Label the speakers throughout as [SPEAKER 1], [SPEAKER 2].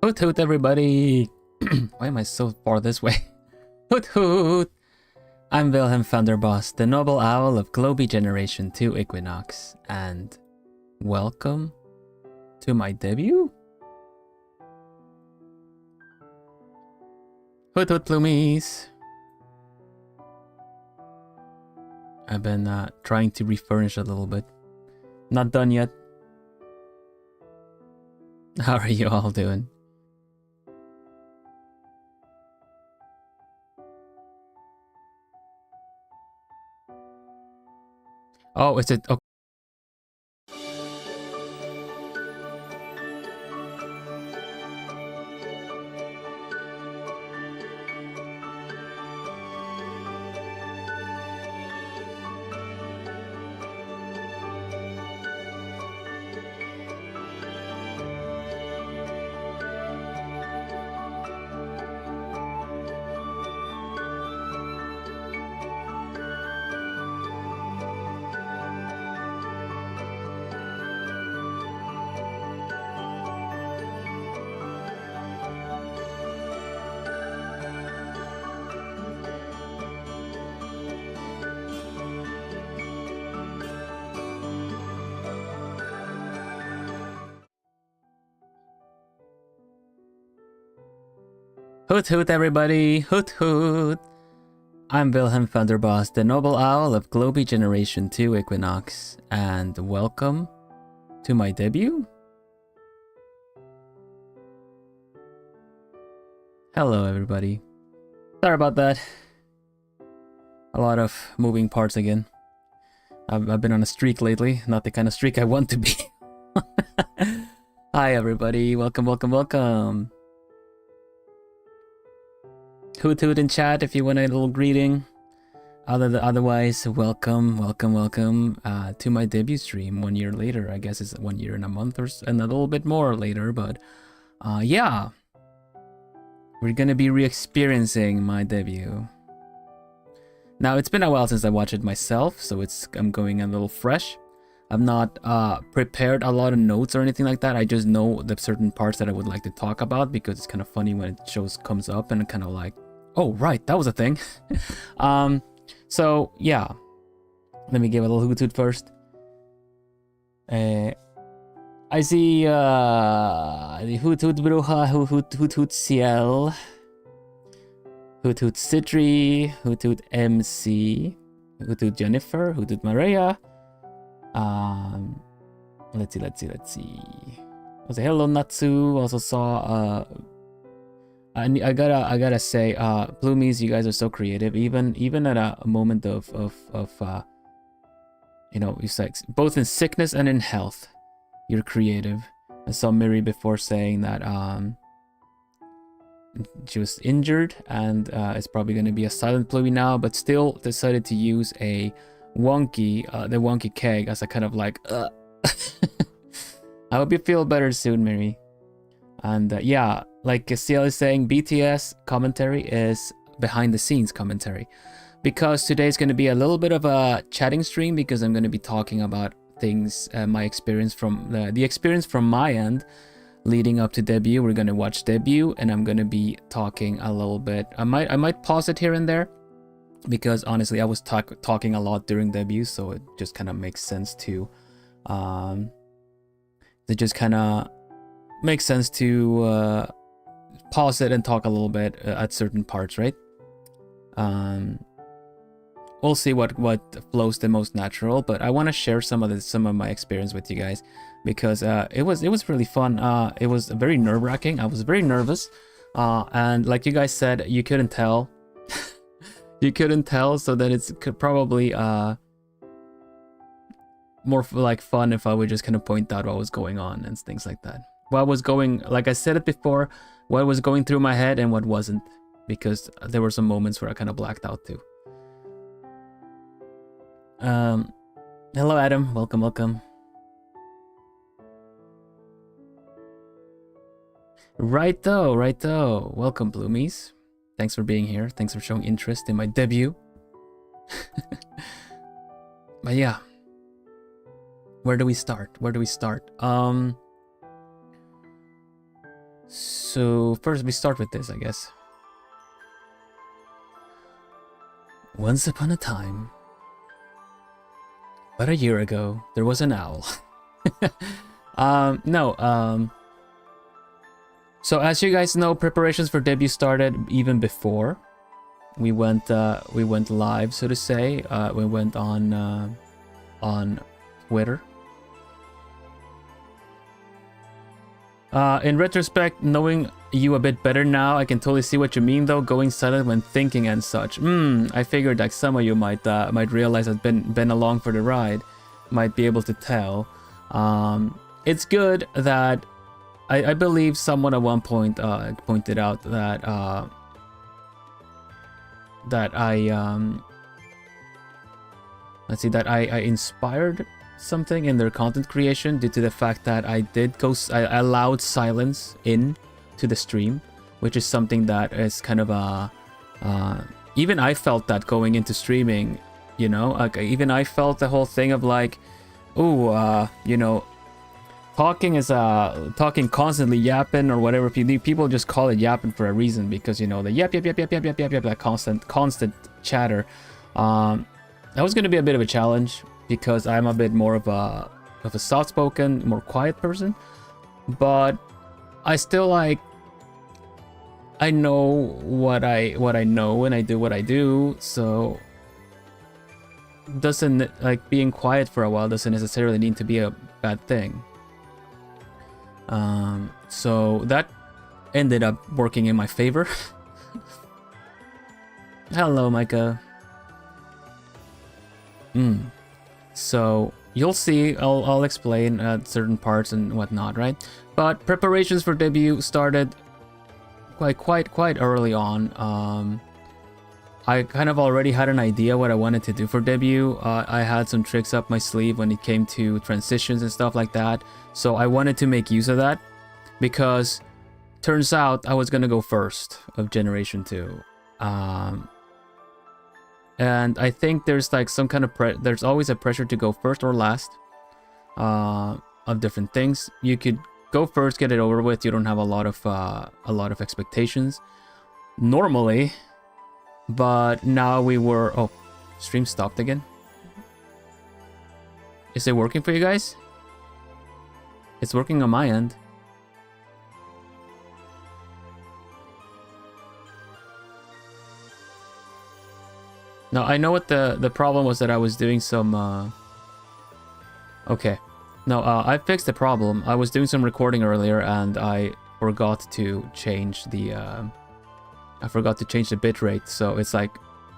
[SPEAKER 1] Hoot hoot, everybody! Why am I so far this way? Hoot hoot! I'm Vilhelm Vanderbos, the noble owl of Globie Generation 2 Equinox, and welcome to my debut? Hoot hoot, plumies! I've been trying to refurnish a little bit. Not done yet. How are you all doing? Oh, is it okay? Hoot hoot, everybody! Hoot hoot! I'm Vilhelm Vanderbos, the noble owl of Globie Generation 2 Equinox, and welcome to my debut? Hello, everybody. Sorry about that. A lot of moving parts again. I've been on a streak lately, not the kind of streak I want to be. Hi, everybody. Welcome, welcome, welcome. Hoot hoot in chat if you want a little greeting. Otherwise, welcome to my debut stream 1 year later. I guess it's 1 year and a month or and a little bit more later, but yeah. We're gonna be re-experiencing my debut. Now, it's been a while since I watched it myself, so I'm going a little fresh. I've not prepared a lot of notes or anything like that. I just know the certain parts that I would like to talk about because it's kind of funny when it comes up and kind of like, oh, right, that was a thing. So, yeah. Let me give a little hoot hoot first. I see the hoot hoot bruja, hoot hoot ciel, hoot hoot citri, hoot hoot MC, hoot hoot Jennifer, hoot hoot Maria. Let's see. Also, hello Natsu. Also saw I gotta say, Bloomies, you guys are so creative. Even at a moment of you know, it's like both in sickness and in health, you're creative. I saw Miri before saying that she was injured and it's probably gonna be a silent Bloomie now, but still decided to use a the wonky keg as a kind of like I hope you feel better soon, Miri. And yeah, like CL is saying, BTS commentary is behind the scenes commentary, because today's going to be a little bit of a chatting stream, because I'm going to be talking about things, my experience from the experience from my end leading up to debut. We're going to watch debut, and I'm going to be talking a little bit. I might pause it here and there, because honestly I was talking a lot during debut, so it just kind of makes sense to pause it and talk a little bit at certain parts, right? We'll see what flows the most natural, but I want to share some of my experience with you guys, because it was really fun. It was very nerve-wracking. I was very nervous, and like you guys said, you couldn't tell. You couldn't tell, so that it's probably more like fun if I would just kind of point out what was going on and things like that. What was going, like I said it before, what was going through my head and what wasn't, because there were some moments where I kind of blacked out too. Hello Adam, welcome. Right though. Welcome, Bloomies. Thanks for being here. Thanks for showing interest in my debut. But yeah. Where do we start? So first we start with this, I guess. Once upon a time, about a year ago, there was an owl. So as you guys know, preparations for debut started even before we went live, so to say. We went on Twitter. In retrospect, knowing you a bit better now, I can totally see what you mean though, going silent when thinking and such. I figured like some of you might realize I've been along for the ride, might be able to tell. It's good that I believe someone at one point pointed out that I inspired something in their content creation due to the fact that I allowed silence in to the stream, which is something that is kind of even I felt that going into streaming, you know, like even I felt the whole thing of like, you know, talking constantly, yapping or whatever. People just call it yapping for a reason, because, you know, the yap, that constant chatter. That was going to be a bit of a challenge because I'm a bit more of a soft-spoken, more quiet person. But I still I know what I know and I do what I do, so doesn't like being quiet for a while doesn't necessarily need to be a bad thing. So that ended up working in my favor. Hello, Micah. So you'll see, I'll explain certain parts and whatnot, right? But preparations for debut started quite early on. I kind of already had an idea what I wanted to do for debut. I had some tricks up my sleeve when it came to transitions and stuff like that. So I wanted to make use of that, because turns out I was gonna go first of Generation 2. And I think there's like some kind of there's always a pressure to go first or last of different things. You could go first, get it over with. You don't have a lot of expectations normally. But now we were... Oh, stream stopped again. Is it working for you guys? It's working on my end. No, I know what the problem was, that I was doing some... Okay. No, I fixed the problem. I was doing some recording earlier and I forgot to change the... bitrate, so it's like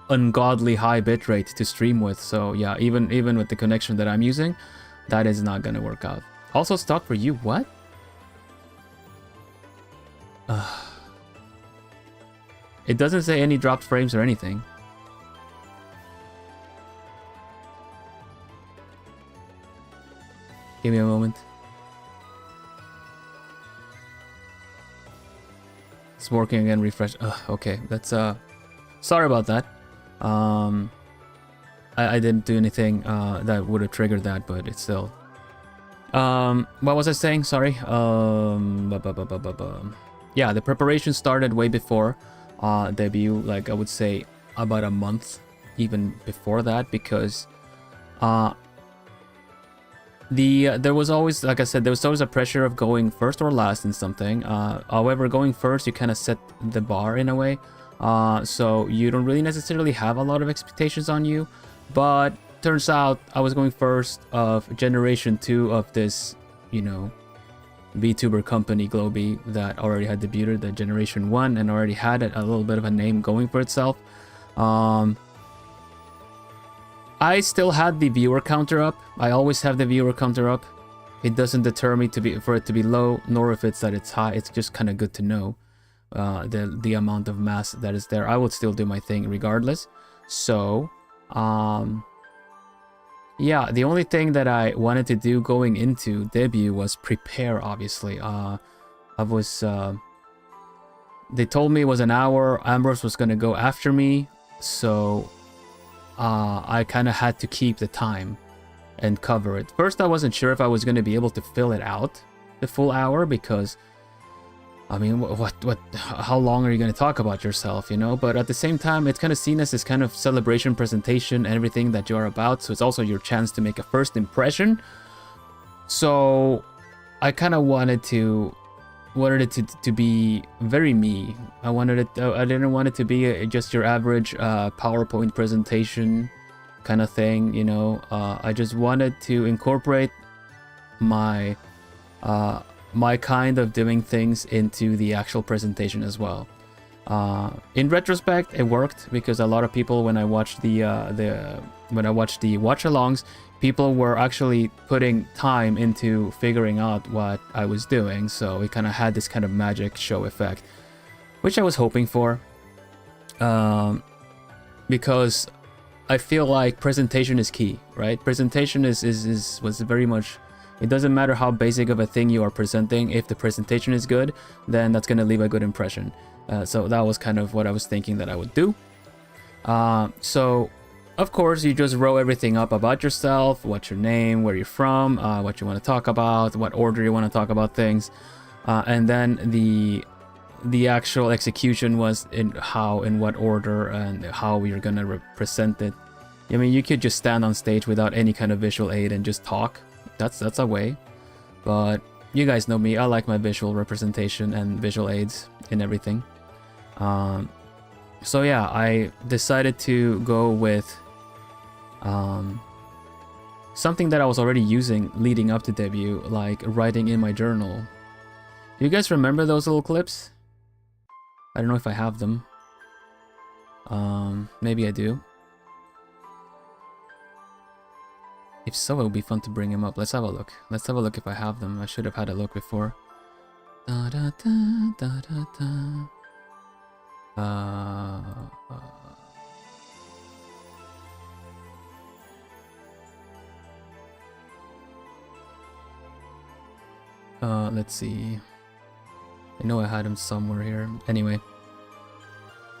[SPEAKER 1] ungodly high bitrate to stream with. So yeah, even with the connection that I'm using, that is not gonna work out. Also stopped for you, what? It doesn't say any dropped frames or anything. Give me a moment. It's working again, refresh. Okay, that's sorry about that. I didn't do anything that would have triggered that, but it's still... What was I saying? Sorry. Yeah, the preparation started way before debut, like I would say about a month even before that, because there was always, like I said, there was always a pressure of going first or last in something. However, going first, you kind of set the bar in a way. So you don't really necessarily have a lot of expectations on you. But turns out I was going first of Generation 2 of this, you know, VTuber company, Globie, that already had debuted the Generation 1 and already had a little bit of a name going for itself. I still had the viewer counter up. I always have the viewer counter up. It doesn't deter me for it to be low, nor if it's that it's high. It's just kind of good to know the amount of mass that is there. I would still do my thing regardless. So, yeah, the only thing that I wanted to do going into debut was prepare, obviously. They told me it was an hour. Ambrose was going to go after me. So... I kind of had to keep the time and cover it. First, I wasn't sure if I was going to be able to fill it out the full hour, because I mean, how long are you going to talk about yourself, you know? But at the same time, it's kind of seen as this kind of celebration presentation and everything that you're about. So it's also your chance to make a first impression. So I kind of wanted it to be very me. I didn't want it to be just your average PowerPoint presentation kind of thing, you know. I just wanted to incorporate my my kind of doing things into the actual presentation as well. In retrospect, it worked because a lot of people, when I watched the watch-alongs, people were actually putting time into figuring out what I was doing, so it kind of had this kind of magic show effect, which I was hoping for, because I feel like presentation is key, right? Presentation was very much. It doesn't matter how basic of a thing you are presenting. If the presentation is good, then that's going to leave a good impression. So that was kind of what I was thinking that I would do. So, of course, you just row everything up about yourself, what's your name, where you're from, what you want to talk about, what order you want to talk about things. And then the actual execution was in what order and how you're going to represent it. I mean, you could just stand on stage without any kind of visual aid and just talk. That's a way, but you guys know me. I like my visual representation and visual aids in everything. So yeah, I decided to go with something that I was already using leading up to debut, like writing in my journal. Do you guys remember those little clips? I don't know if I have them. Maybe I do. If so, it would be fun to bring him up. Let's have a look. Let's have a look if I have them. I should have had a look before. Da, da, da, da, da, da. Let's see. I know I had him somewhere here. Anyway.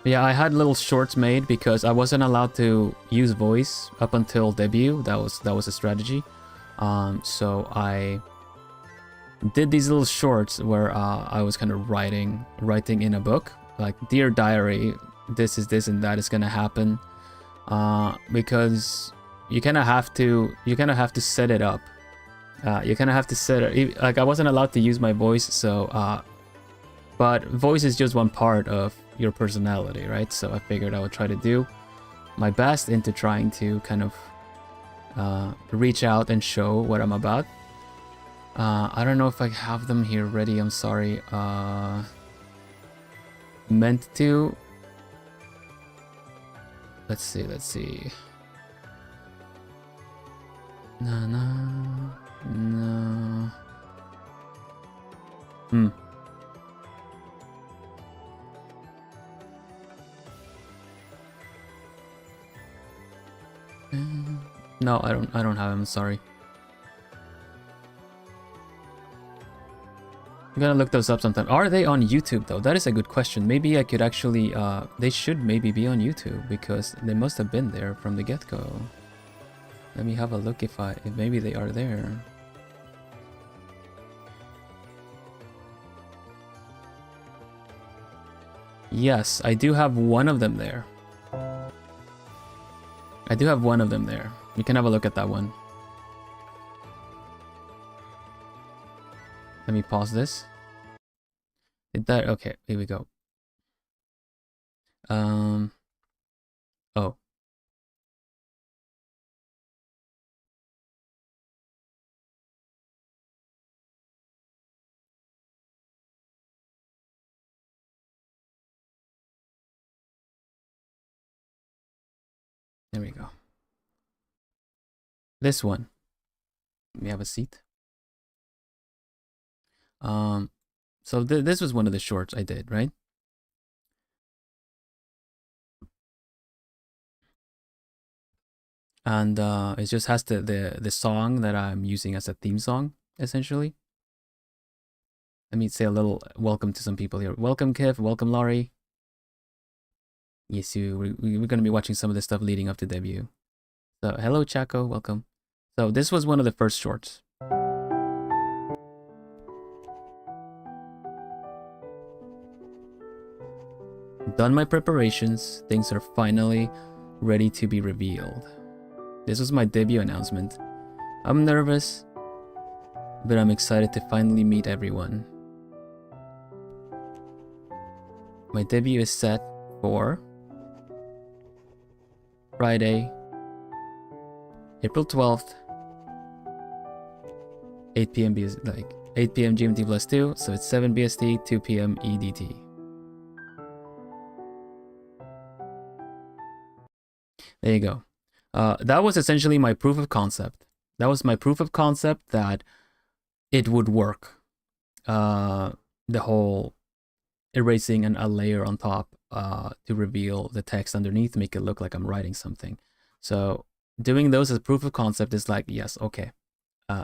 [SPEAKER 1] Yeah, I had little shorts made because I wasn't allowed to use voice up until debut. That was a strategy. So I did these little shorts where I was kind of writing in a book, like Dear Diary, this is this and that is gonna happen, because you kind of have to set it up. You kind of have to set it. Like I wasn't allowed to use my voice, so but voice is just one part of your personality, right? So I figured I would try to do my best into trying to kind of reach out and show what I'm about. I don't know if I have them here ready. I'm sorry. Meant to. Let's see. No. No, I don't have them, sorry. I'm gonna look those up sometime. Are they on YouTube though? That is a good question. Maybe I could actually they should maybe be on YouTube because they must have been there from the get-go. Let me have a look if maybe they are there. Yes, I do have one of them there. You can have a look at that one. Let me pause this. Okay, here we go. Oh. There we go. This one. Let me have a seat. So this was one of the shorts I did, right? And it just has the song that I'm using as a theme song, essentially. Let me say a little welcome to some people here. Welcome, Geoff. Welcome, Laurie. Yes, we're going to be watching some of the stuff leading up to debut. So, hello, Chaco. Welcome. So, this was one of the first shorts. Done my preparations. Things are finally ready to be revealed. This was my debut announcement. I'm nervous, but I'm excited to finally meet everyone. My debut is set for Friday, April 12th, 8 p.m. 8 p.m. GMT plus 2, so it's 7 BST, 2 p.m. EDT. There you go. That was essentially my proof of concept. That was my proof of concept that it would work. The whole erasing a layer on top to reveal the text underneath, make it look like I'm writing something. So doing those as proof of concept is like, yes, okay,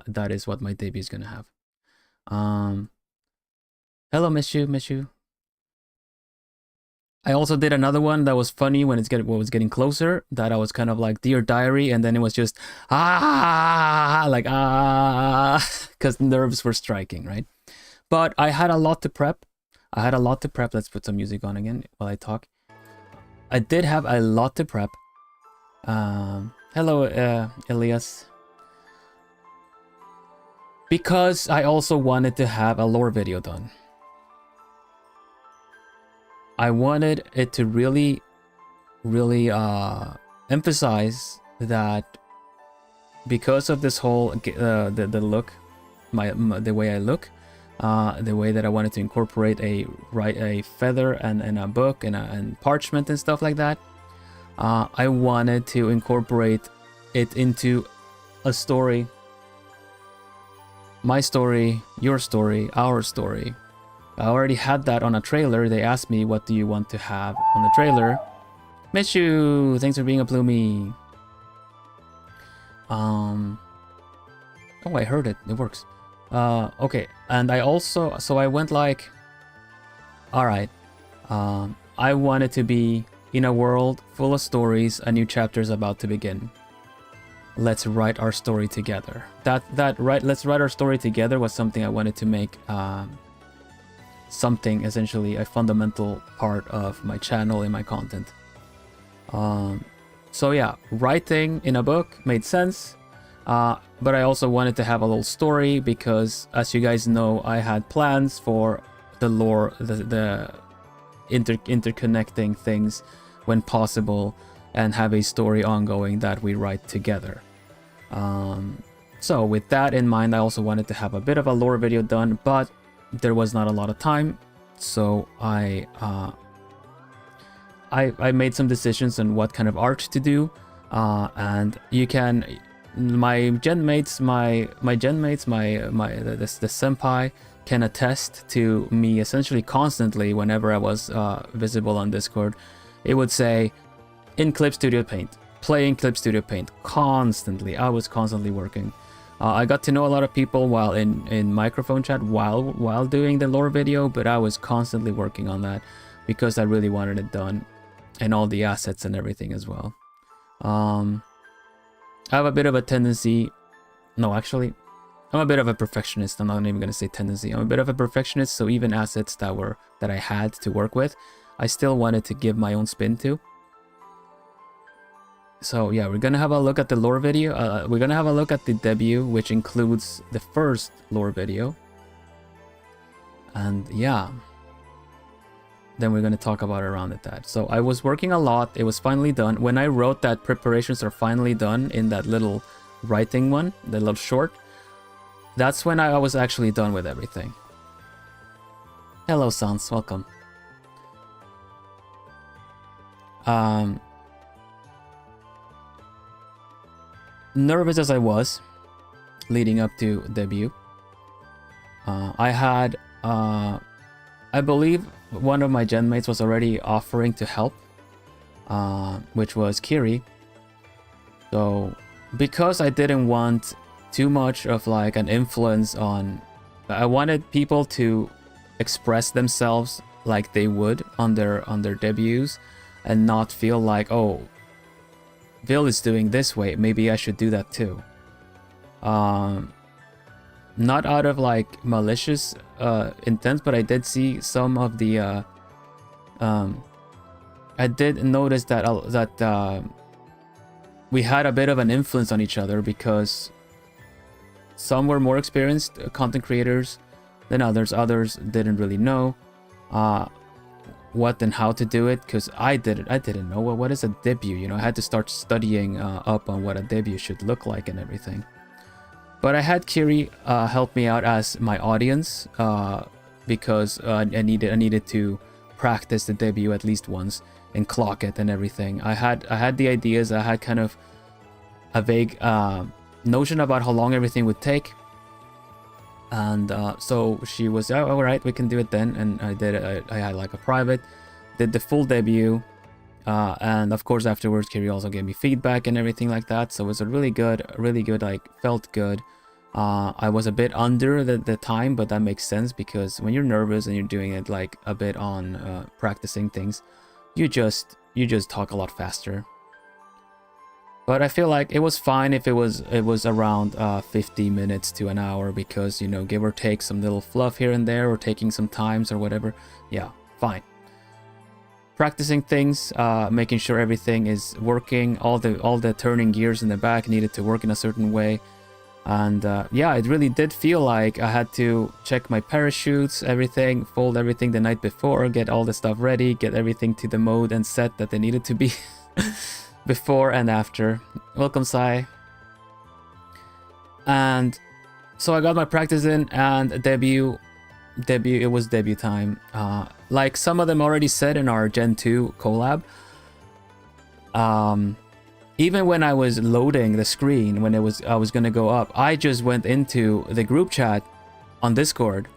[SPEAKER 1] that is what my debut is gonna have. Hello, miss you. I also did another one that was funny when it was getting closer, that I was kind of like Dear Diary, and then it was just because nerves were striking, right? But I had a lot to prep. Let's put some music on again while I talk. I did have a lot to prep. Hello, Elias. Because I also wanted to have a lore video done. I wanted it to really emphasize that because of this whole the look, the way I look, the way that I wanted to incorporate a feather and a book and parchment and stuff like that. I wanted to incorporate it into a story. My story, your story, our story. I already had that on a trailer. They asked me, what do you want to have on the trailer? Miss you! Thanks for being a plumie. Oh, I heard it. It works. Okay. And I also... So I went like... Alright. I wanted to be in a world full of stories. A new chapter is about to begin. Let's write our story together. Let's write our story together was something I wanted to make... something essentially a fundamental part of my channel and my content. So yeah, writing in a book made sense, but I also wanted to have a little story because, as you guys know, I had plans for the lore, the interconnecting things when possible, and have a story ongoing that we write together. So with that in mind, I also wanted to have a bit of a lore video done, but there was not a lot of time, so I made some decisions on what kind of art to do, and you can, the senpai can attest to me essentially constantly whenever I was visible on Discord. It would say in Clip Studio Paint, playing Clip Studio Paint constantly. I was constantly working. I got to know a lot of people while in microphone chat while doing the lore video, but I was constantly working on that because I really wanted it done, and all the assets and everything as well. I have a bit of a tendency... No, actually, I'm a bit of a perfectionist. I'm not even going to say tendency. I'm a bit of a perfectionist, so even assets that I had to work with, I still wanted to give my own spin to. So yeah, we're gonna have a look at the lore video. We're gonna have a look at the debut, which includes the first lore video. And yeah, then we're gonna talk about around it that. So I was working a lot. It was finally done. When I wrote that preparations are finally done in that little writing one, the little short, that's when I was actually done with everything. Hello, Sans. Welcome. Nervous as I was leading up to debut, I had I believe one of my gen mates was already offering to help, which was Kiri. So because I didn't want too much of like an influence on, I wanted people to express themselves like they would on their debuts and not feel like, oh, Vil is doing this way, maybe I should do that too. Not out of like malicious intent, but I did see some of the I did notice that we had a bit of an influence on each other, because some were more experienced content creators than others. Others didn't really know what and how to do it, because I didn't know what is a debut. You know, I had to start studying up on what a debut should look like and everything. But I had Kiri help me out as my audience, because I needed to practice the debut at least once and clock it and everything. I had the ideas. I had kind of a vague notion about how long everything would take, and so she was, oh, all right, we can do it then. And I did it. I had like a private, did the full debut, and of course afterwards Kiri also gave me feedback and everything like that. So it was a really good, like, felt good. I was a bit under the time, but that makes sense, because when you're nervous and you're doing it like a bit on practicing things, you just talk a lot faster. But I feel like it was fine if it was around 50 minutes to an hour, because, you know, give or take some little fluff here and there, or taking some times or whatever. Yeah, fine. Practicing things, making sure everything is working, all the turning gears in the back needed to work in a certain way. And yeah, it really did feel like I had to check my parachutes, everything, fold everything the night before, get all the stuff ready, get everything to the mode and set that they needed to be before and after. Welcome, Sai. And so I got my practice in, and debut, it was debut time. Like some of them already said in our Gen 2 collab, even when I was loading the screen, when I was gonna go up, I just went into the group chat on Discord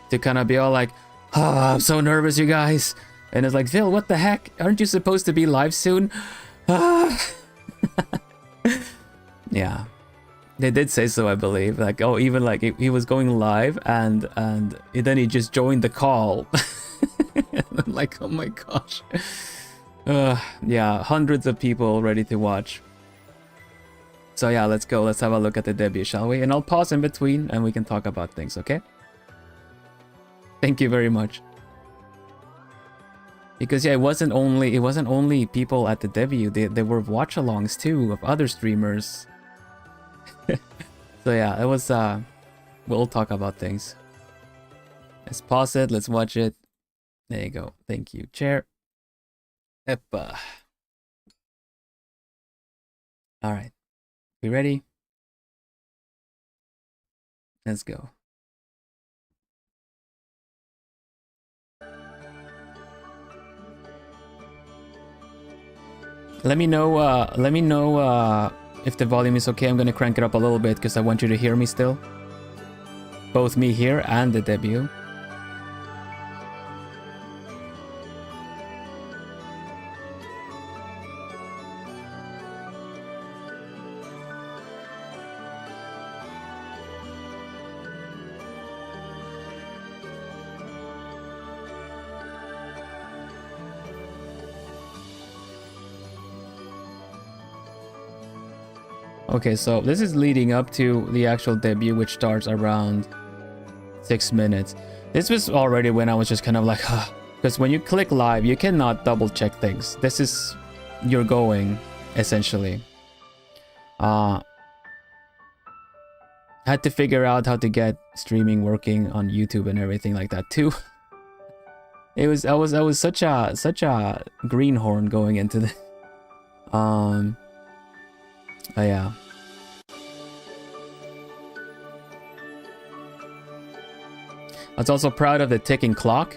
[SPEAKER 1] to kind of be all like, oh, I'm so nervous, you guys. And it's like, Vil, what the heck? Aren't you supposed to be live soon? Yeah, they did say so, I believe. Like, oh, even like he was going live, and then he just joined the call. And I'm like, oh my gosh. Yeah, hundreds of people ready to watch. So yeah, let's go. Let's have a look at the debut, shall we? And I'll pause in between and we can talk about things, okay? Thank you very much. Because yeah, it wasn't only people at the debut. There were watch-alongs too of other streamers. So yeah, it was we'll talk about things. Let's pause it, let's watch it. There you go. Thank you. Chair. Eppa. Alright. We ready? Let's go. Let me know if the volume is okay. I'm gonna crank it up a little bit because I want you to hear me still. Both me here and the debut. Okay, so this is leading up to the actual debut, which starts around 6 minutes. This was already when I was just kind of like, because when you click live, you cannot double check things. This is, you're going, essentially. Had to figure out how to get streaming working on YouTube and everything like that too. I was such a greenhorn going into the yeah. I was also proud of the ticking clock.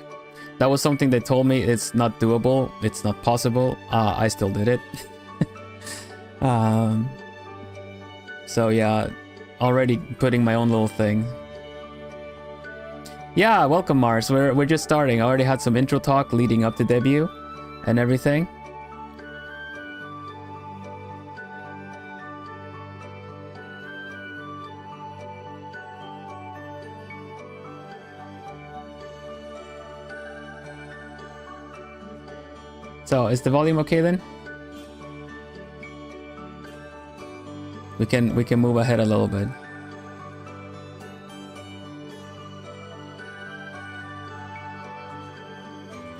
[SPEAKER 1] That was something they told me it's not doable, it's not possible. I still did it. So yeah, already putting my own little thing. Yeah, welcome Mars. We're just starting. I already had some intro talk leading up to debut and everything. So, is the volume okay then? We can move ahead a little bit.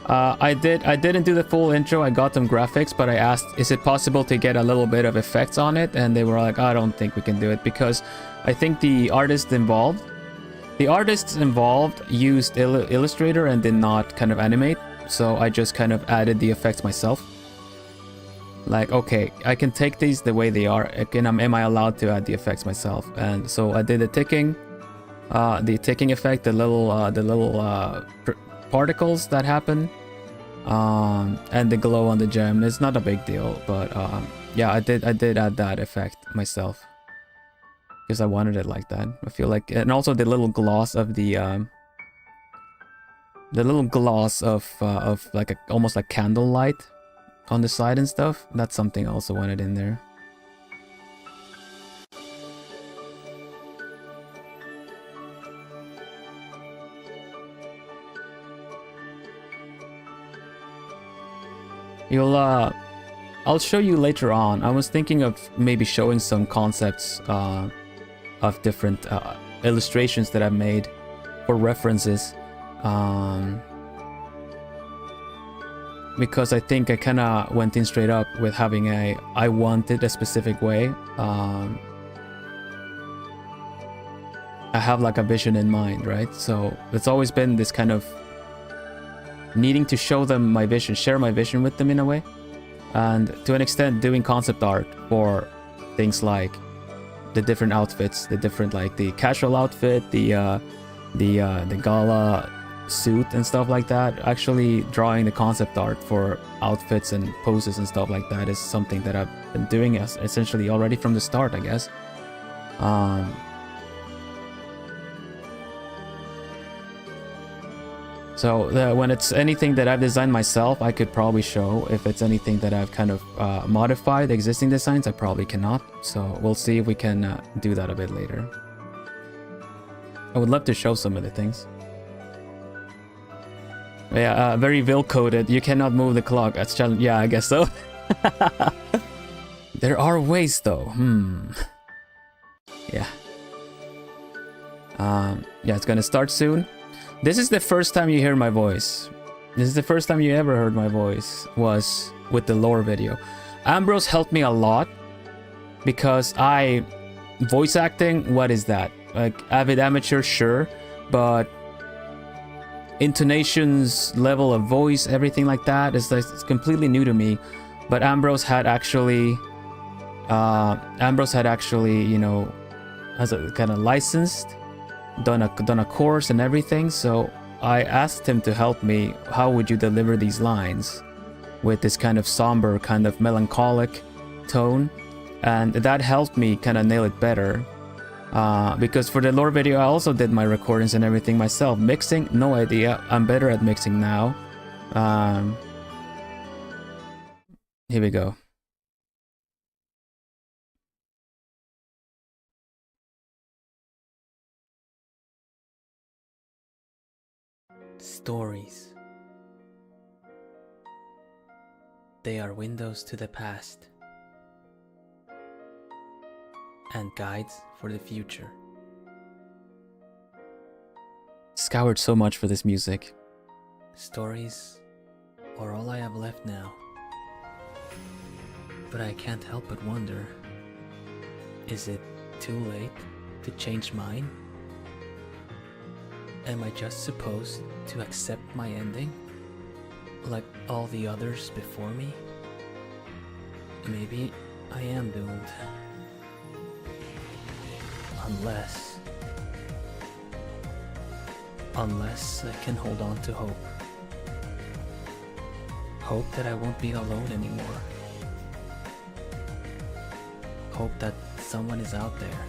[SPEAKER 1] I didn't do the full intro. I got them graphics, but I asked, is it possible to get a little bit of effects on it? And they were like, I don't think we can do it, because I think the artists involved used Illustrator and did not kind of animate. So I just kind of added the effects myself. Like, okay, I can take these the way they are. Again, am I allowed to add the effects myself? And so I did the ticking effect, the little particles that happen, and the glow on the gem. It's not a big deal, but yeah, I did add that effect myself because I wanted it like that. I feel like, and also the little gloss of of like almost like candlelight on the side and stuff. That's something I also wanted in there. I'll show you later on. I was thinking of maybe showing some concepts of different illustrations that I've made for references. Because I think I kind of went in straight up with having I want it a specific way. I have like a vision in mind, right? So it's always been this kind of needing to show them my vision, share my vision with them in a way. And to an extent, doing concept art for things like the different outfits, the different, like the casual outfit, the gala suit and stuff like that. Actually drawing the concept art for outfits and poses and stuff like that is something that I've been doing essentially already from the start, I guess. So when it's anything that I've designed myself, I could probably show. If it's anything that I've kind of modified existing designs, I probably cannot. So we'll see if we can do that a bit later. I would love to show some of the things. Yeah, very Vil coded. You cannot move the clock. That's challenge. Yeah, I guess so. There are ways though. Yeah. Yeah, it's gonna start soon. This is the first time you hear my voice. This is the first time you ever heard my voice, was with the lore video. Ambrose helped me a lot because voice acting, what is that? Like avid amateur, sure, but intonations, level of voice, everything like that is like, it's completely new to me. But Ambrose had actually, you know, has a kind of licensed, done a course and everything. So I asked him to help me. How would you deliver these lines with this kind of somber, kind of melancholic tone? And that helped me kind of nail it better. Because for the lore video, I also did my recordings and everything myself. Mixing, no idea. I'm better at mixing now. Here we go. Stories. They are windows to the past and guides for the future. Scoured so much for this music. Stories are all I have left now. But I can't help but wonder, is it too late to change mine? Am I just supposed to accept my ending, like all the others before me? Maybe I am doomed. Unless I can hold on to hope. Hope that I won't be alone anymore. Hope that someone is out there.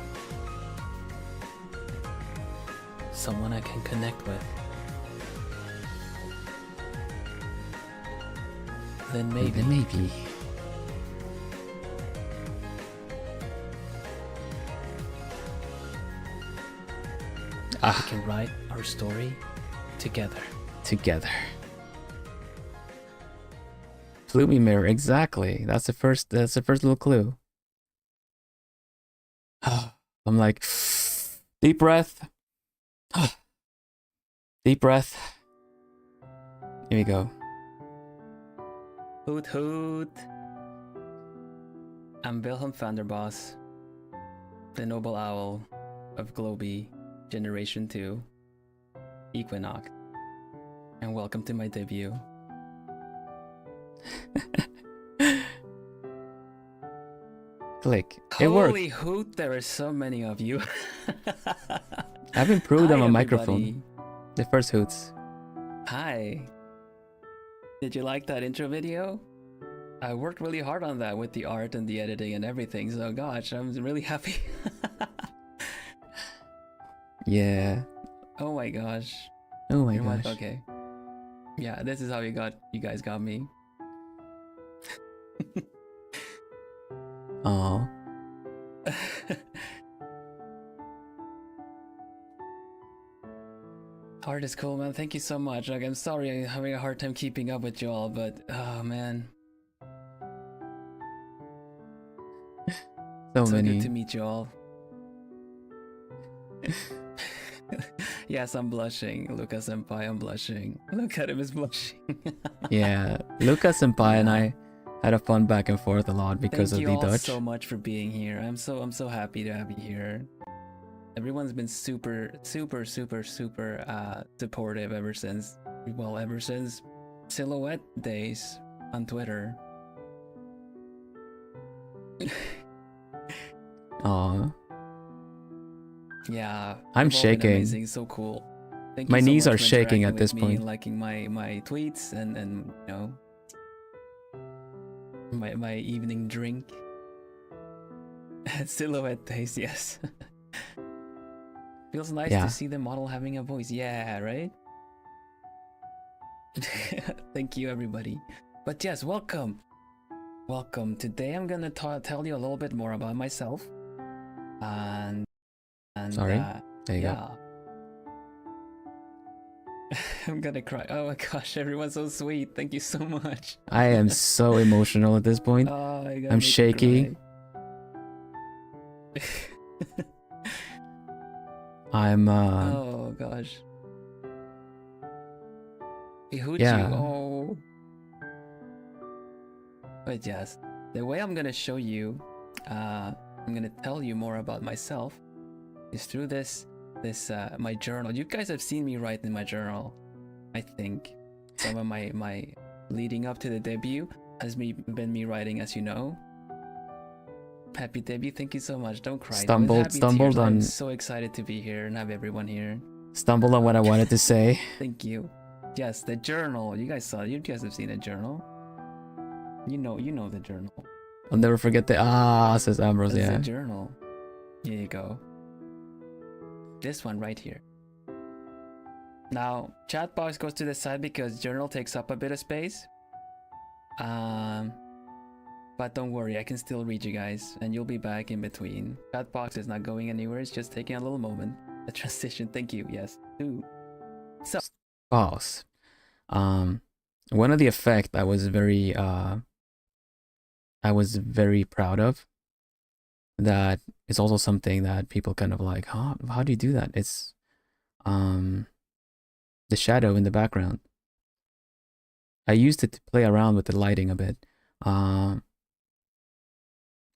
[SPEAKER 1] Someone I can connect with. Then maybe. We can write our story together. Plumy mirror, exactly. That's the first little clue. I'm like, deep breath. Deep breath. Here we go. Hoot hoot! I'm Vilhelm Vanderbos, the noble owl of Globie, Generation 2, Equinox, and welcome to my debut. Click. It worked. Holy hoot, there are so many of you. I've improved on my microphone. The first hoots. Hi. Did you like that intro video? I worked really hard on that with the art and the editing and everything, so gosh, I'm really happy. Yeah. Oh my gosh. Oh my gosh. Okay. Yeah, this is how you guys got me. Aww. Art is cool, man. Thank you so much. Like, I'm sorry I'm having a hard time keeping up with y'all, but oh man. So many. Good to meet you all. Yes, I'm blushing. Luca Senpai, I'm blushing. Look at him, is blushing. Yeah, Luca Senpai and I had a fun back and forth a lot because of the Dutch. Thank you all so much for being here. I'm so happy to have you here. Everyone's been super supportive ever since Silhouette days on Twitter. Aw. Yeah, I'm shaking. Amazing, so cool. Thank you my so knees are shaking at this point. Liking my tweets and you know my evening drink. Silhouette days, yes. Feels nice to see the model having a voice. Yeah, right? Thank you, everybody. But yes, welcome. Welcome. Today I'm gonna tell you a little bit more about myself. And sorry. There you go. I'm gonna cry. Oh my gosh, everyone's so sweet. Thank you so much. I am so emotional at this point. I'm shaky. I'm oh gosh. Yeah. Oh. But yes, the way I'm gonna show you, I'm gonna tell you more about myself is through this my journal. You guys have seen me write in my journal. I think some of my leading up to the debut has been me writing, as you know. Happy debut, thank you so much. Don't cry. Stumbled on. I'm so excited to be here and have everyone here. Stumbled on what I wanted to say. Thank you. Yes, the journal. You guys have seen a journal. You know the journal. I'll never forget the says Ambrose. That's the journal. Here you go. This one right here. Now, chat box goes to the side because journal takes up a bit of space. But don't worry, I can still read you guys, and you'll be back in between. Chat box is not going anywhere, it's just taking a little moment. A transition, thank you, yes. Ooh. So, boss. One of the effects I was very proud of, that is also something that people kind of like, how do you do that? It's the shadow in the background. I used it to play around with the lighting a bit.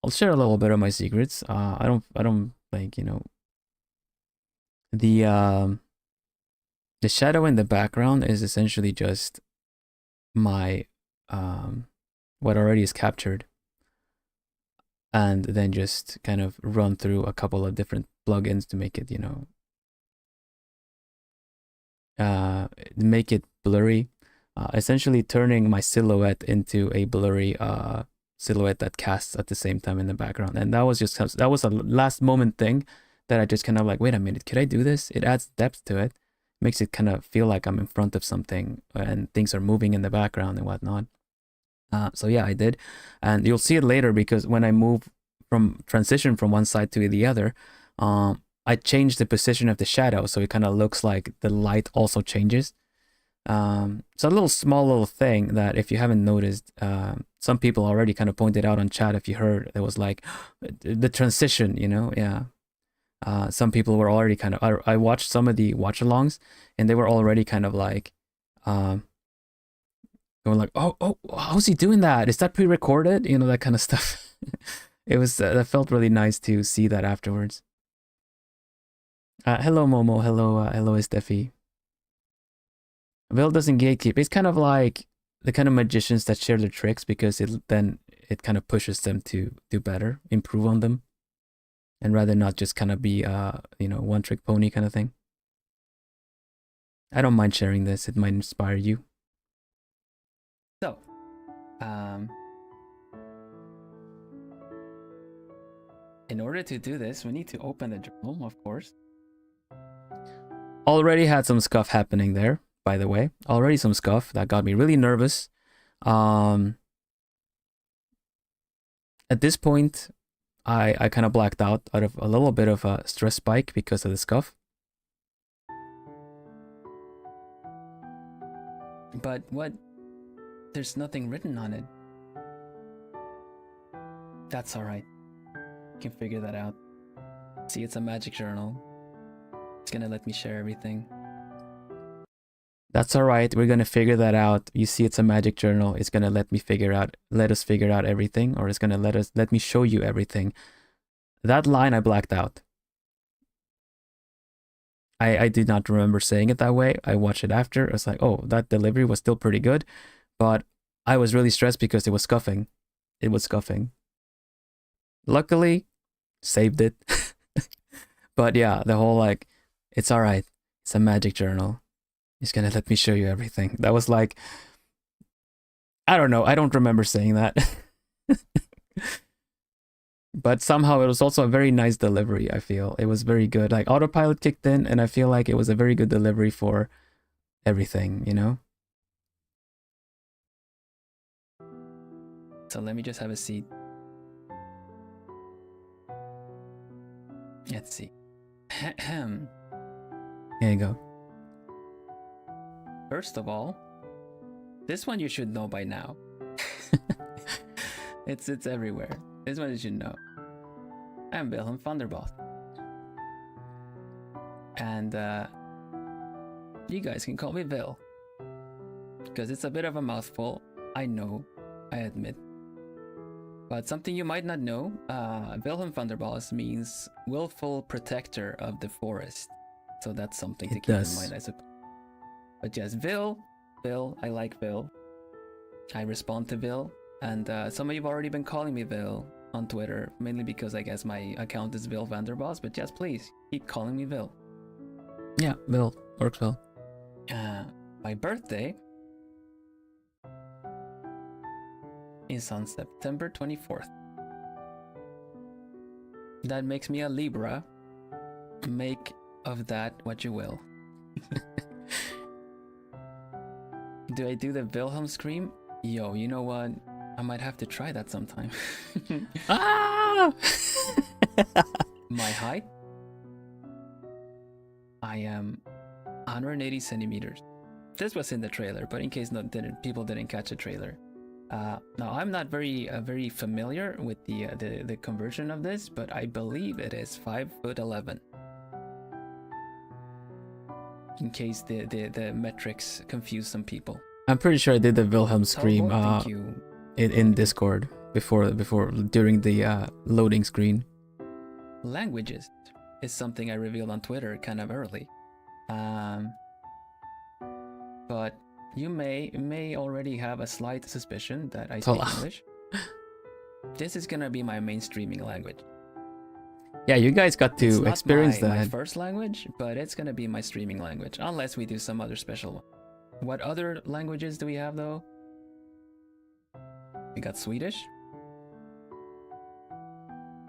[SPEAKER 1] I'll share a little bit of my secrets. I don't like, you know, the shadow in the background is essentially just my what already is captured, and then just kind of run through a couple of different plugins to make it, you know, make it blurry, essentially turning my silhouette into a blurry silhouette that casts at the same time in the background. And that was a last moment thing that I just kind of like, wait a minute, could I do this? It adds depth to it, makes it kind of feel like I'm in front of something and things are moving in the background and whatnot. So yeah, I did, and you'll see it later because when I transition from one side to the other, I changed the position of the shadow, so it kind of looks like the light also changes. It's a small little thing that if you haven't noticed, some people already kind of pointed out on chat. If you heard, it was like the transition, you know, yeah. Some people were already kind of, I watched some of the watch-alongs and they were already kind of like, going like, oh, how's he doing that? Is that pre-recorded? You know, that kind of stuff. It was that felt really nice to see that afterwards. Hello Momo, hello Steffi. Will doesn't gatekeep. It's kind of like the kind of magicians that share their tricks because it kind of pushes them to do better, improve on them, and rather not just kind of be one trick pony kind of thing. I don't mind sharing this. It might inspire you. So, in order to do this, we need to open the journal, of course. Already had some scuff happening there, by the way. Already some scuff that got me really nervous. At this point, I kind of blacked out of a little bit of a stress spike because of the scuff. But what? There's nothing written on it. That's alright. You can figure that out. See, it's a magic journal. It's gonna let me share everything. That's alright, we're gonna figure that out. You see, it's a magic journal. It's gonna let us figure out everything, or it's gonna let me show you everything. That line I blacked out. I did not remember saying it that way. I watched it after. I was like, oh, that delivery was still pretty good. But I was really stressed because it was scuffing. It was scuffing. Luckily, saved it. But yeah, the whole like, it's alright. It's a magic journal. It's gonna let me show you everything. That was like, I don't know. I don't remember saying that. But somehow it was also a very nice delivery, I feel. It was very good. Like autopilot kicked in and I feel like it was a very good delivery for everything, you know? So let me just have a seat. Let's see. Here you go. First of all, this one you should know by now. It's everywhere. This one you should know. I'm Vilhelm Vanderbos. And you guys can call me Vil. Because it's a bit of a mouthful. I know. I admit. But something you might not know, Vilhelm Vanderbos means willful protector of the forest. So that's something to keep in mind, I suppose. But yes, Vil, I like Vil. I respond to Vil. And some of you have already been calling me Vil on Twitter, mainly because I guess my account is Vil Vanderbos. But yes, please, keep calling me Vil. Yeah, Vil. Works well. My birthday is on September 24th. That makes me a Libra. Make of that what you will. Do I do the Wilhelm scream? Yo, you know what? I might have to try that sometime. Ah! My height? I am 180 centimeters. This was in the trailer, but in case people didn't catch the trailer. Now I'm not very familiar with the conversion of this, but I believe it is 5'11". In case the metrics confuse some people. I'm pretty sure I did the Wilhelm scream in Discord during the loading screen. Languages is something I revealed on Twitter kind of early. But you may already have a slight suspicion that I speak English. This is gonna be my main streaming language. Yeah, you guys got to experience that. It's not my first language, but it's gonna be my streaming language, unless we do some other special one. What other languages do we have, though? We got Swedish.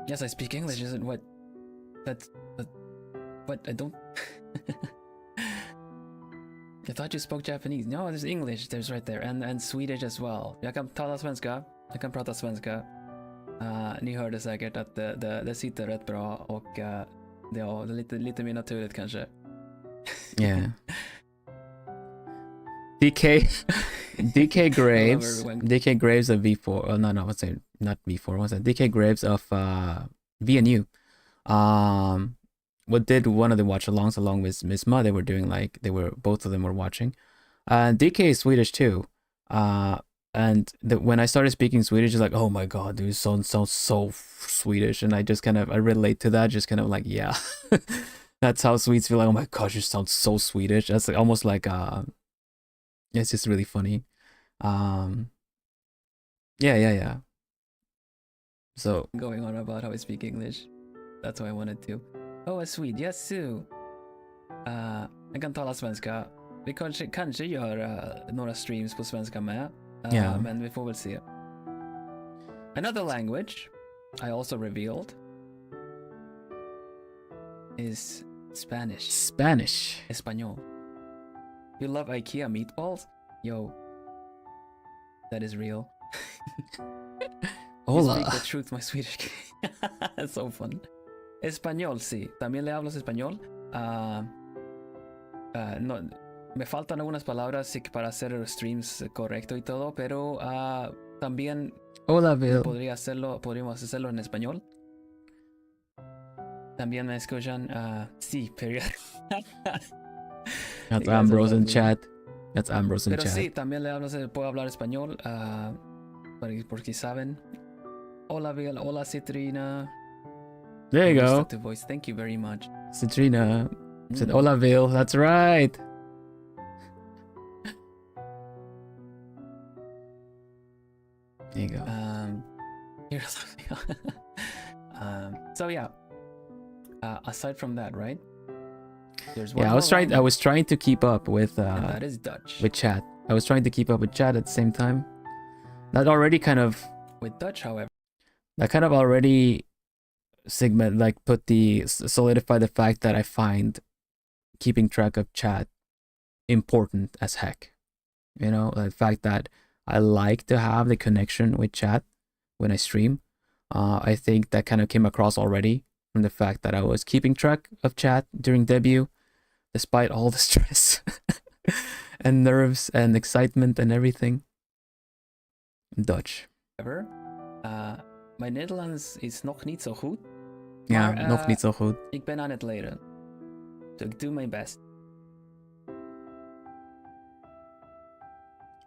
[SPEAKER 1] Yes, I speak English, isn't what? What? I don't... I thought you spoke Japanese. No, there's English. There's right there. And Swedish as well. Jag kan tala svenska. Jag kan prata svenska. Ni hörde säkert att det sitter rätt bra och det är lite mer naturligt kanske. Yeah. DK Graves of V4. Oh, no, what's it? Not V4. What's that? DK Graves of VNU. What did one of the watch-alongs along with Miss Ma? Both of them were watching. DK is Swedish too. And when I started speaking Swedish, it's like, oh my god, dude, sounds so Swedish, and I just kind of I relate to that, just kind of like, yeah, that's how Swedes feel. Like, oh my gosh, you sound so Swedish. That's like, almost like it's just really funny. Yeah. So going on about how I speak English, that's what I wanted to. Oh, a Swede, yes, Sue. Jag kan tala svenska. Vi kanske gör några streams på svenska med. Men vi får väl se. Another language I also revealed is Spanish. Espanol. You love IKEA meatballs? Yo, that is real. Hola. You speak the truth, my Swedish. That's so fun. Español, sí. ¿También le hablas español? No, me faltan algunas palabras para hacer streams correcto y todo, pero también hola, Bill. Podríamos hacerlo en español. También me escuchan, sí, pero That's Ambrose in chat. That's Ambrose in chat. Pero sí, también puedo hablar español, porque saben. Hola, Bill. Hola, Citrina. There you go. To voice. Thank you very much. Citrina said, hola, Bill. That's right. There you go. So yeah. Aside from that, right? There's one I was trying to keep up with that is Dutch. With chat. I was trying to keep up with chat at the same time. That already kind of with Dutch, however. That kind of already solidify the fact that I find keeping track of chat important as heck. You know, the fact that I like to have the connection with chat when I stream. I think that kind of came across already from the fact that I was keeping track of chat during debut, despite all the stress and nerves and excitement and everything. Dutch. My Nederlands is nog niet zo goed. Ja, nog niet zo goed. Ik ben aan het leren. So ik doe mijn best.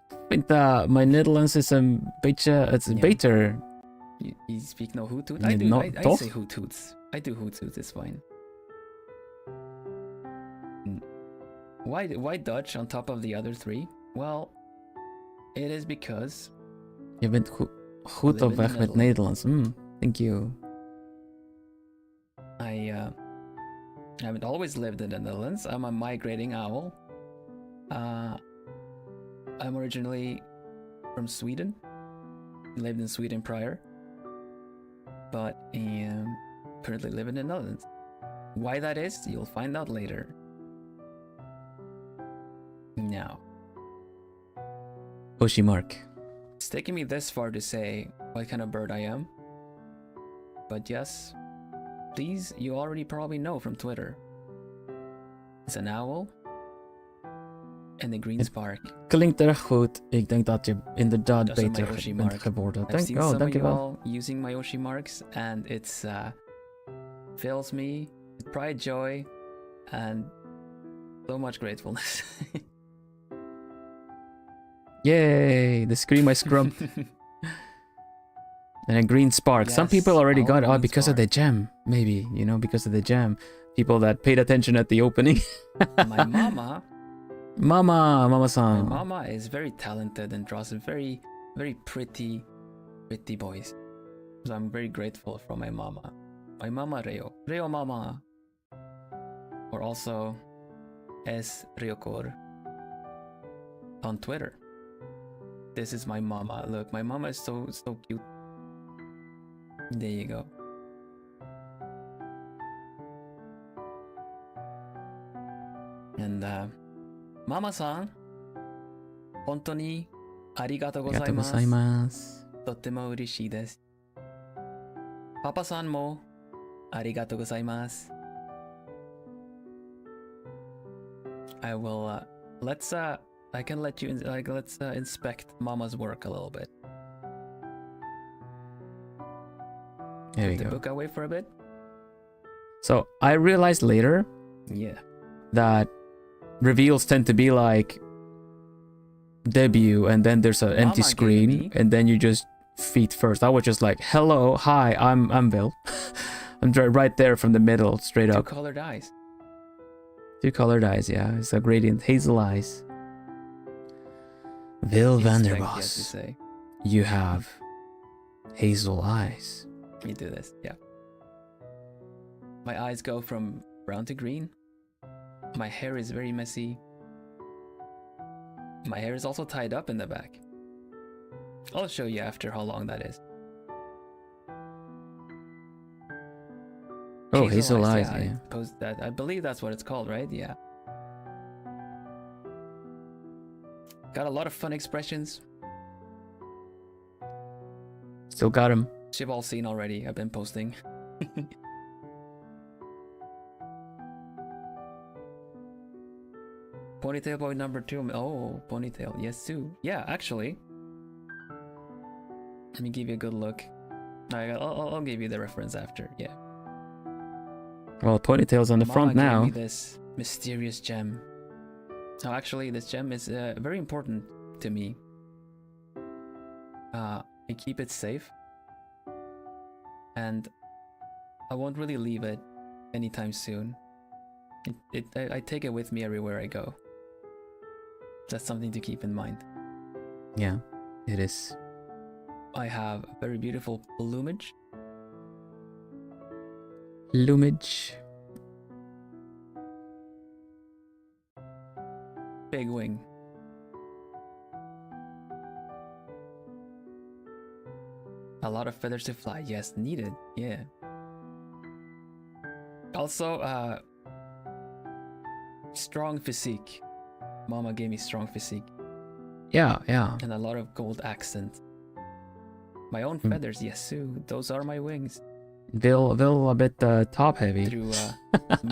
[SPEAKER 1] Ik vind dat mijn Nederlands is een beetje, beter. You speak no hoot hoot? I say hoot hoots. I do hoot hoots, it's fine. Why Dutch on top of the other three? Well, it is because... Je bent goed op weg met Nederlands. Thank you. I haven't always lived in the Netherlands. I'm a migrating owl. I'm originally from Sweden. Lived in Sweden prior. But am currently living in the Netherlands. Why that is, you'll find out later. Now. Oshimark. It's taking me this far to say what kind of bird I am. But yes, please, you already probably know from Twitter. It's an owl. En de green spark. Klinkt erg goed. Ik denk dat je inderdaad beter bent geworden. I've seen some of you all using my Oshi marks, and it's fills me with pride, joy, and so much gratefulness. Yay! The scream I scrum. And a green spark. Yes, some people already got it because of the gem. Maybe, you know, because of the gem. People that paid attention at the opening. My Mama-san. My mama is very talented and draws very, very pretty boys. So I'm very grateful for my mama. My mama Reo mama. Or also S Ryokor on Twitter. This is my mama. Look, my mama is so cute. There you go. And Mama-san, 本当にありがとうございます。とっても嬉しいです。パパさんもありがとうございます。I will I can let you let's inspect Mama's work a little bit. There we go. Put the book away for a bit. So I realized later, that reveals tend to be like debut, and then there's an empty
[SPEAKER 2] Mama
[SPEAKER 1] screen,
[SPEAKER 2] gave me.
[SPEAKER 1] and then you just feet first. I was just like, hello, hi, I'm Bill. I'm right there from the middle, straight up.
[SPEAKER 2] 2 colored eyes.
[SPEAKER 1] 2 colored eyes, yeah. It's a gradient. Hazel eyes. Vilhelm Vanderbos.
[SPEAKER 2] Say.
[SPEAKER 1] You have hazel eyes.
[SPEAKER 2] Let me do this, yeah. My eyes go from brown to green. My hair is very messy. My hair is also tied up in the back. I'll show you after how long that is.
[SPEAKER 1] Oh, hazel eyes,
[SPEAKER 2] yeah.
[SPEAKER 1] yeah.
[SPEAKER 2] I posed that. I believe that's what it's called, right? Yeah. Got a lot of fun expressions.
[SPEAKER 1] Still got him.
[SPEAKER 2] You've all seen already. I've been posting. Ponytail boy number 2. Oh, ponytail. Yes, Sue. Yeah, actually. Let me give you a good look. I'll give you the reference after. Yeah.
[SPEAKER 1] Well, ponytail's on the front now.
[SPEAKER 2] Gave me this mysterious gem. Oh, actually, this gem is very important to me. I keep it safe, and I won't really leave it anytime soon. I take it with me everywhere I go. That's something to keep in mind.
[SPEAKER 1] Yeah, it is.
[SPEAKER 2] I have a very beautiful plumage.
[SPEAKER 1] Plumage.
[SPEAKER 2] Big wing. A lot of feathers to fly. Yes, needed. Yeah. Also, strong physique. Mama gave me strong physique.
[SPEAKER 1] Yeah, yeah.
[SPEAKER 2] And a lot of gold accent. My own feathers, yes, Sue. Those are my wings.
[SPEAKER 1] Bill a bit top heavy.
[SPEAKER 2] Through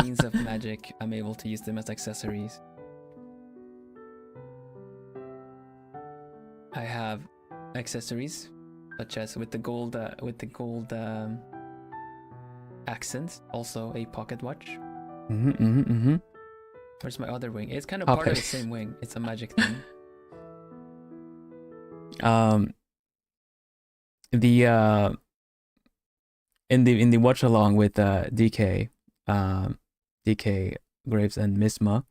[SPEAKER 2] means of magic, I'm able to use them as accessories. I have accessories such as with the gold accents. Also a pocket watch. Where's my other wing? It's kind of part of the same wing. It's a magic thing.
[SPEAKER 1] In the watch along with DK Graves and Misma,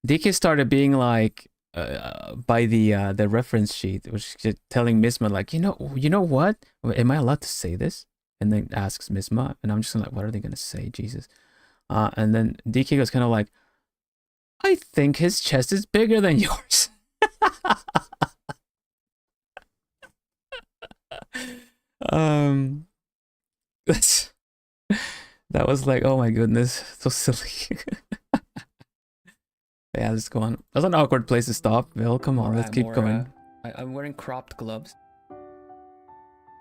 [SPEAKER 1] DK started being like by the reference sheet, which is telling Misma like, you know what? Am I allowed to say this? And then asks Misma, and I'm just like, what are they gonna say? Jesus. And then DK was kind of like, I think his chest is bigger than yours. That was like, oh my goodness, so silly. Yeah, let's go on. That's an awkward place to stop, Bill. Come on, let's keep going.
[SPEAKER 2] I'm wearing cropped gloves.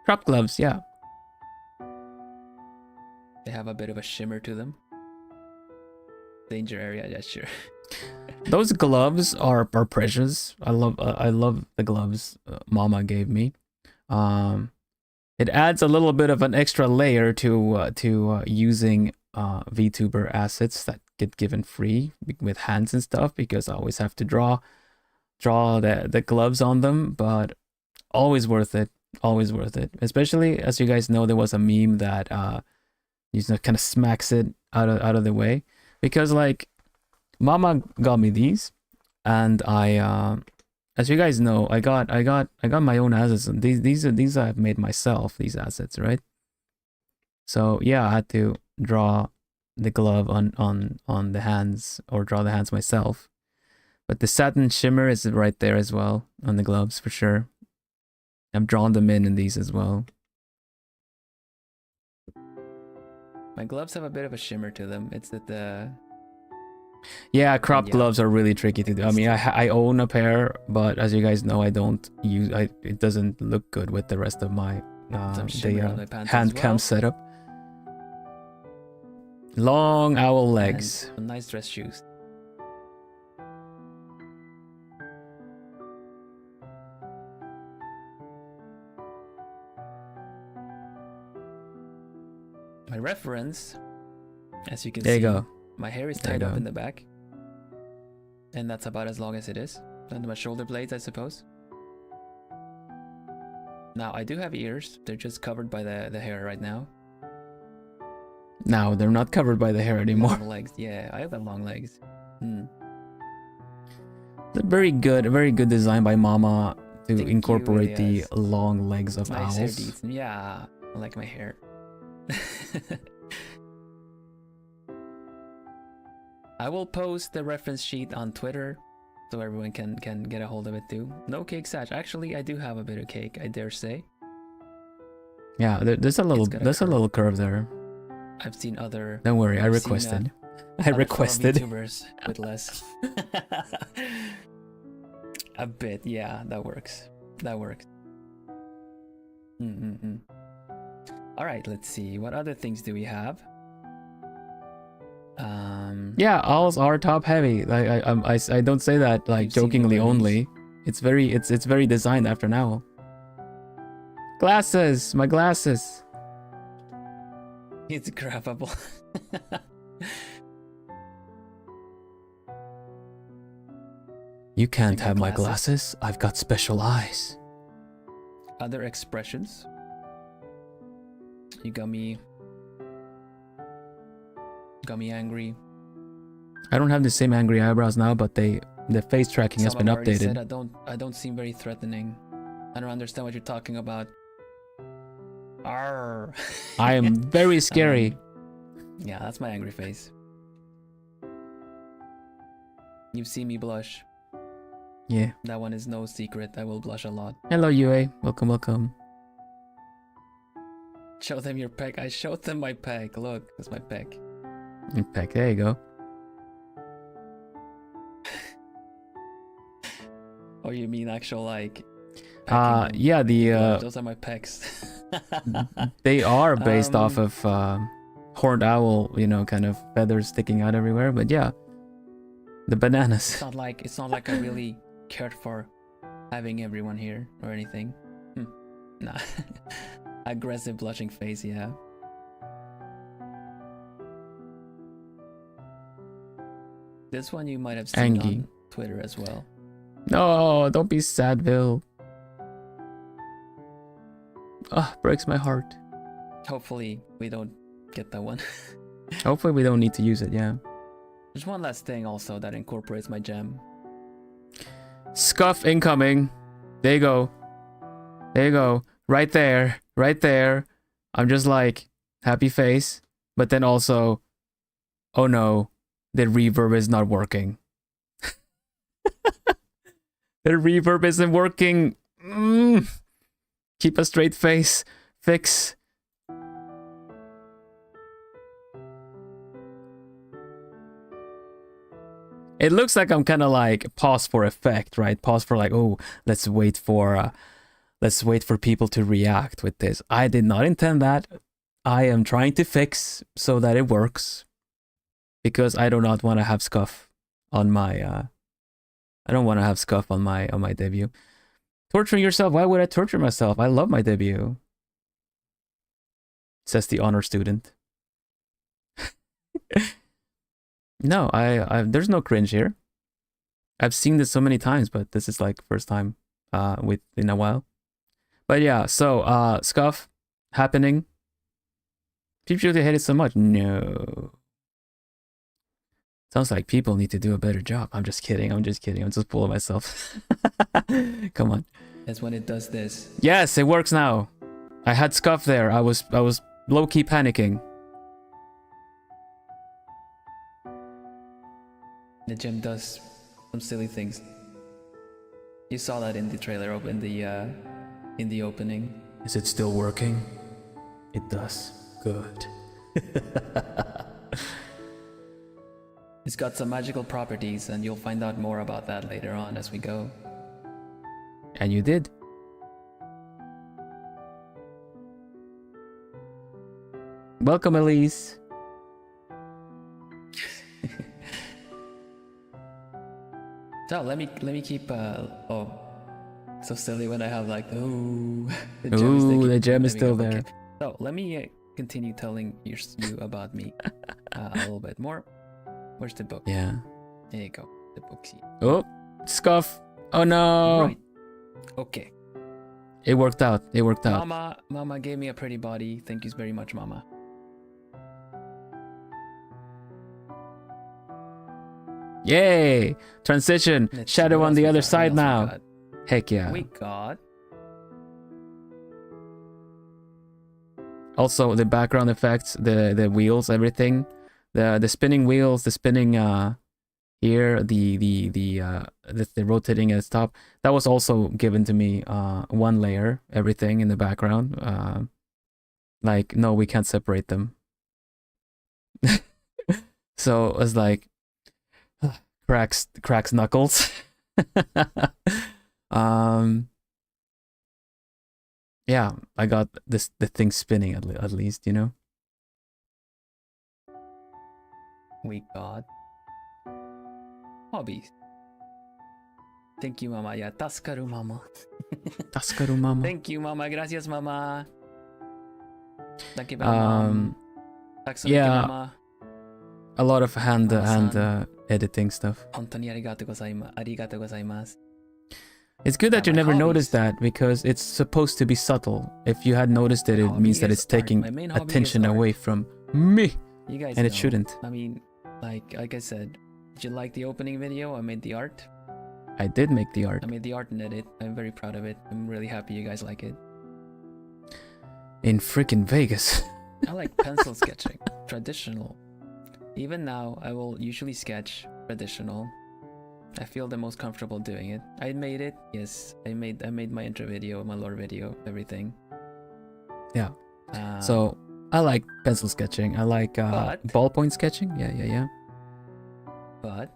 [SPEAKER 1] Cropped gloves, yeah.
[SPEAKER 2] They have a bit of a shimmer to them. Danger area, yeah, sure.
[SPEAKER 1] Those gloves are precious. I love the gloves Mama gave me. It adds a little bit of an extra layer to using VTuber assets that get given free with hands and stuff, because I always have to draw the gloves on them, but always worth it. Always worth it. Especially, as you guys know, there was a meme that kind of smacks it out of the way, because like Mama got me these, and I as you guys know, I got my own assets. These I've made myself, these assets, right? So yeah, I had to draw the glove on the hands, or draw the hands myself. But the satin shimmer is right there as well on the gloves for sure. I've drawn them in these as well.
[SPEAKER 2] My gloves have a bit of a shimmer to them. It's that the...
[SPEAKER 1] Yeah, cropped gloves are really tricky to do. I mean, I own a pair, but as you guys know, I don't use. It doesn't look good with the rest of my hand cam setup. Long owl legs.
[SPEAKER 2] And nice dress shoes. My reference, as you can see.
[SPEAKER 1] There you go.
[SPEAKER 2] My hair is tied up in the back, and that's about as long as it is. Under my shoulder blades, I suppose. Now, I do have ears. They're just covered by the hair right now.
[SPEAKER 1] Now they're not covered by the hair anymore.
[SPEAKER 2] Long legs. Yeah, I have the long legs.
[SPEAKER 1] It's a very good design by Mama to
[SPEAKER 2] Thank
[SPEAKER 1] incorporate
[SPEAKER 2] you,
[SPEAKER 1] the
[SPEAKER 2] yes.
[SPEAKER 1] long legs of
[SPEAKER 2] Nice hair
[SPEAKER 1] owls.
[SPEAKER 2] details. Yeah, I like my hair. I will post the reference sheet on Twitter so everyone can get a hold of it too. No cake satch. Actually, I do have a bit of cake, I dare say.
[SPEAKER 1] Yeah, there's a little curve there.
[SPEAKER 2] I've seen other.
[SPEAKER 1] Don't worry, I
[SPEAKER 2] I've seen,
[SPEAKER 1] requested. I
[SPEAKER 2] other fellow
[SPEAKER 1] requested.
[SPEAKER 2] YouTubers with less. A bit, yeah, that works. That works. All right, let's see. What other things do we have?
[SPEAKER 1] Yeah, owls are top heavy. I don't say that like
[SPEAKER 2] You've seen
[SPEAKER 1] jokingly
[SPEAKER 2] the
[SPEAKER 1] only. It's very designed after an owl. Glasses, my glasses.
[SPEAKER 2] It's grabbable.
[SPEAKER 1] You can't
[SPEAKER 2] got
[SPEAKER 1] have my
[SPEAKER 2] glasses?
[SPEAKER 1] glasses. I've got special eyes.
[SPEAKER 2] Other expressions. You got me angry.
[SPEAKER 1] I don't have the same angry eyebrows now, but the face tracking has been
[SPEAKER 2] Someone already said
[SPEAKER 1] updated.
[SPEAKER 2] I don't seem very threatening. I don't understand what you're talking about. Arr.
[SPEAKER 1] I am very scary.
[SPEAKER 2] Yeah, that's my angry face. You've seen me blush.
[SPEAKER 1] Yeah.
[SPEAKER 2] That one is no secret. I will blush a lot.
[SPEAKER 1] Hello, UA. Welcome, welcome.
[SPEAKER 2] Show them your peg. I showed them my peg. Look, that's my peg.
[SPEAKER 1] In fact, there you go.
[SPEAKER 2] Oh, you mean actual like?
[SPEAKER 1] Yeah,
[SPEAKER 2] Those are my pecs.
[SPEAKER 1] they are based off of horned owl, kind of feathers sticking out everywhere. But yeah, the bananas.
[SPEAKER 2] It's not like I really cared for having everyone here or anything. Nah. Aggressive blushing face, yeah. This one you might have seen on Twitter as well.
[SPEAKER 1] No, don't be sad, Bill. Breaks my heart.
[SPEAKER 2] Hopefully we don't get that one.
[SPEAKER 1] Hopefully we don't need to use it, yeah.
[SPEAKER 2] There's one last thing also that incorporates my gem.
[SPEAKER 1] Scuff incoming. There you go. There you go. Right there. Right there. I'm just like, happy face. But then also, oh no, the reverb is not working. The reverb isn't working. Keep a straight face. Fix. It looks like I'm kind of like pause for effect, right? Pause for like, oh, let's wait for people to react with this. I did not intend that. I am trying to fix so that it works, because I do not want to have scuff on my I don't want to have scuff on my debut. Torturing yourself? Why would I torture myself? I love my debut. Says the honor student. No, I there's no cringe here. I've seen this so many times, but this is like first time in a while. But yeah, so scuff happening. People really hate it so much. No. Sounds like people need to do a better job. I'm just kidding. I'm just fooling myself. Come on.
[SPEAKER 2] That's when it does this.
[SPEAKER 1] Yes, it works now. I had scuff there. I was low-key panicking.
[SPEAKER 2] The gem does some silly things. You saw that in the trailer, in the opening.
[SPEAKER 1] Is it still working? It does. Good.
[SPEAKER 2] It's got some magical properties, and you'll find out more about that later on as we go.
[SPEAKER 1] And you did. Welcome, Elise.
[SPEAKER 2] So let me keep so silly when I have like the
[SPEAKER 1] gem is still there.
[SPEAKER 2] Okay. So let me continue telling you about me a little bit more. Where's the book?
[SPEAKER 1] Yeah.
[SPEAKER 2] There you go. The book sheet.
[SPEAKER 1] Oh, scuff. Oh no!
[SPEAKER 2] Right. Okay.
[SPEAKER 1] It worked out. It worked out.
[SPEAKER 2] Mama gave me a pretty body. Thank you very much, Mama.
[SPEAKER 1] Yay! Transition.
[SPEAKER 2] Let's see,
[SPEAKER 1] Shadow
[SPEAKER 2] what
[SPEAKER 1] on
[SPEAKER 2] else
[SPEAKER 1] the
[SPEAKER 2] we
[SPEAKER 1] other
[SPEAKER 2] got? What
[SPEAKER 1] side
[SPEAKER 2] else we
[SPEAKER 1] now.
[SPEAKER 2] got?
[SPEAKER 1] Heck yeah.
[SPEAKER 2] We got
[SPEAKER 1] Also the background effects, the wheels, everything. The spinning wheels, the spinning here, the rotating at the top. That was also given to me, one layer, everything in the background. Like, no, we can't separate them. So it was like cracks knuckles. Yeah, I got the thing spinning at least, you know.
[SPEAKER 2] we got hobbies. Thank you, Mama. Yeah, Taskaru, Mama.
[SPEAKER 1] Taskaru mama.
[SPEAKER 2] Thank you, Mama. Gracias, Mama. Thank you, Mama.
[SPEAKER 1] Yeah.
[SPEAKER 2] Mama.
[SPEAKER 1] A lot of hand
[SPEAKER 2] Mama-san.
[SPEAKER 1] editing stuff.
[SPEAKER 2] 本当にありがとうございます。ありがとうございます。
[SPEAKER 1] It's good that you
[SPEAKER 2] my
[SPEAKER 1] never
[SPEAKER 2] hobbies.
[SPEAKER 1] noticed that because it's supposed to be subtle. If you had noticed it, it
[SPEAKER 2] Hobby
[SPEAKER 1] means that
[SPEAKER 2] is
[SPEAKER 1] it's
[SPEAKER 2] art.
[SPEAKER 1] taking
[SPEAKER 2] My main hobby is
[SPEAKER 1] attention
[SPEAKER 2] art.
[SPEAKER 1] away from me,
[SPEAKER 2] You guys
[SPEAKER 1] and
[SPEAKER 2] know.
[SPEAKER 1] it shouldn't.
[SPEAKER 2] I mean, like I said, did you like the opening video? I made the art.
[SPEAKER 1] I did make the art
[SPEAKER 2] I made the art and edit. I'm very proud of it. I'm really happy you guys like it.
[SPEAKER 1] in freaking Vegas.
[SPEAKER 2] I like pencil sketching, traditional. Even now, I will usually sketch traditional. I feel the most comfortable doing it. I made it. Yes, I made my intro video, my lore video, everything.
[SPEAKER 1] Yeah. So I like pencil sketching. I like
[SPEAKER 2] but-
[SPEAKER 1] ballpoint sketching. Yeah.
[SPEAKER 2] But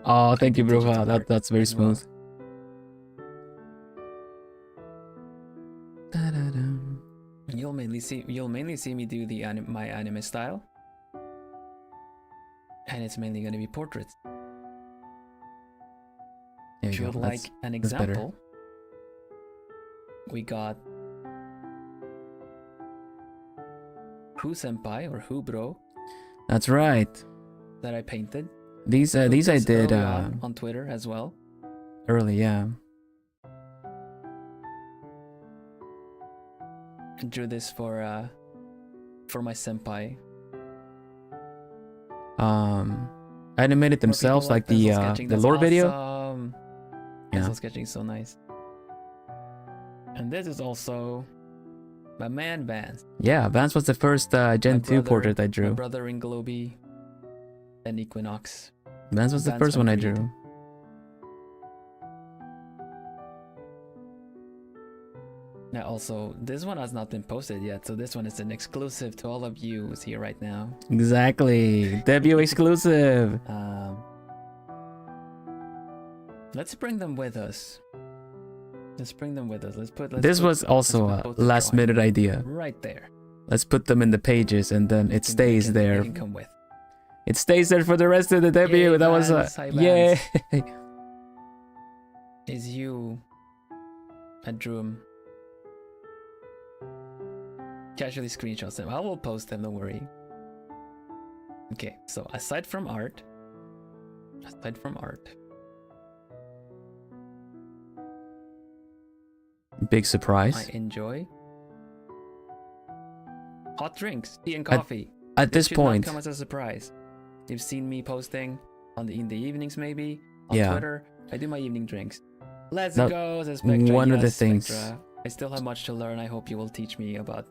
[SPEAKER 1] Oh, thank you,
[SPEAKER 2] do digital
[SPEAKER 1] bro.
[SPEAKER 2] art
[SPEAKER 1] That's very
[SPEAKER 2] as well.
[SPEAKER 1] smooth. Da-da-dum.
[SPEAKER 2] you'll mainly see me do the my anime style, and it's mainly going to be portraits.
[SPEAKER 1] There
[SPEAKER 2] If
[SPEAKER 1] you
[SPEAKER 2] you
[SPEAKER 1] go.
[SPEAKER 2] would like an
[SPEAKER 1] that's better.
[SPEAKER 2] example, we got Who Senpai or Who Bro
[SPEAKER 1] That's right.
[SPEAKER 2] that I painted.
[SPEAKER 1] These I
[SPEAKER 2] This
[SPEAKER 1] did
[SPEAKER 2] early on Twitter as well.
[SPEAKER 1] early, yeah.
[SPEAKER 2] I drew this for my senpai.
[SPEAKER 1] Animated
[SPEAKER 2] For people
[SPEAKER 1] themselves like the
[SPEAKER 2] pencil sketching,
[SPEAKER 1] the
[SPEAKER 2] that's
[SPEAKER 1] lore video.
[SPEAKER 2] awesome.
[SPEAKER 1] Yeah.
[SPEAKER 2] Pencil sketching is so nice. And this is also my man Vance.
[SPEAKER 1] Yeah, Vance was the first Gen 2 portrait I
[SPEAKER 2] My
[SPEAKER 1] drew.
[SPEAKER 2] brother in Globie and Equinox.
[SPEAKER 1] Vance was the
[SPEAKER 2] Vance
[SPEAKER 1] first
[SPEAKER 2] from
[SPEAKER 1] one I
[SPEAKER 2] Creed.
[SPEAKER 1] drew.
[SPEAKER 2] Now also, this one has not been posted yet, so this one is an exclusive to all of you who's here right now.
[SPEAKER 1] Exactly. Debut exclusive.
[SPEAKER 2] Let's bring them with us. Let's bring them with us.
[SPEAKER 1] This was also a
[SPEAKER 2] both the
[SPEAKER 1] last
[SPEAKER 2] drawing
[SPEAKER 1] minute idea.
[SPEAKER 2] right there.
[SPEAKER 1] Let's put them in the pages and then it stays
[SPEAKER 2] They
[SPEAKER 1] there.
[SPEAKER 2] can come with.
[SPEAKER 1] It stays there for the rest of the debut.
[SPEAKER 2] Yay,
[SPEAKER 1] That was a
[SPEAKER 2] Vance. Hi,
[SPEAKER 1] yay.
[SPEAKER 2] Vance. Is you? I drew him. Casually screenshots them. I will post them. Don't worry. Okay. So aside from art.
[SPEAKER 1] Big surprise.
[SPEAKER 2] I enjoy hot drinks, tea and coffee.
[SPEAKER 1] At this
[SPEAKER 2] should not
[SPEAKER 1] point,
[SPEAKER 2] come as a surprise. You've seen me posting in the evenings, maybe on
[SPEAKER 1] Yeah.
[SPEAKER 2] Twitter. I do my evening drinks. Let's
[SPEAKER 1] Now,
[SPEAKER 2] go, says Spectra.
[SPEAKER 1] one of the
[SPEAKER 2] Yes,
[SPEAKER 1] things-
[SPEAKER 2] Spectra. I still have much to learn. I hope you will teach me about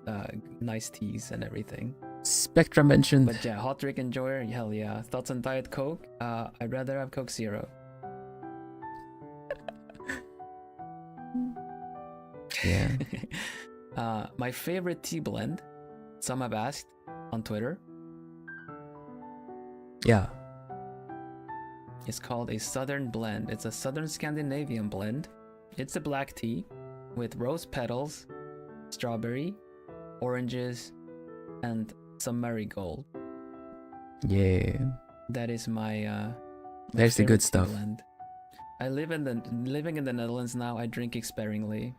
[SPEAKER 2] nice teas and everything.
[SPEAKER 1] Spectra mentioned.
[SPEAKER 2] But yeah, hot drink enjoyer, hell yeah. Thoughts on Diet Coke? I'd rather have Coke Zero.
[SPEAKER 1] Yeah.
[SPEAKER 2] My favorite tea blend, some have asked on Twitter,
[SPEAKER 1] Yeah.
[SPEAKER 2] is called a Southern Blend. It's a Southern Scandinavian blend. It's a black tea with rose petals, strawberry, oranges, and some marigold.
[SPEAKER 1] Yeah.
[SPEAKER 2] That is my
[SPEAKER 1] There's the
[SPEAKER 2] favorite
[SPEAKER 1] good
[SPEAKER 2] tea
[SPEAKER 1] stuff.
[SPEAKER 2] blend. I living in the Netherlands now. I drink sparingly,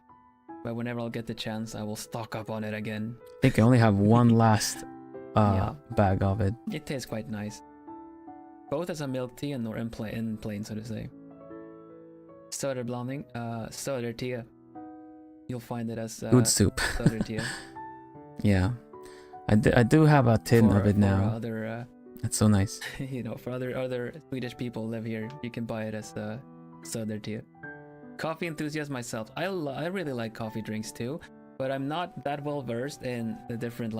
[SPEAKER 2] but whenever I'll get the chance, I will stock up on it again.
[SPEAKER 1] I think I only have one last
[SPEAKER 2] Yeah.
[SPEAKER 1] bag of it.
[SPEAKER 2] It tastes quite nice, both as a milk tea and or in plain, so to say. Söderblanding, Södertía. You'll find it as
[SPEAKER 1] Good soup.
[SPEAKER 2] Södertía.
[SPEAKER 1] Yeah. I do have a tin of it now.
[SPEAKER 2] Other,
[SPEAKER 1] That's so nice.
[SPEAKER 2] for other Swedish people live here, you can buy it as Södertía. Coffee enthusiast myself. I really like coffee drinks too, but I'm not that well versed in the different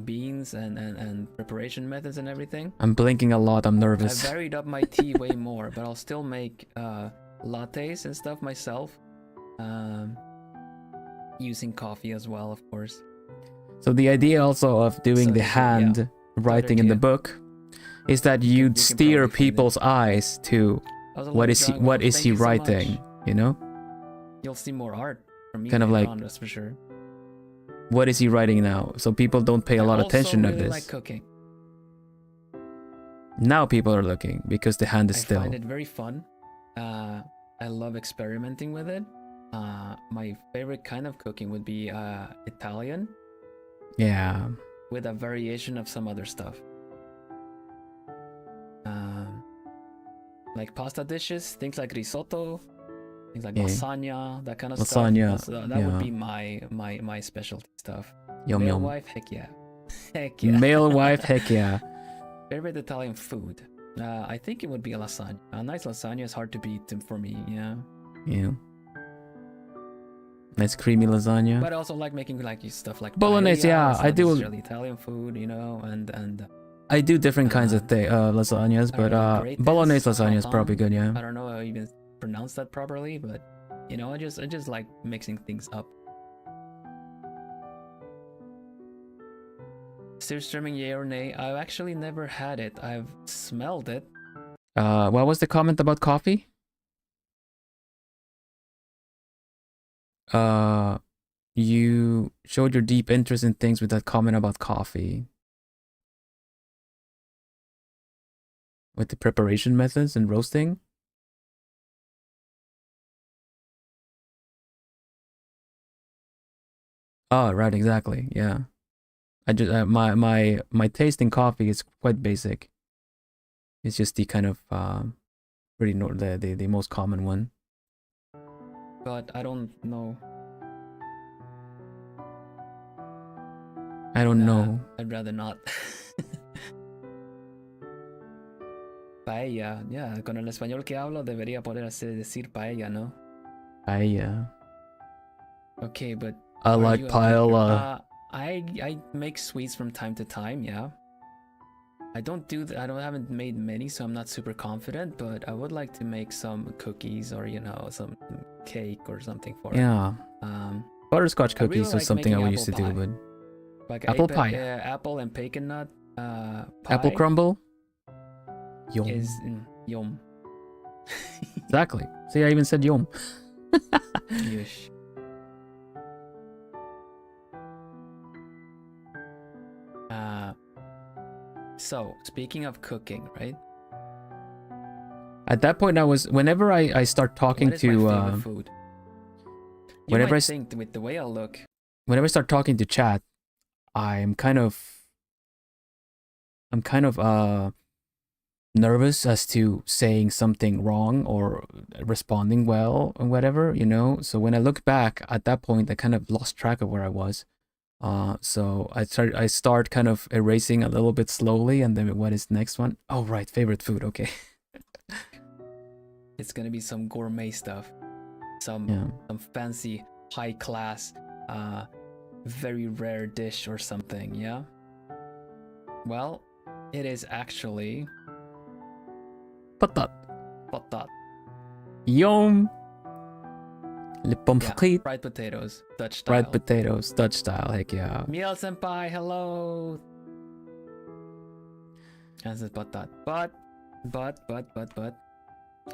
[SPEAKER 2] beans and preparation methods and everything.
[SPEAKER 1] I'm blinking a lot. I'm nervous.
[SPEAKER 2] I varied up my tea way more, but I'll still make lattes and stuff myself. Using coffee as well, of course.
[SPEAKER 1] So the idea also of doing the hand writing in the book is that you'd steer people's eyes to what is he writing, you know?
[SPEAKER 2] You'll see more art from me
[SPEAKER 1] kind of like,
[SPEAKER 2] that's for sure.
[SPEAKER 1] What is he writing now? So people don't pay a lot of attention to this.
[SPEAKER 2] I like cooking.
[SPEAKER 1] Now people are looking because the hand is still.
[SPEAKER 2] I find it very fun. I love experimenting with it. My favorite kind of cooking would be Italian.
[SPEAKER 1] Yeah.
[SPEAKER 2] With a variation of some other stuff. Like pasta dishes, things like risotto, things like lasagna, that kind of stuff. That would be my specialty stuff.
[SPEAKER 1] Yum
[SPEAKER 2] Male
[SPEAKER 1] yum.
[SPEAKER 2] wife, heck yeah. Heck yeah.
[SPEAKER 1] Male wife, heck yeah.
[SPEAKER 2] Favorite Italian food? I think it would be a lasagna. A nice lasagna is hard to beat for me, yeah.
[SPEAKER 1] Yeah. Nice creamy lasagna.
[SPEAKER 2] But I also like making stuff like
[SPEAKER 1] bolognese. Yeah, I do.
[SPEAKER 2] Really Italian food, and
[SPEAKER 1] I do different kinds of lasagnas, but bolognese lasagna is probably good. Yeah.
[SPEAKER 2] I don't know how I even pronounce that properly, but I just like mixing things up. Zilverstone, yay or nay? I've actually never had it. I've smelled it.
[SPEAKER 1] What was the comment about coffee? You showed your deep interest in things with that comment about coffee. With the preparation methods and roasting? Oh, right, exactly. Yeah. I just my taste in coffee is quite basic. It's just the kind of the most common one.
[SPEAKER 2] But I don't know.
[SPEAKER 1] I don't know.
[SPEAKER 2] I'd rather not. Paella, yeah, con el español que hablo debería poder decir paella, ¿no?
[SPEAKER 1] Paella.
[SPEAKER 2] Okay, but
[SPEAKER 1] I like paella.
[SPEAKER 2] I make sweets from time to time, yeah. I haven't made many, so I'm not super confident, but I would like to make some cookies or some cake or something for it.
[SPEAKER 1] Yeah. Butterscotch cookies was something I used to do, but
[SPEAKER 2] like
[SPEAKER 1] apple pie.
[SPEAKER 2] Apple and pecan nut pie.
[SPEAKER 1] Apple crumble. Yum.
[SPEAKER 2] Is yum.
[SPEAKER 1] Exactly. See, I even said yum.
[SPEAKER 2] Yush. So, speaking of cooking, right?
[SPEAKER 1] At that point, whenever I start talking
[SPEAKER 2] what is
[SPEAKER 1] to
[SPEAKER 2] my favorite food?
[SPEAKER 1] whenever I
[SPEAKER 2] think with the way I look,
[SPEAKER 1] whenever I start talking to chat, I'm kind of nervous as to saying something wrong or responding well or whatever, So when I look back at that point, I kind of lost track of where I was. So I start kind of erasing a little bit slowly, and then what is the next one? Oh, right, favorite food. Okay.
[SPEAKER 2] It's gonna be some gourmet stuff, some fancy, high class, very rare dish or something. Yeah. Well, it is actually
[SPEAKER 1] patat.
[SPEAKER 2] Patat.
[SPEAKER 1] Yum. Le pommes frites.
[SPEAKER 2] Fried potatoes, Dutch style.
[SPEAKER 1] Fried potatoes, Dutch style. Heck yeah.
[SPEAKER 2] Miel senpai, hello. As is patat. But.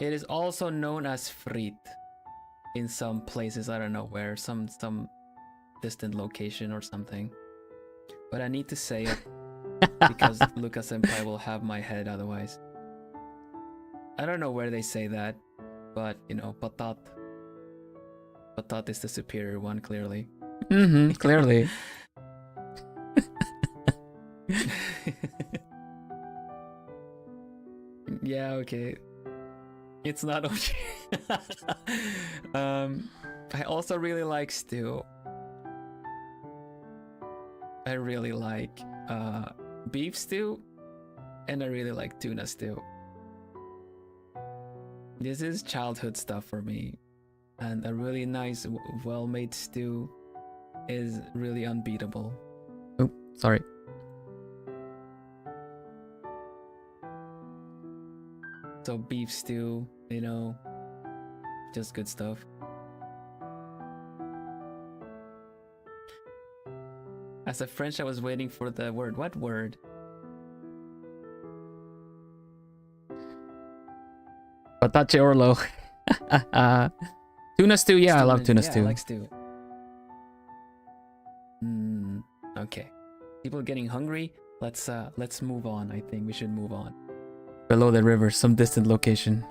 [SPEAKER 2] It is also known as friet in some places. I don't know where, some distant location or something. But I need to say it because Lucas senpai will have my head otherwise. I don't know where they say that, but patat. Patat is the superior one, clearly.
[SPEAKER 1] Clearly.
[SPEAKER 2] Yeah, okay. It's not okay. I also really like stew. I really like beef stew, and I really like tuna stew. This is childhood stuff for me, and a really nice, well-made stew is really unbeatable.
[SPEAKER 1] Oh, sorry.
[SPEAKER 2] So beef stew, you know, just good stuff. As a French, I was waiting for the word. What word?
[SPEAKER 1] Patache orlo. Tuna stew, yeah, I love tuna
[SPEAKER 2] Yeah,
[SPEAKER 1] stew.
[SPEAKER 2] I like stew. Okay. People getting hungry. Let's move on. I think we should move on.
[SPEAKER 1] Below the river, some distant location.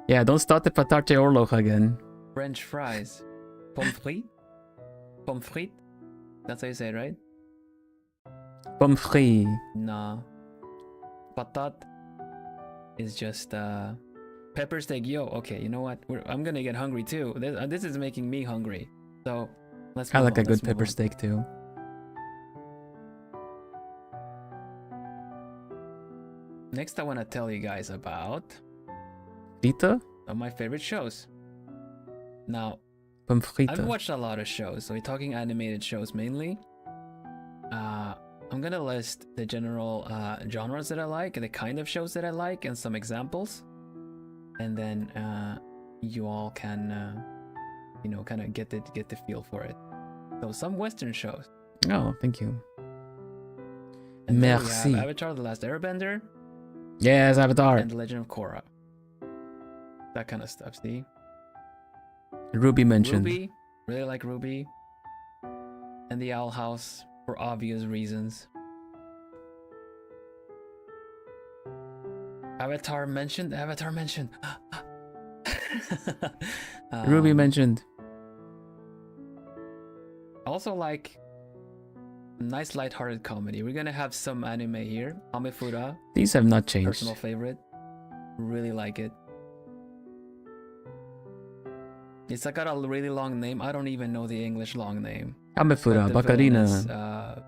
[SPEAKER 1] Yeah, don't start the patache orlo again.
[SPEAKER 2] French fries. Pommes frites? Pommes frites? That's how you say it, right?
[SPEAKER 1] Pommes frites.
[SPEAKER 2] Nah. Patat is just pepper steak. Yo, okay, you know what? I'm gonna get hungry too. This is making me hungry. So let's
[SPEAKER 1] I
[SPEAKER 2] move
[SPEAKER 1] like
[SPEAKER 2] on,
[SPEAKER 1] a good
[SPEAKER 2] let's move
[SPEAKER 1] pepper
[SPEAKER 2] on.
[SPEAKER 1] steak too.
[SPEAKER 2] Next, I want to tell you guys about
[SPEAKER 1] Frita?
[SPEAKER 2] of my favorite shows. Now,
[SPEAKER 1] Pommes frites.
[SPEAKER 2] I've watched a lot of shows, so we're talking animated shows mainly. I'm gonna list the general genres that I like, the kind of shows that I like, and some examples, and then you all can, you know, kind of get the feel for it. So some Western shows.
[SPEAKER 1] Oh, thank you.
[SPEAKER 2] And then we
[SPEAKER 1] Merci.
[SPEAKER 2] have Avatar: The Last Airbender
[SPEAKER 1] Yes, Avatar.
[SPEAKER 2] and The Legend of Korra. That kind of stuff. See,
[SPEAKER 1] Ruby mentioned.
[SPEAKER 2] Ruby, really like Ruby, and The Owl House for obvious reasons. Avatar mentioned.
[SPEAKER 1] Ruby mentioned.
[SPEAKER 2] Also like nice lighthearted comedy. We're gonna have some anime here. Amefura,
[SPEAKER 1] These have not changed.
[SPEAKER 2] personal favorite. Really like it. It's like got a really long name. I don't even know the English long name.
[SPEAKER 1] Amefura,
[SPEAKER 2] But the villain is,
[SPEAKER 1] Bacarina.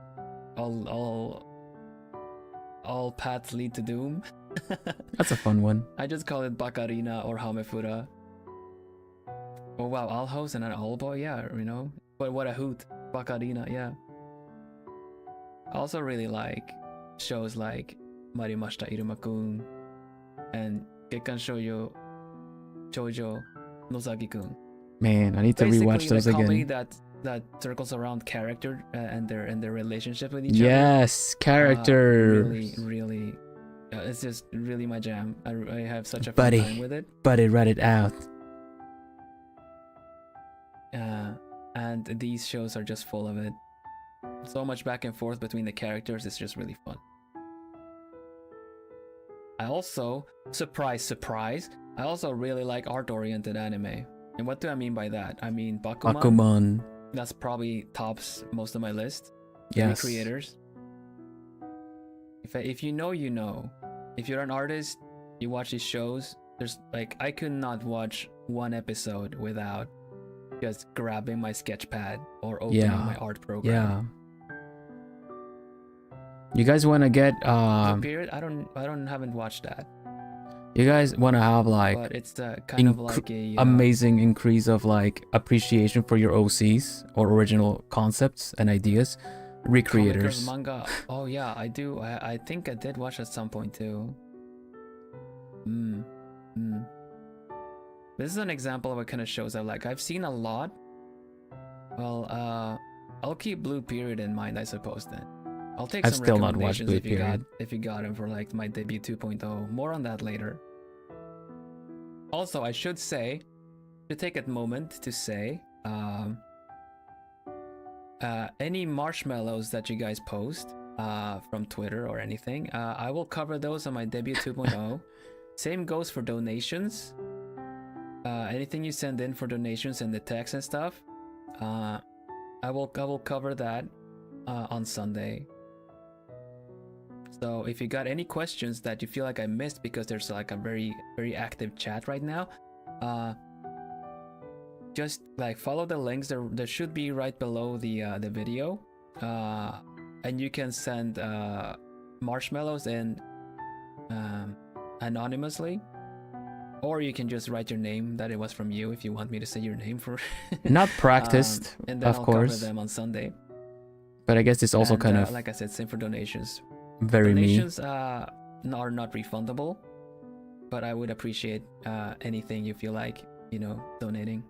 [SPEAKER 2] all paths lead to doom.
[SPEAKER 1] That's a fun one.
[SPEAKER 2] I just call it Bacarina or Hamefura. Oh wow, all house and an all boy, yeah, you know. But what a hoot. Bacarina, yeah. I also really like shows like Marimashita Iruma-kun and Gekkan Shoujo Nozaki-kun.
[SPEAKER 1] Man, I need to
[SPEAKER 2] Basically,
[SPEAKER 1] rewatch those
[SPEAKER 2] the comedy
[SPEAKER 1] again.
[SPEAKER 2] that circles around character and their relationship with each other.
[SPEAKER 1] Yes, characters.
[SPEAKER 2] Really, it's just really my jam. I have such a fun
[SPEAKER 1] Buddy.
[SPEAKER 2] time with it.
[SPEAKER 1] But it read it out.
[SPEAKER 2] And these shows are just full of it. So much back and forth between the characters. It's just really fun. I also, surprise, I also really like art-oriented anime. And what do I mean by that? I mean Bakuman.
[SPEAKER 1] Bakuman.
[SPEAKER 2] That's probably tops most of my list.
[SPEAKER 1] Yes.
[SPEAKER 2] Three creators. If you know, you know. If you're an artist, you watch these shows. There's like I could not watch one episode without just grabbing my sketch pad or opening my art program.
[SPEAKER 1] Yeah. You guys want to get
[SPEAKER 2] The period, I haven't watched that.
[SPEAKER 1] you guys want to have like
[SPEAKER 2] But it's the kind of like a
[SPEAKER 1] amazing increase of like appreciation for your OCs or original concepts and ideas. Recreators.
[SPEAKER 2] manga. Oh yeah, I do. I think I did watch at some point too. This is an example of what kind of shows I like. I've seen a lot. Well, I'll keep Blue Period in mind, I suppose. Then I'll take
[SPEAKER 1] I've
[SPEAKER 2] some
[SPEAKER 1] still not watched
[SPEAKER 2] recommendations
[SPEAKER 1] Blue
[SPEAKER 2] if you got
[SPEAKER 1] Period.
[SPEAKER 2] if you got them for like my debut 2.0. More on that later. Also, I should say, to take a moment to say, any marshmallows that you guys post from Twitter or anything, I will cover those on my debut 2.0. Same goes for donations. Anything you send in for donations and the text and stuff, I will cover that on Sunday. So if you got any questions that you feel like I missed because there's like a very active chat right now, just like follow the links. There should be right below the video, and you can send marshmallows in anonymously, or you can just write your name that it was from you if you want me to say your name for
[SPEAKER 1] Not practiced,
[SPEAKER 2] and then
[SPEAKER 1] of
[SPEAKER 2] I'll
[SPEAKER 1] course.
[SPEAKER 2] cover them on Sunday.
[SPEAKER 1] But I guess it's also kind of,
[SPEAKER 2] like I said, same for donations.
[SPEAKER 1] very
[SPEAKER 2] Donations are not refundable, but I would appreciate anything you feel like, donating.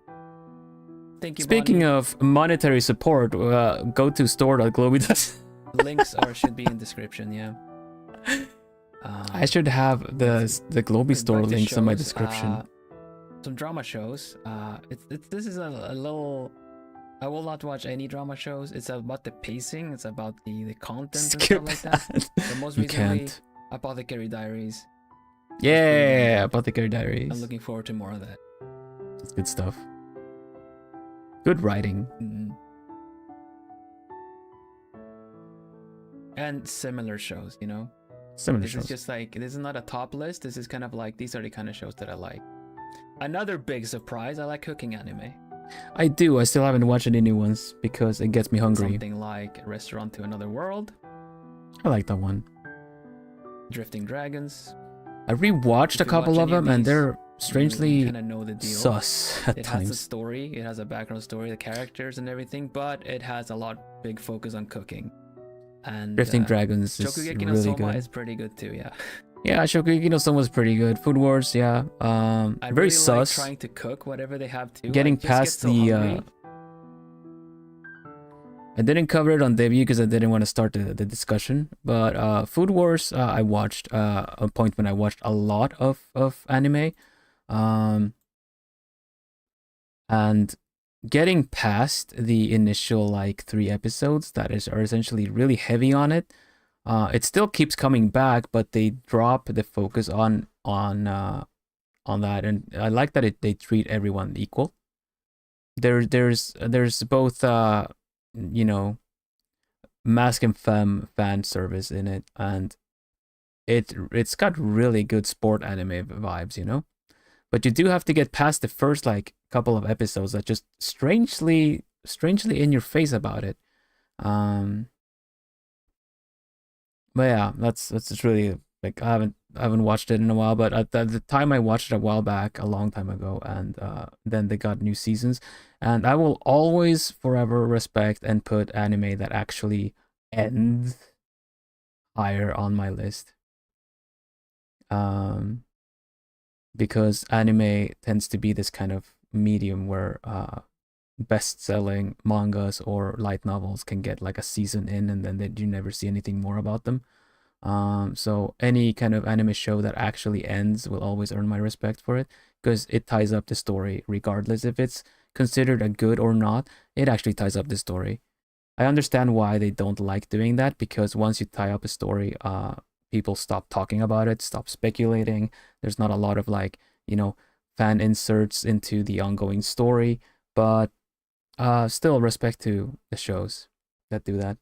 [SPEAKER 2] Thank you.
[SPEAKER 1] Speaking
[SPEAKER 2] Bonnie.
[SPEAKER 1] of monetary support, go to store.globie.
[SPEAKER 2] Links should be in description. Yeah.
[SPEAKER 1] I should have the globie store links in my description.
[SPEAKER 2] Some drama shows. This is a little. I will not watch any drama shows. It's about the pacing. It's about the content and stuff like that. The most recently, Apothecary Diaries.
[SPEAKER 1] Yeah, Apothecary Diaries.
[SPEAKER 2] I'm looking forward to more of that.
[SPEAKER 1] It's good stuff. Good writing.
[SPEAKER 2] Mm-hmm. And similar shows,
[SPEAKER 1] Similar
[SPEAKER 2] This
[SPEAKER 1] shows.
[SPEAKER 2] is just like, this is not a top list. This is kind of like, these are the kind of shows that I like. Another big surprise, I like cooking anime.
[SPEAKER 1] I do. I still haven't watched any new ones because it gets me hungry.
[SPEAKER 2] Something like Restaurant to Another World.
[SPEAKER 1] I like that one.
[SPEAKER 2] Drifting Dragons.
[SPEAKER 1] I rewatched a couple of them and they're strangely
[SPEAKER 2] kind of know the deal.
[SPEAKER 1] sus at
[SPEAKER 2] it
[SPEAKER 1] times.
[SPEAKER 2] It has a story, it has a background story, the characters and everything, but it has a big focus on cooking. And
[SPEAKER 1] Drifting Dragons is
[SPEAKER 2] Shokugeki no
[SPEAKER 1] really
[SPEAKER 2] Soma
[SPEAKER 1] good.
[SPEAKER 2] is pretty good too, yeah.
[SPEAKER 1] Yeah, Shokugeki no Soma was pretty good. Food Wars, yeah.
[SPEAKER 2] I
[SPEAKER 1] very
[SPEAKER 2] really
[SPEAKER 1] sus.
[SPEAKER 2] like trying to cook whatever they have too.
[SPEAKER 1] Getting
[SPEAKER 2] I just
[SPEAKER 1] past
[SPEAKER 2] get so hungry.
[SPEAKER 1] I didn't cover it on debut because I didn't want to start the discussion. But Food Wars, I watched a point when I watched a lot of anime. And getting past the initial like 3 episodes that are essentially really heavy on it, it still keeps coming back, but they drop the focus on that, and I like that they treat everyone equal. There's both mask and femme fan service in it, and it's got really good sport anime vibes, but you do have to get past the first like couple of episodes that just strangely in your face about it. But yeah, that's just really like I haven't watched it in a while, but at the time I watched it a while back, a long time ago, and then they got new seasons, and I will always forever respect and put anime that actually ends higher on my list. Because anime tends to be this kind of medium where best-selling mangas or light novels can get like a season in and then you never see anything more about them. So any kind of anime show that actually ends will always earn my respect for it because it ties up the story regardless if it's considered a good or not. It actually ties up the story. I understand why they don't like doing that, because once you tie up a story, people stop talking about it, stop speculating. There's not a lot of like, fan inserts into the ongoing story, but still respect to the shows that do that.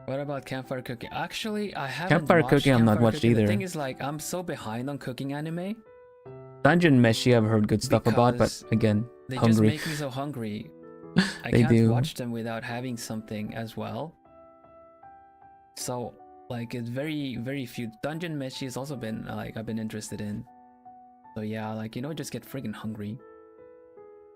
[SPEAKER 2] What about Campfire Cooking? Actually, I haven't
[SPEAKER 1] Campfire Cooking I'm not watched either.
[SPEAKER 2] The thing is, like, I'm so behind on cooking anime.
[SPEAKER 1] Dungeon Meshi I've heard good stuff about, but again,
[SPEAKER 2] they
[SPEAKER 1] hungry.
[SPEAKER 2] Just make me so hungry. I
[SPEAKER 1] They
[SPEAKER 2] can't
[SPEAKER 1] do.
[SPEAKER 2] watch them without having something as well. So, like, it's very, very few. Dungeon Meshi has also been, like, I've been interested in. So yeah, like, just get friggin' hungry.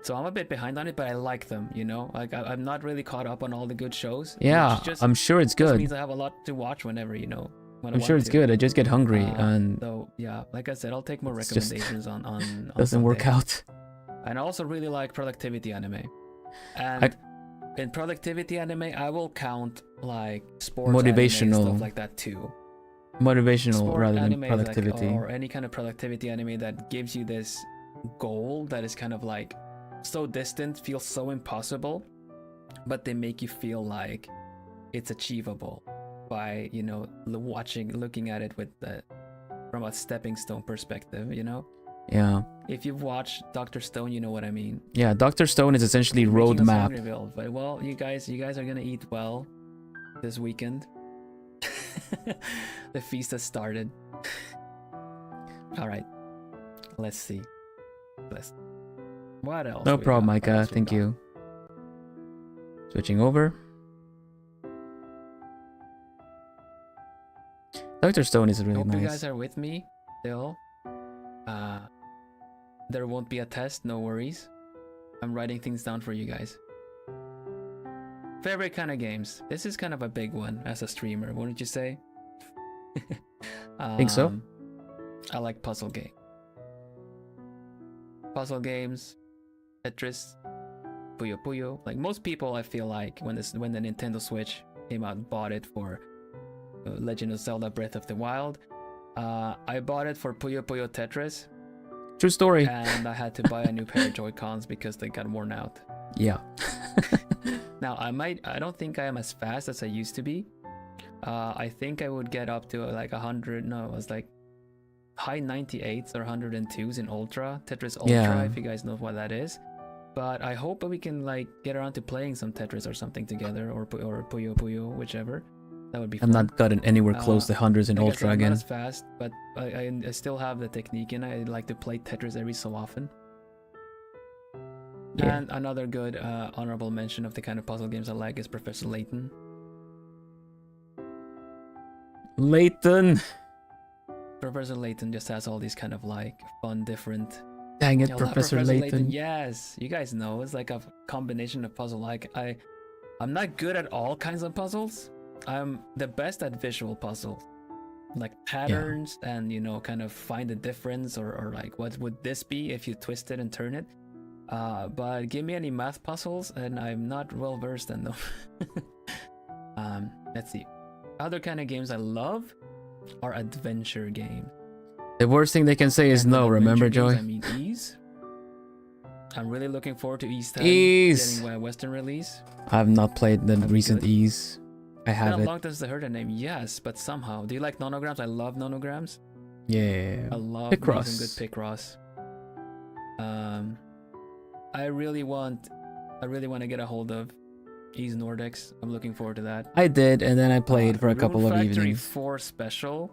[SPEAKER 2] So I'm a bit behind on it, but I like them, Like, I'm not really caught up on all the good shows.
[SPEAKER 1] Yeah, I'm sure it's good.
[SPEAKER 2] This means I have a lot to watch whenever, when
[SPEAKER 1] I'm sure it's good. I just get hungry, and
[SPEAKER 2] so yeah, like I said, I'll take more recommendations on
[SPEAKER 1] doesn't work
[SPEAKER 2] Sunday.
[SPEAKER 1] out.
[SPEAKER 2] And I also really like productivity anime. And in productivity anime, I will count like sports
[SPEAKER 1] motivational
[SPEAKER 2] anime and stuff like that too.
[SPEAKER 1] Motivational
[SPEAKER 2] Sport
[SPEAKER 1] rather than
[SPEAKER 2] anime
[SPEAKER 1] productivity.
[SPEAKER 2] or any kind of productivity anime that gives you this goal that is kind of like so distant, feels so impossible, but they make you feel like it's achievable by looking at it with from a stepping stone perspective.
[SPEAKER 1] Yeah.
[SPEAKER 2] If you've watched Dr. Stone, you know what I mean.
[SPEAKER 1] Yeah, Dr. Stone is essentially
[SPEAKER 2] Making us
[SPEAKER 1] roadmap.
[SPEAKER 2] hungry, Bill. But well, you guys are gonna eat well. this weekend. The feast has started. All right, let's see. What else?
[SPEAKER 1] No problem, Micah. Thank you. Switching over. Dr. Stone is really
[SPEAKER 2] Hope
[SPEAKER 1] nice.
[SPEAKER 2] you guys are with me still. There won't be a test, no worries. I'm writing things down for you guys. Favorite kind of games. This is kind of a big one as a streamer, wouldn't you say?
[SPEAKER 1] Think so?
[SPEAKER 2] I like puzzle games. Puzzle games, Tetris, Puyo Puyo. Like most people, I feel like when the Nintendo Switch came out, bought it for Legend of Zelda: Breath of the Wild. I bought it for Puyo Puyo Tetris.
[SPEAKER 1] True story.
[SPEAKER 2] And I had to buy a new pair of Joy-Cons because they got worn out.
[SPEAKER 1] Yeah.
[SPEAKER 2] Now I don't think I am as fast as I used to be. I think I would get up to like 100. No, it was like high 98s or 102s in Ultra, Tetris Ultra,
[SPEAKER 1] Yeah.
[SPEAKER 2] if you guys know what that is. But I hope that we can like get around to playing some Tetris or something together, or Puyo Puyo, whichever. That would be fun.
[SPEAKER 1] I've not gotten anywhere close to hundreds in
[SPEAKER 2] Like I
[SPEAKER 1] Ultra
[SPEAKER 2] said, I'm
[SPEAKER 1] again.
[SPEAKER 2] not as fast, but I still have the technique, and I like to play Tetris every so often.
[SPEAKER 1] Yeah.
[SPEAKER 2] And another good honorable mention of the kind of puzzle games I like is Professor Layton.
[SPEAKER 1] Layton.
[SPEAKER 2] Professor Layton just has all these kind of like fun, different.
[SPEAKER 1] Dang it,
[SPEAKER 2] I love
[SPEAKER 1] Professor Layton.
[SPEAKER 2] Yes, you guys know it's like a combination of puzzle. Like I'm not good at all kinds of puzzles. I'm the best at visual puzzles, like patterns and kind of find the difference or like what would this be if you twist it and turn it. But give me any math puzzles and I'm not well versed in them. Let's see. Other kind of games I love are adventure games.
[SPEAKER 1] The worst thing they can say is
[SPEAKER 2] And
[SPEAKER 1] no,
[SPEAKER 2] with
[SPEAKER 1] remember,
[SPEAKER 2] adventure
[SPEAKER 1] Joey?
[SPEAKER 2] games, I mean Ease. I'm really looking forward to Ease 10
[SPEAKER 1] Ease.
[SPEAKER 2] getting a Western release.
[SPEAKER 1] I've not played the
[SPEAKER 2] That'd be
[SPEAKER 1] recent
[SPEAKER 2] good.
[SPEAKER 1] Ease. I
[SPEAKER 2] Been
[SPEAKER 1] have
[SPEAKER 2] a
[SPEAKER 1] it.
[SPEAKER 2] long time since I heard the name. Yes, but somehow. Do you like nonograms? I love nonograms.
[SPEAKER 1] Yeah.
[SPEAKER 2] I love
[SPEAKER 1] Picross.
[SPEAKER 2] some good Picross. I really want to get a hold of Ease Nordics. I'm looking forward to that.
[SPEAKER 1] I did, and then I played for a couple
[SPEAKER 2] Rune
[SPEAKER 1] of
[SPEAKER 2] Factory
[SPEAKER 1] evenings.
[SPEAKER 2] 4 Special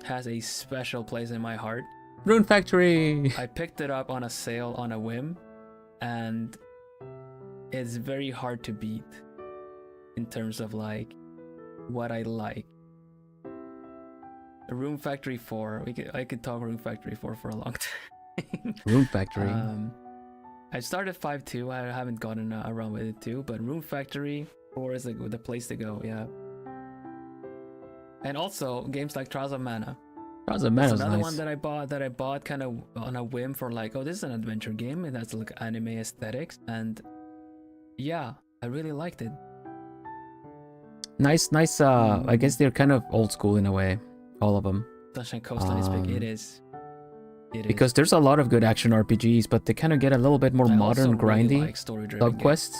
[SPEAKER 2] has a special place in my heart.
[SPEAKER 1] Rune Factory!
[SPEAKER 2] I picked it up on a sale on a whim, and it's very hard to beat in terms of like what I like. Rune Factory 4. I could talk Rune Factory 4 for a long time.
[SPEAKER 1] Rune Factory.
[SPEAKER 2] I started 5.2. I haven't gotten around with it too, but Rune Factory 4 is like the place to go. Yeah. And also games like Trials of Mana.
[SPEAKER 1] Trials of Mana
[SPEAKER 2] That's
[SPEAKER 1] was
[SPEAKER 2] another
[SPEAKER 1] nice.
[SPEAKER 2] one that I bought kind of on a whim for like, oh, this is an adventure game and that's like anime aesthetics, and yeah, I really liked it.
[SPEAKER 1] Nice. I guess they're kind of old school in a way, all of them.
[SPEAKER 2] Sunshine Coastline is big. It is.
[SPEAKER 1] Because there's a lot of good action RPGs, but they kind of get a little bit more
[SPEAKER 2] I
[SPEAKER 1] modern,
[SPEAKER 2] also really
[SPEAKER 1] grindy.
[SPEAKER 2] like story-driven
[SPEAKER 1] Sub quests,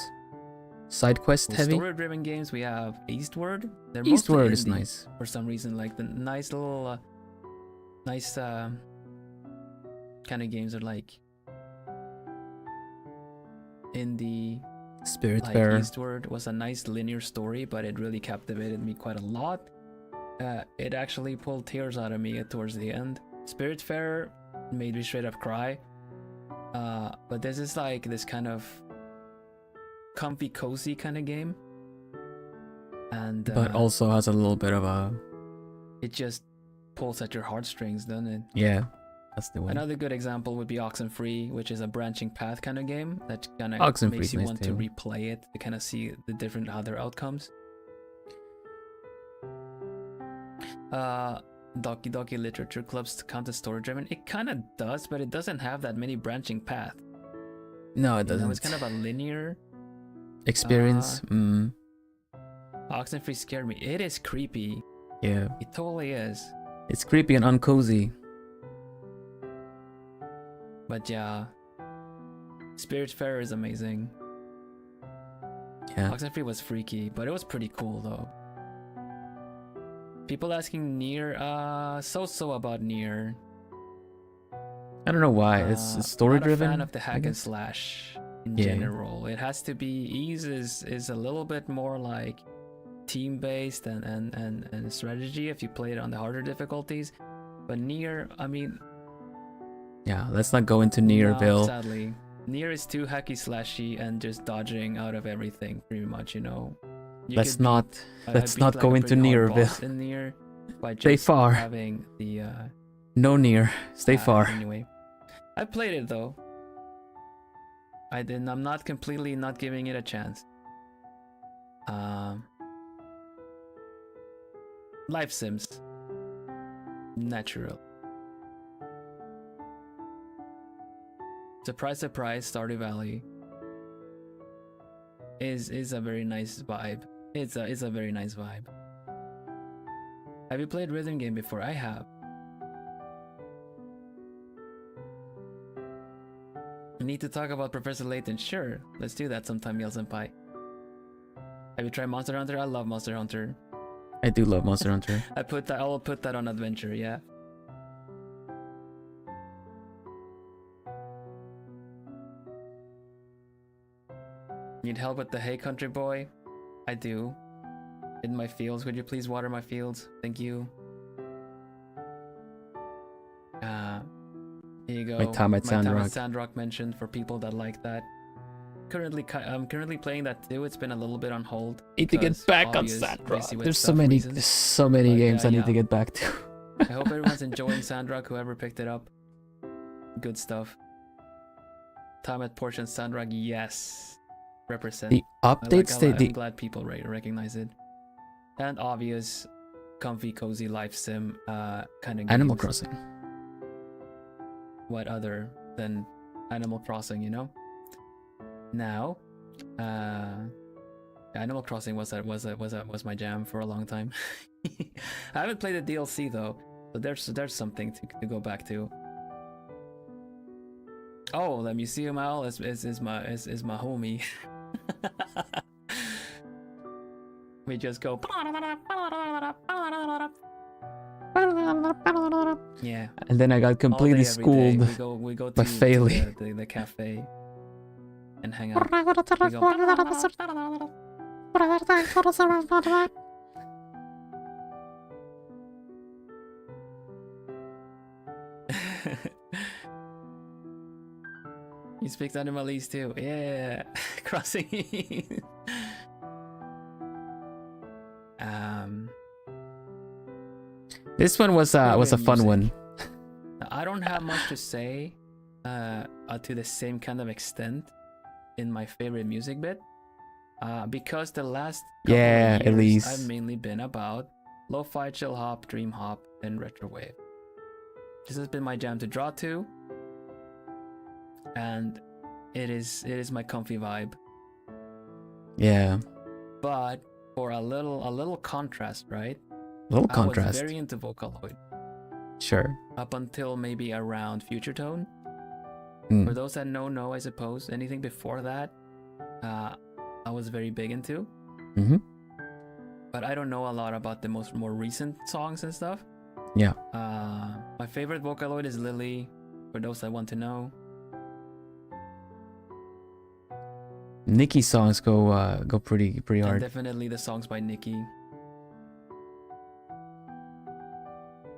[SPEAKER 1] side quest
[SPEAKER 2] games.
[SPEAKER 1] heavy.
[SPEAKER 2] Story-driven games, we have Eastward. They're
[SPEAKER 1] Eastward
[SPEAKER 2] mostly
[SPEAKER 1] is
[SPEAKER 2] indie
[SPEAKER 1] nice.
[SPEAKER 2] for some reason. Like the nice little, kind of games are like indie. Like
[SPEAKER 1] Spiritfarer.
[SPEAKER 2] Eastward was a nice linear story, but it really captivated me quite a lot. It actually pulled tears out of me towards the end. Spiritfarer made me straight up cry. But this is like this kind of comfy, cozy kind of game. And
[SPEAKER 1] But also has a little bit of a...
[SPEAKER 2] it just pulls at your heartstrings, doesn't it?
[SPEAKER 1] Yeah, that's the one.
[SPEAKER 2] Another good example would be Oxenfree, which is a branching path kind of game that kind of
[SPEAKER 1] Oxenfree's
[SPEAKER 2] makes you
[SPEAKER 1] nice
[SPEAKER 2] want
[SPEAKER 1] too.
[SPEAKER 2] to replay it to kind of see the different other outcomes. Doki Doki Literature Club's count as story driven. It kind of does, but it doesn't have that many branching paths.
[SPEAKER 1] No, it doesn't.
[SPEAKER 2] It's kind of a linear.
[SPEAKER 1] Experience.
[SPEAKER 2] Oxenfree scared me. It is creepy.
[SPEAKER 1] Yeah.
[SPEAKER 2] It totally is.
[SPEAKER 1] It's creepy and uncozy.
[SPEAKER 2] But yeah, Spiritfarer is amazing.
[SPEAKER 1] Yeah.
[SPEAKER 2] Oxenfree was freaky, but it was pretty cool though. People asking Nier, so about Nier.
[SPEAKER 1] I don't know why. It's story driven.
[SPEAKER 2] Not a fan of the hack and slash in
[SPEAKER 1] Yeah.
[SPEAKER 2] general. It has to be. Ease is a little bit more like team based and strategy if you play it on the harder difficulties. But Nier, I mean,
[SPEAKER 1] Yeah, let's not go into
[SPEAKER 2] no,
[SPEAKER 1] Nearville.
[SPEAKER 2] sadly, Nier is too hacky slashy and just dodging out of everything pretty much. You know.
[SPEAKER 1] Let's
[SPEAKER 2] I
[SPEAKER 1] not
[SPEAKER 2] beat,
[SPEAKER 1] go
[SPEAKER 2] like, a
[SPEAKER 1] into
[SPEAKER 2] pretty hard
[SPEAKER 1] Nearville.
[SPEAKER 2] boss in Nier by
[SPEAKER 1] Stay
[SPEAKER 2] just
[SPEAKER 1] far.
[SPEAKER 2] having the
[SPEAKER 1] No Near. Stay far.
[SPEAKER 2] Anyway, I played it though. I didn't. I'm not completely not giving it a chance. Life sims. Natural. Surprise, surprise, Stardew Valley is a very nice vibe. It's a very nice vibe. Have you played rhythm game before? I have. We need to talk about Professor Layton. Sure, let's do that sometime, Yel Senpai. Have you tried Monster Hunter? I love Monster Hunter.
[SPEAKER 1] I do love Monster Hunter.
[SPEAKER 2] I will put that on adventure, yeah. Need help with the hay, country boy? I do. In my fields, could you please water my fields? Thank you. Here you go.
[SPEAKER 1] My time at Sandrock.
[SPEAKER 2] Sandrock mentioned for people that like that. I'm currently playing that too. It's been a little bit on hold.
[SPEAKER 1] Need to get back on
[SPEAKER 2] obvious
[SPEAKER 1] Sandrock.
[SPEAKER 2] basic
[SPEAKER 1] There's
[SPEAKER 2] stuff
[SPEAKER 1] so many
[SPEAKER 2] But,
[SPEAKER 1] games I need
[SPEAKER 2] yeah.
[SPEAKER 1] to get back to.
[SPEAKER 2] I hope everyone's enjoying Sandrock, whoever picked it up. Good stuff. Time at Portion Sandrock, yes. Represent.
[SPEAKER 1] The updates,
[SPEAKER 2] I'm glad people recognize it. And obvious, comfy, cozy life sim kind of
[SPEAKER 1] Animal
[SPEAKER 2] games.
[SPEAKER 1] Crossing.
[SPEAKER 2] What other than Animal Crossing, you know? Now, Animal Crossing was my jam for a long time. I haven't played the DLC though, but there's something to go back to. Oh, the museum owl is my homie. We just go. Yeah.
[SPEAKER 1] And then I got completely schooled
[SPEAKER 2] We go
[SPEAKER 1] by
[SPEAKER 2] to
[SPEAKER 1] Failey.
[SPEAKER 2] the cafe and hang out. We go. He speaks Animalese too. Yeah. Crossing.
[SPEAKER 1] This one was a fun one.
[SPEAKER 2] I don't have much to say to the same kind of extent in my favorite music bit. Because the last couple of years,
[SPEAKER 1] Elise.
[SPEAKER 2] I've mainly been about lo-fi, chill hop, dream hop, and retrowave. This has been my jam to draw to, and it is my comfy vibe.
[SPEAKER 1] Yeah.
[SPEAKER 2] But for a little contrast, right?
[SPEAKER 1] A little
[SPEAKER 2] I
[SPEAKER 1] contrast.
[SPEAKER 2] was very into Vocaloid
[SPEAKER 1] Sure.
[SPEAKER 2] up until maybe around Future Tone.
[SPEAKER 1] Mm.
[SPEAKER 2] For those that know, I suppose anything before that, I was very big into.
[SPEAKER 1] Mm-hmm.
[SPEAKER 2] But I don't know a lot about the more recent songs and stuff.
[SPEAKER 1] Yeah.
[SPEAKER 2] My favorite Vocaloid is Lily. For those that want to know.
[SPEAKER 1] Nicki songs go pretty
[SPEAKER 2] And
[SPEAKER 1] hard.
[SPEAKER 2] definitely the songs by Nicki.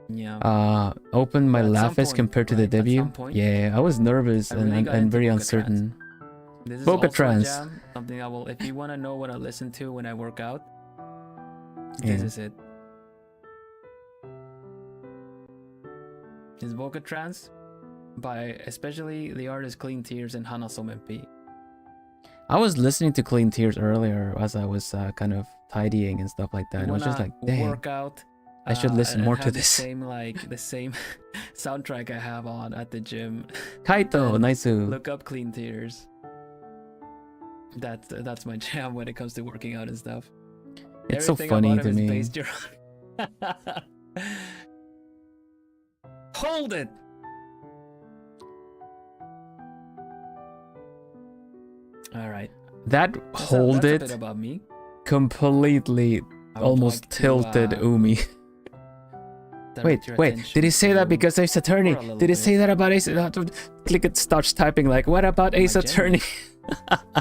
[SPEAKER 2] Yeah.
[SPEAKER 1] Open my
[SPEAKER 2] But at some
[SPEAKER 1] laugh is
[SPEAKER 2] point,
[SPEAKER 1] compared to the
[SPEAKER 2] right, at
[SPEAKER 1] debut.
[SPEAKER 2] some point,
[SPEAKER 1] Yeah, I was nervous
[SPEAKER 2] I really got
[SPEAKER 1] and
[SPEAKER 2] into
[SPEAKER 1] very
[SPEAKER 2] Boca
[SPEAKER 1] uncertain.
[SPEAKER 2] This is
[SPEAKER 1] Boca
[SPEAKER 2] also a
[SPEAKER 1] Trans.
[SPEAKER 2] jam, something I will. If you want to know what I listen to when I work out,
[SPEAKER 1] Yeah.
[SPEAKER 2] this is it. Is Boca Trans by especially the artist Clean Tears and Hana Somempi.
[SPEAKER 1] I was listening to Clean Tears earlier as I was kind of tidying and stuff like that. And I was just like, dang,
[SPEAKER 2] work out.
[SPEAKER 1] I should listen
[SPEAKER 2] and
[SPEAKER 1] more
[SPEAKER 2] have
[SPEAKER 1] to
[SPEAKER 2] the
[SPEAKER 1] this.
[SPEAKER 2] same soundtrack I have on at the gym.
[SPEAKER 1] Kaito, nice.
[SPEAKER 2] Look up Clean Tears. That's my jam when it comes to working out and stuff.
[SPEAKER 1] It's so
[SPEAKER 2] Everything
[SPEAKER 1] funny
[SPEAKER 2] about
[SPEAKER 1] to
[SPEAKER 2] him is
[SPEAKER 1] me.
[SPEAKER 2] based around- Hold it. All right.
[SPEAKER 1] That
[SPEAKER 2] That's
[SPEAKER 1] hold
[SPEAKER 2] a bit
[SPEAKER 1] it
[SPEAKER 2] about me.
[SPEAKER 1] completely
[SPEAKER 2] I would
[SPEAKER 1] almost
[SPEAKER 2] like to,
[SPEAKER 1] tilted Umi.
[SPEAKER 2] direct your
[SPEAKER 1] Wait,
[SPEAKER 2] attention
[SPEAKER 1] did he say that
[SPEAKER 2] to-
[SPEAKER 1] because Ace Attorney?
[SPEAKER 2] for a little
[SPEAKER 1] Did he say
[SPEAKER 2] bit.
[SPEAKER 1] that about Ace? Click it, starts typing like, what about Ace
[SPEAKER 2] My
[SPEAKER 1] Attorney?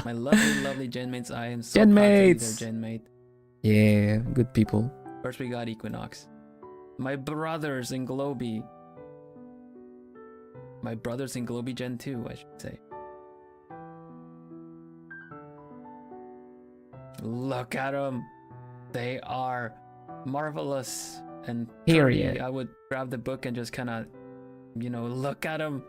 [SPEAKER 2] My lovely, lovely genmates. I am so proud to be
[SPEAKER 1] Genmates!
[SPEAKER 2] their genmate.
[SPEAKER 1] Yeah, good people.
[SPEAKER 2] First we got Equinox. My brothers in Globie. My brothers in Globie Gen 2, I should say. Look at them. They are marvelous. And
[SPEAKER 1] Period.
[SPEAKER 2] I would grab the book and just kind of, look at them.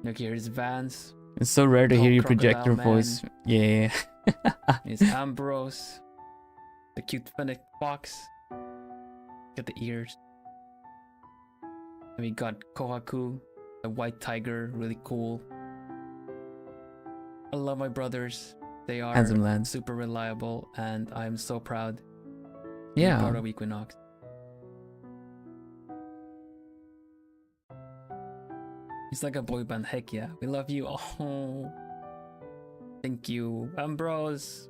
[SPEAKER 2] Look, here's Vance.
[SPEAKER 1] It's so rare to hear your projector
[SPEAKER 2] Man.
[SPEAKER 1] voice. Yeah.
[SPEAKER 2] It's Ambrose. The cute fennec fox. Get the ears. And we got Kohaku, the white tiger, really cool. I love my brothers. They are
[SPEAKER 1] Handsome lads.
[SPEAKER 2] super reliable, and I'm so proud.
[SPEAKER 1] Yeah.
[SPEAKER 2] Part of Equinox. He's like a boy band. Heck yeah, we love you. Oh, thank you, Ambrose.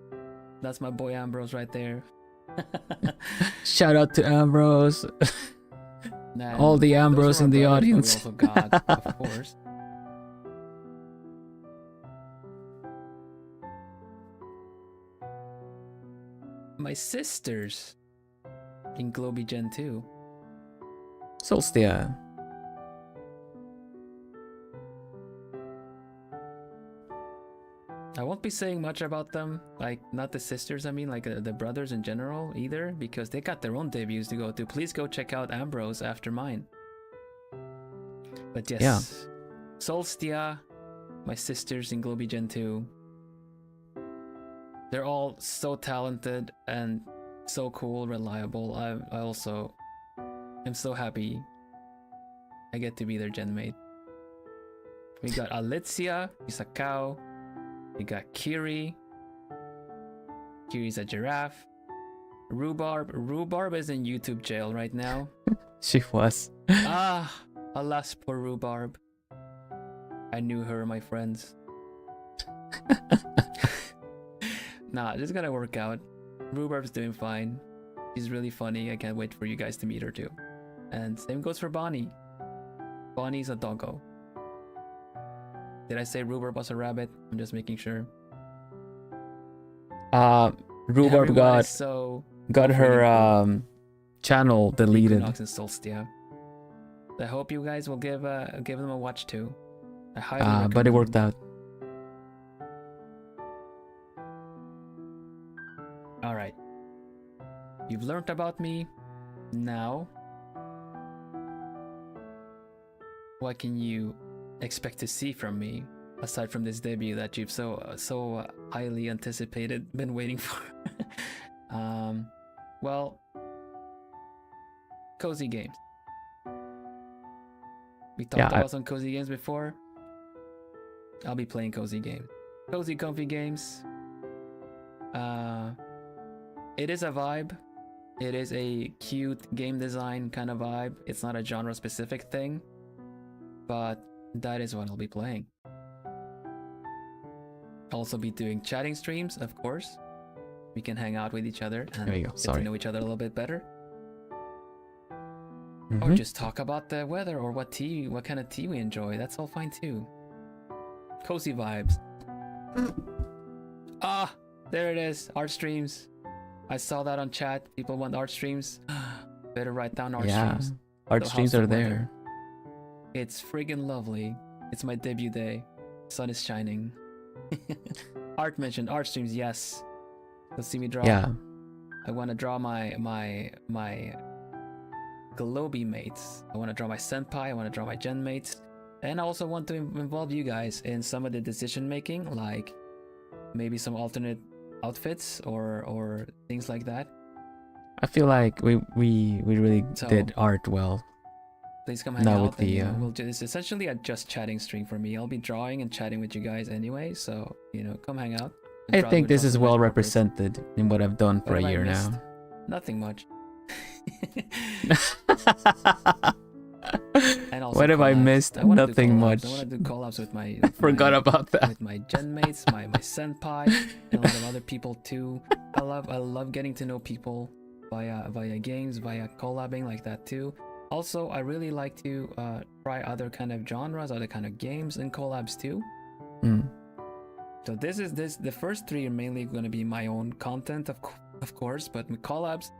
[SPEAKER 2] That's my boy Ambrose right there.
[SPEAKER 1] Shout out to Ambrose.
[SPEAKER 2] And
[SPEAKER 1] all the Ambrose
[SPEAKER 2] those are
[SPEAKER 1] in the
[SPEAKER 2] our brothers,
[SPEAKER 1] audience.
[SPEAKER 2] but we also got, of course. My sisters in Globie Gen 2.
[SPEAKER 1] Solstia.
[SPEAKER 2] I won't be saying much about them, like not the sisters, I mean like the brothers in general either, because they got their own debuts to go to. Please go check out Ambrose after mine. But yes,
[SPEAKER 1] Yeah.
[SPEAKER 2] Solstia, my sisters in Globie Gen 2. They're all so talented and so cool, reliable. I also am so happy I get to be their gen mate. We got Alicia, she's a cow. We got Kiri. Kiri's a giraffe. Rhubarb is in YouTube jail right now.
[SPEAKER 1] She was.
[SPEAKER 2] Alas, poor Rhubarb. I knew her, my friends. Nah, it's gonna work out. Rhubarb's doing fine. She's really funny. I can't wait for you guys to meet her too. And same goes for Bonnie. Bonnie's a doggo. Did I say Rhubarb was a rabbit? I'm just making sure.
[SPEAKER 1] Rhubarb
[SPEAKER 2] Everyone is
[SPEAKER 1] got her
[SPEAKER 2] freaking
[SPEAKER 1] channel deleted.
[SPEAKER 2] Equinox and Solstia. I hope you guys will give them a watch too. I highly recommend.
[SPEAKER 1] But it worked out.
[SPEAKER 2] All right. You've learned about me. Now, what can you expect to see from me aside from this debut that you've so highly anticipated, been waiting for? Well, cozy games. We talked about some cozy games before. I'll be playing cozy games. Cozy, comfy games. It is a vibe. It is a cute game design kind of vibe. It's not a genre specific thing, but that is what I'll be playing. I'll also be doing chatting streams, of course. We can hang out with each other and
[SPEAKER 1] There you go.
[SPEAKER 2] get
[SPEAKER 1] Sorry.
[SPEAKER 2] to know each other a little bit better.
[SPEAKER 1] Mhm.
[SPEAKER 2] Or just talk about the weather or what kind of tea we enjoy. That's all fine too. Cozy vibes. There it is. Art streams. I saw that on chat. People want art streams. Better write down art streams.
[SPEAKER 1] Art
[SPEAKER 2] So
[SPEAKER 1] streams
[SPEAKER 2] how's the
[SPEAKER 1] are there.
[SPEAKER 2] weather? It's friggin' lovely. It's my debut day. Sun is shining. Art mentioned. Art streams, yes. Let's see me draw.
[SPEAKER 1] Yeah.
[SPEAKER 2] I want to draw my globie mates. I want to draw my senpai. I want to draw my gen mates. And I also want to involve you guys in some of the decision making, like maybe some alternate outfits or things like that.
[SPEAKER 1] I feel like we really
[SPEAKER 2] So-
[SPEAKER 1] did art well.
[SPEAKER 2] Please come hang
[SPEAKER 1] Now
[SPEAKER 2] out.
[SPEAKER 1] with the,
[SPEAKER 2] we'll do this. Essentially a just chatting stream for me. I'll be drawing and chatting with you guys anyway. So come hang out.
[SPEAKER 1] I
[SPEAKER 2] Draw-
[SPEAKER 1] think
[SPEAKER 2] draw
[SPEAKER 1] this is
[SPEAKER 2] some
[SPEAKER 1] well
[SPEAKER 2] nice portraits.
[SPEAKER 1] represented in what I've done for
[SPEAKER 2] What
[SPEAKER 1] a
[SPEAKER 2] have I
[SPEAKER 1] year
[SPEAKER 2] missed?
[SPEAKER 1] now.
[SPEAKER 2] Nothing much. And also
[SPEAKER 1] What have I
[SPEAKER 2] collabs.
[SPEAKER 1] missed?
[SPEAKER 2] I wanna do
[SPEAKER 1] Nothing
[SPEAKER 2] collabs.
[SPEAKER 1] much.
[SPEAKER 2] I want to do collabs with my.
[SPEAKER 1] Forgot
[SPEAKER 2] my,
[SPEAKER 1] about that.
[SPEAKER 2] With my gen mates, my senpai, and a lot of other people too. I love getting to know people via games, via collabing like that too. Also, I really like to try other kind of genres, other kind of games and collabs too.
[SPEAKER 1] Mm.
[SPEAKER 2] So the first three are mainly going to be my own content, of of course, but with collabs,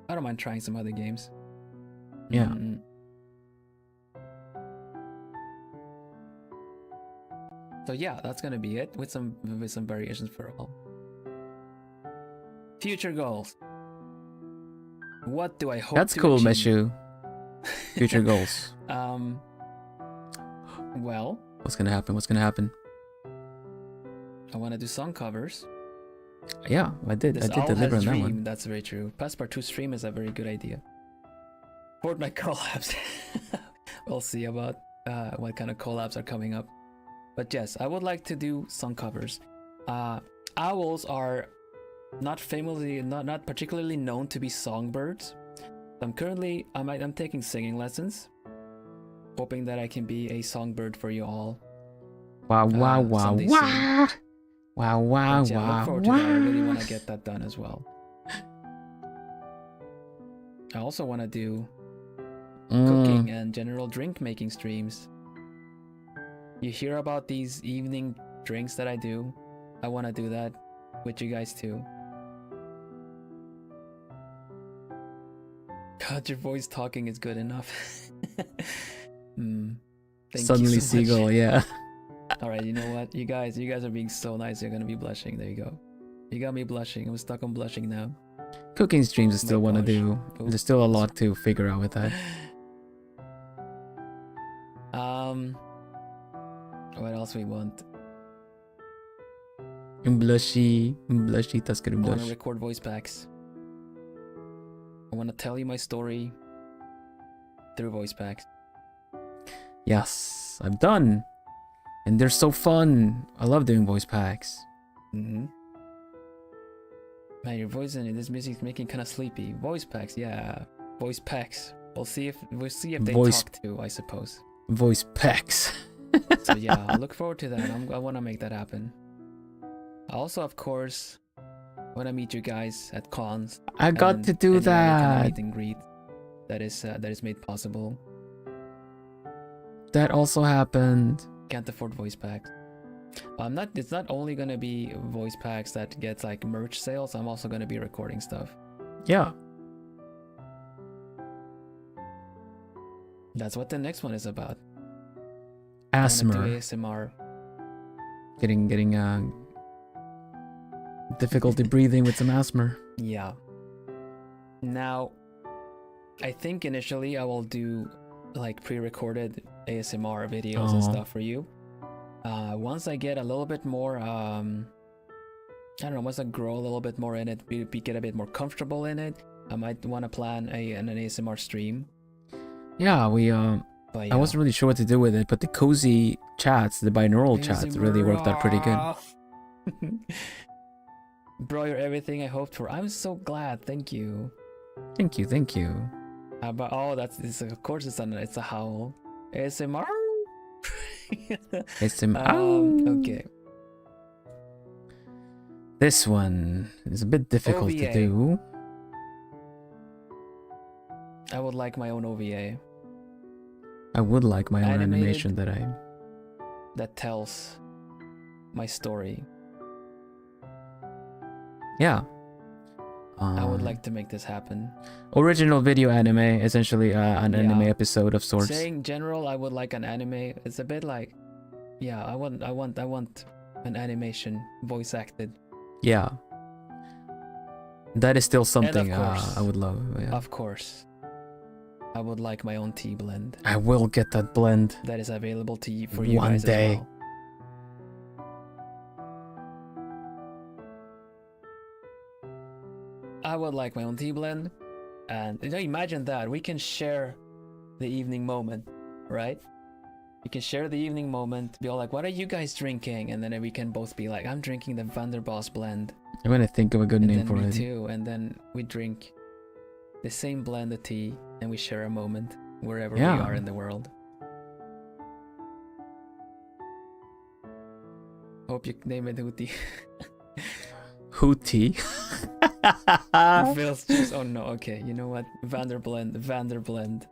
[SPEAKER 2] I don't mind trying some other games.
[SPEAKER 1] Yeah.
[SPEAKER 2] So yeah, that's gonna be it with some variations for all. Future goals. What do I hope?
[SPEAKER 1] That's
[SPEAKER 2] to
[SPEAKER 1] cool,
[SPEAKER 2] achieve?
[SPEAKER 1] Meshu. Future goals.
[SPEAKER 2] Well,
[SPEAKER 1] What's gonna happen? What's gonna happen?
[SPEAKER 2] I want to do song covers.
[SPEAKER 1] Yeah, I did
[SPEAKER 2] This
[SPEAKER 1] deliver
[SPEAKER 2] owl
[SPEAKER 1] on
[SPEAKER 2] has
[SPEAKER 1] that
[SPEAKER 2] dream.
[SPEAKER 1] one.
[SPEAKER 2] That's very true. Passepartout stream is a very good idea. Fortnite collabs. We'll see about what kind of collabs are coming up. But yes, I would like to do song covers. Owls are not particularly known to be songbirds. I'm taking singing lessons, hoping that I can be a songbird for you all.
[SPEAKER 1] Wow, wow, wow,
[SPEAKER 2] someday
[SPEAKER 1] wow. Wow, wow,
[SPEAKER 2] But yeah, I look
[SPEAKER 1] wow,
[SPEAKER 2] forward to that. I really
[SPEAKER 1] wow.
[SPEAKER 2] want to get that done as well. I also want to do cooking and general drink making streams. You hear about these evening drinks that I do. I want to do that with you guys too. God, your voice talking is good enough. Thank
[SPEAKER 1] Suddenly
[SPEAKER 2] you so much.
[SPEAKER 1] Seagull, yeah.
[SPEAKER 2] All right, you know what? You guys are being so nice. You're gonna be blushing. There you go. You got me blushing. I'm stuck on blushing now.
[SPEAKER 1] Cooking streams I still want to
[SPEAKER 2] gosh.
[SPEAKER 1] do.
[SPEAKER 2] Oh.
[SPEAKER 1] There's still a lot to figure out with that.
[SPEAKER 2] What else we want?
[SPEAKER 1] Blushy, tas ka rin
[SPEAKER 2] I want to
[SPEAKER 1] blush.
[SPEAKER 2] record voice packs. I want to tell you my story through voice packs.
[SPEAKER 1] Yes, I'm done. And they're so fun. I love doing voice packs.
[SPEAKER 2] Man, your voice in this music's making kind of sleepy. Voice packs, yeah. Voice packs. We'll see if they talk too, I suppose.
[SPEAKER 1] Voice packs.
[SPEAKER 2] So yeah, I look forward to that. I want to make that happen. I also, of course, want to meet you guys at cons.
[SPEAKER 1] I got to do
[SPEAKER 2] any other kind of
[SPEAKER 1] that.
[SPEAKER 2] meet and greet that is made possible.
[SPEAKER 1] That also happened.
[SPEAKER 2] Can't afford voice packs. It's not only gonna be voice packs that gets like merch sales. I'm also gonna be recording stuff.
[SPEAKER 1] Yeah.
[SPEAKER 2] That's what the next one is about.
[SPEAKER 1] Asthma.
[SPEAKER 2] I wanna do ASMR.
[SPEAKER 1] Getting difficulty breathing with some asthma.
[SPEAKER 2] Yeah. Now, I think initially I will do like pre-recorded ASMR videos and stuff for you. Once I get a little bit more, I don't know, once I grow a little bit more in it, get a bit more comfortable in it, I might want to plan an ASMR stream.
[SPEAKER 1] Yeah,
[SPEAKER 2] But,
[SPEAKER 1] I wasn't really sure what to do with it, but the cozy chats, the binaural chats really worked out pretty good.
[SPEAKER 2] Bro, you're everything I hoped for. I'm so glad. Thank you.
[SPEAKER 1] Thank you.
[SPEAKER 2] But of course it's a howl. ASMR. Okay.
[SPEAKER 1] This one is a bit difficult to
[SPEAKER 2] OVA.
[SPEAKER 1] do.
[SPEAKER 2] I would like my own OVA
[SPEAKER 1] I would like my own
[SPEAKER 2] Animated.
[SPEAKER 1] animation
[SPEAKER 2] that tells my story.
[SPEAKER 1] Yeah.
[SPEAKER 2] I would like to make this happen.
[SPEAKER 1] Original video anime, essentially an anime episode of sorts.
[SPEAKER 2] Saying general, I would like an anime. It's a bit like, yeah, I want an animation voice acted.
[SPEAKER 1] Yeah. That is still something
[SPEAKER 2] course,
[SPEAKER 1] I would love. Yeah.
[SPEAKER 2] Of course. I would like my own tea blend.
[SPEAKER 1] I will get that blend.
[SPEAKER 2] That is available to you for you
[SPEAKER 1] One
[SPEAKER 2] guys
[SPEAKER 1] day.
[SPEAKER 2] as well. I would like my own tea blend, and imagine that we can share the evening moment, right? We can share the evening moment, be all like, what are you guys drinking? And then we can both be like, I'm drinking the Vanderbos blend.
[SPEAKER 1] I'm gonna think of a good
[SPEAKER 2] And
[SPEAKER 1] name
[SPEAKER 2] then
[SPEAKER 1] for
[SPEAKER 2] me
[SPEAKER 1] it.
[SPEAKER 2] too, and then we drink the same blend of tea, and we share a moment wherever we
[SPEAKER 1] Yeah.
[SPEAKER 2] are in the world. Hope you name it Hootie.
[SPEAKER 1] Hootie.
[SPEAKER 2] It feels just, oh no, okay, you know what? Vanderblend.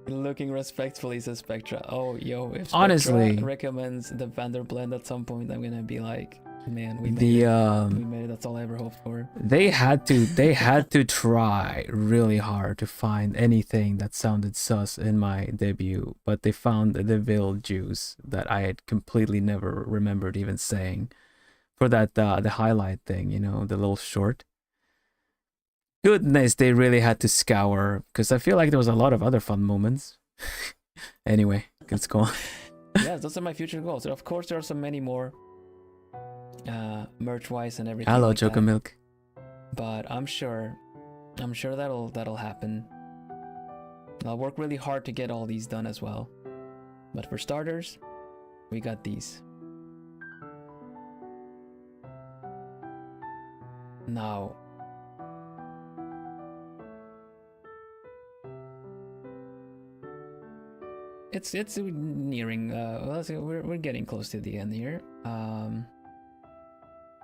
[SPEAKER 2] Looking respectfully, says Spectra. Oh, yo, if Spectra
[SPEAKER 1] Honestly.
[SPEAKER 2] recommends the Vanderblend at some point, I'm gonna be like, Man, we made
[SPEAKER 1] The
[SPEAKER 2] it. We made it. That's all I ever hoped for.
[SPEAKER 1] they had to try really hard to find anything that sounded sus in my debut, but they found the Vil juice that I had completely never remembered even saying for that the highlight thing, you know, the little short. Goodness, they really had to scour, because I feel like there was a lot of other fun moments. Anyway, let's go on.
[SPEAKER 2] Yes, those are my future goals. Of course, there are so many more, merch-wise and everything.
[SPEAKER 1] Hello,
[SPEAKER 2] like that.
[SPEAKER 1] Chocomilk.
[SPEAKER 2] But I'm sure that'll happen. I'll work really hard to get all these done as well. But for starters, we got these. Now, it's nearing. We're getting close to the end here.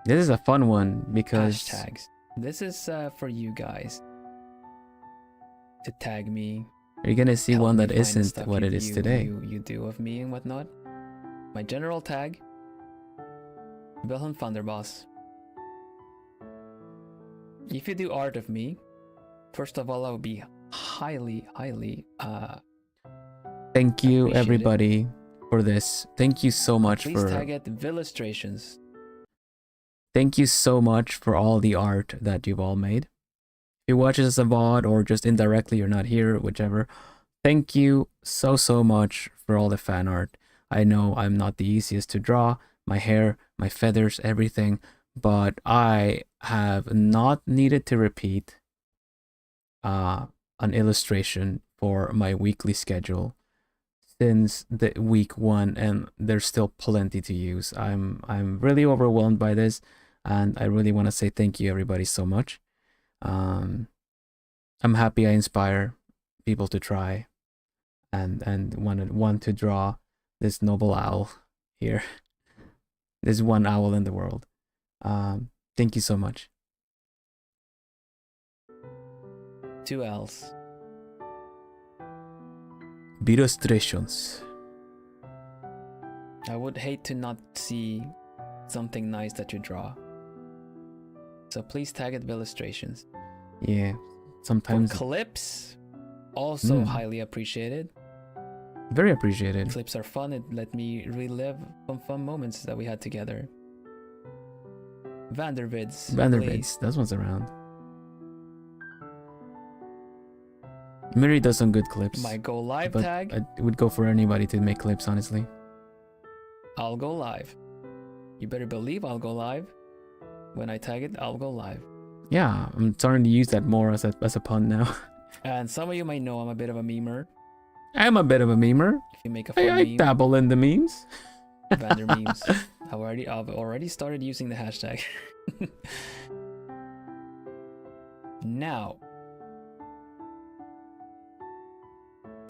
[SPEAKER 1] This is a fun one because
[SPEAKER 2] Hashtags. This is for you guys to tag me.
[SPEAKER 1] you're gonna see
[SPEAKER 2] help
[SPEAKER 1] one
[SPEAKER 2] me
[SPEAKER 1] that
[SPEAKER 2] find the
[SPEAKER 1] isn't
[SPEAKER 2] stuff
[SPEAKER 1] what it is today.
[SPEAKER 2] You do of me and whatnot. My general tag, Vilhelm Vanderbos. If you do art of me, first of all, I would be highly
[SPEAKER 1] Thank you,
[SPEAKER 2] appreciate it.
[SPEAKER 1] everybody, for this. Thank you so much
[SPEAKER 2] please
[SPEAKER 1] for.
[SPEAKER 2] tag it Villustrations.
[SPEAKER 1] Thank you so much for all the art that you've all made. If you watch this as a VOD or just indirectly, you're not here, whichever. Thank you so much for all the fan art. I know I'm not the easiest to draw. My hair, my feathers, everything. But I have not needed to repeat an illustration for my weekly schedule since the week 1, and there's still plenty to use. I'm really overwhelmed by this, and I really want to say thank you, everybody, so much. I'm happy I inspire people to try and want to draw this noble owl here. This one owl in the world. Thank you so much.
[SPEAKER 2] 2 L's.
[SPEAKER 1] Illustrations.
[SPEAKER 2] I would hate to not see something nice that you draw. So please tag it Villustrations.
[SPEAKER 1] Yeah,
[SPEAKER 2] For
[SPEAKER 1] sometimes
[SPEAKER 2] clips, also highly appreciated.
[SPEAKER 1] very appreciated.
[SPEAKER 2] Clips are fun. It let me relive some fun moments that we had together. Vandervids.
[SPEAKER 1] Vanderbilt, that one's around. Miri does some good clips.
[SPEAKER 2] My go live
[SPEAKER 1] but
[SPEAKER 2] tag.
[SPEAKER 1] I would go for anybody to make clips, honestly.
[SPEAKER 2] I'll go live. You better believe I'll go live. When I tag it, I'll go live.
[SPEAKER 1] Yeah, I'm starting to use that more as a pun now.
[SPEAKER 2] And some of you might know I'm a bit of a memer.
[SPEAKER 1] I'm a bit of a memer.
[SPEAKER 2] If you make a fun
[SPEAKER 1] I
[SPEAKER 2] meme,
[SPEAKER 1] dabble in the memes.
[SPEAKER 2] Vander memes. I've already started using the hashtag. Now,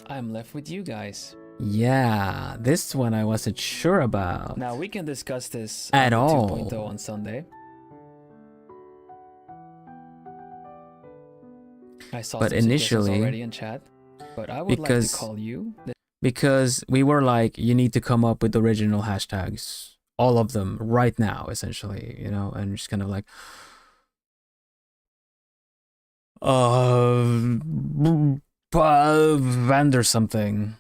[SPEAKER 2] I'm left with you guys.
[SPEAKER 1] Yeah, this one I wasn't sure about.
[SPEAKER 2] Now we can discuss this
[SPEAKER 1] At
[SPEAKER 2] on
[SPEAKER 1] all.
[SPEAKER 2] 2.0 on Sunday. I saw
[SPEAKER 1] But
[SPEAKER 2] some suggestions
[SPEAKER 1] initially,
[SPEAKER 2] already in chat, but I would like to call you.
[SPEAKER 1] Because we were like, you need to come up with original hashtags, all of them right now, essentially, you know, and just kind of like, Vander something.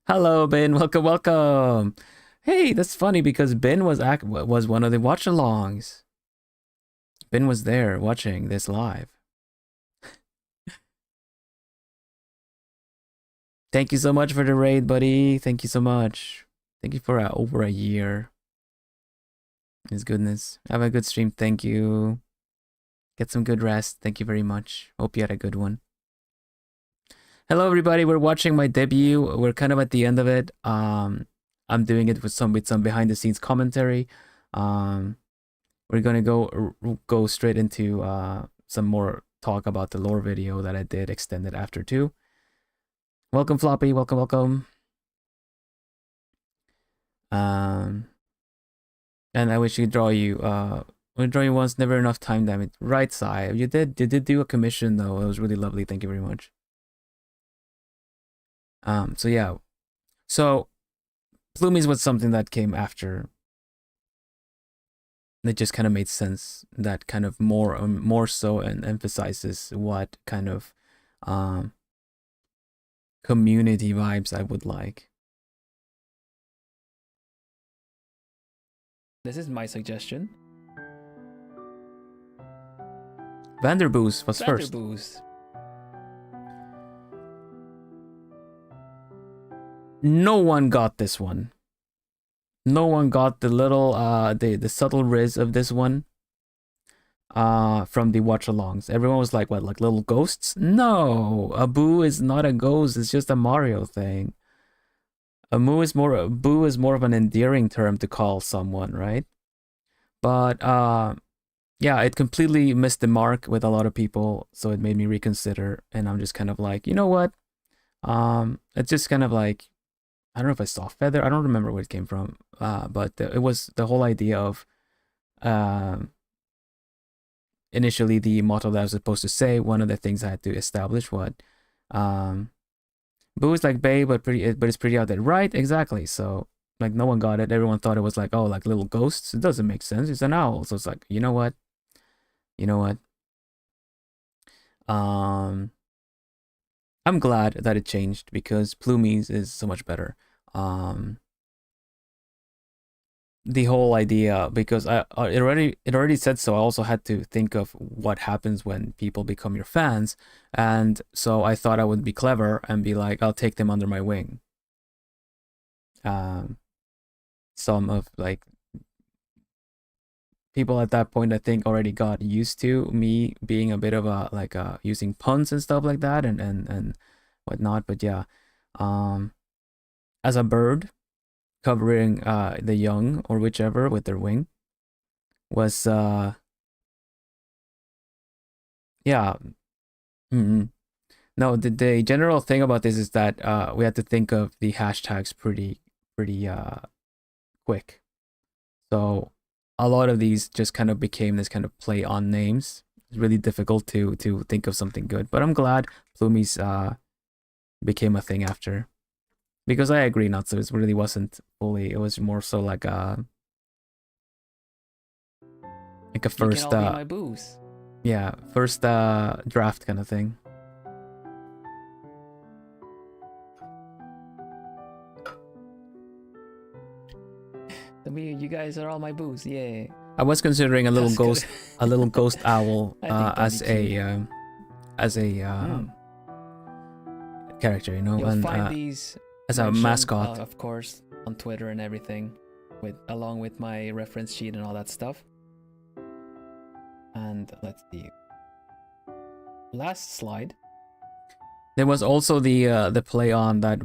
[SPEAKER 1] Hello, Ben. Welcome. Hey, that's funny because Ben was one of the watch-alongs. Ben was there watching this live. Thank you so much for the raid, buddy. Thank you so much. Thank you for over a year. His goodness. Have a good stream. Thank you. Get some good rest. Thank you very much. Hope you had a good one. Hello, everybody. We're watching my debut. We're kind of at the end of it. I'm doing it with some behind the scenes commentary. We're gonna go straight into some more talk about the lore video that I did extended after too. Welcome, Floppy. Welcome. And I wish you draw you. We draw you once, never enough time. Damn it. Right side. You did do a commission though. It was really lovely. Thank you very much. So yeah. So Plumies was something that came after. That just kind of made sense. That kind of more so and emphasizes what kind of community vibes I would like.
[SPEAKER 2] This is my suggestion.
[SPEAKER 1] Vanderbos was first.
[SPEAKER 2] Vanderbos.
[SPEAKER 1] No one got this one. No one got the little the subtle riz of this one from the watch-alongs. Everyone was like, what, like little ghosts? No, a boo is not a ghost. It's just a Mario thing. A boo is more of an endearing term to call someone, right? But yeah, it completely missed the mark with a lot of people, so it made me reconsider. And I'm just kind of like, you know what? It's just kind of like, I don't know if I saw feather. I don't remember where it came from. But it was the whole idea of initially the motto that I was supposed to say. One of the things I had to establish what boo is like bae, but it's pretty out there, right? Exactly. So like no one got it. Everyone thought it was like, oh, like little ghosts. It doesn't make sense. It's an owl. So it's like, you know what? I'm glad that it changed because plumies is so much better. The whole idea, because it already said so. I also had to think of what happens when people become your fans, and so I thought I would be clever and be like, I'll take them under my wing. Some of like people at that point, I think, already got used to me being a bit of a like using puns and stuff like that and whatnot. But yeah, as a bird covering the young or whichever with their wing was yeah. No, the general thing about this is that we had to think of the hashtags pretty quick. So a lot of these just kind of became this kind of play on names. It's really difficult to think of something good, but I'm glad plumies became a thing after. Because I agree, not so. It really wasn't fully. It was more so like a first.
[SPEAKER 2] You can all be my boos.
[SPEAKER 1] Yeah, first draft kind of thing.
[SPEAKER 2] You guys are all my boos. Yeah.
[SPEAKER 1] I was considering a little ghost, a little ghost owl as a character, you know,
[SPEAKER 2] You'll
[SPEAKER 1] and
[SPEAKER 2] find these
[SPEAKER 1] as a mascot,
[SPEAKER 2] of course, on Twitter and everything, along with my reference sheet and all that stuff. And let's see. Last slide.
[SPEAKER 1] There was also the play on that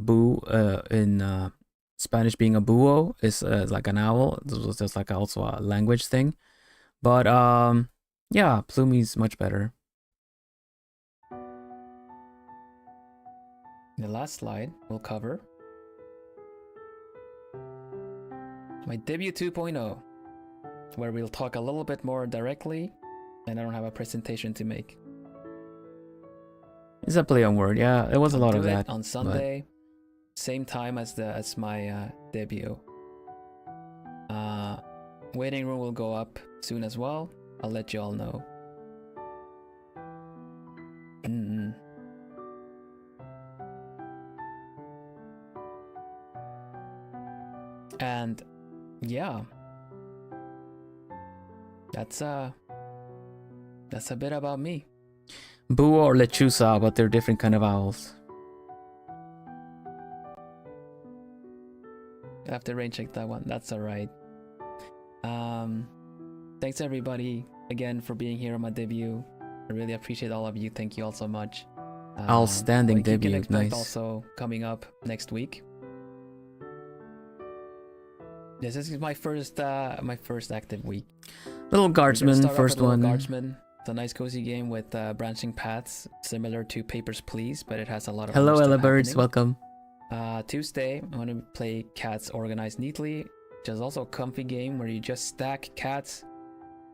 [SPEAKER 1] boo in Spanish being a búho is like an owl. This was just like also a language thing, but yeah, plumie's much better.
[SPEAKER 2] The last slide will cover my debut 2.0, where we'll talk a little bit more directly, and I don't have a presentation to make.
[SPEAKER 1] It's a play on word, yeah. It was a lot of that
[SPEAKER 2] on Sunday, same time as my debut. Waiting room will go up soon as well. I'll let you all know. And yeah, that's a bit about me.
[SPEAKER 1] Búho or lechuza, but they're different kind of owls.
[SPEAKER 2] I have to rain check that one. That's all right. Thanks everybody again for being here on my debut. I really appreciate all of you. Thank you all so much.
[SPEAKER 1] Outstanding debut.
[SPEAKER 2] You can expect
[SPEAKER 1] nice.
[SPEAKER 2] Also coming up next week. This is my first active week.
[SPEAKER 1] Little Guardsman, first one.
[SPEAKER 2] Guardsman. It's a nice cozy game with branching paths, similar to Papers, Please, but it has a lot of.
[SPEAKER 1] Hello, Ella Birds. Welcome.
[SPEAKER 2] Tuesday, I'm gonna play Cats Organized Neatly, which is also a comfy game where you just stack cats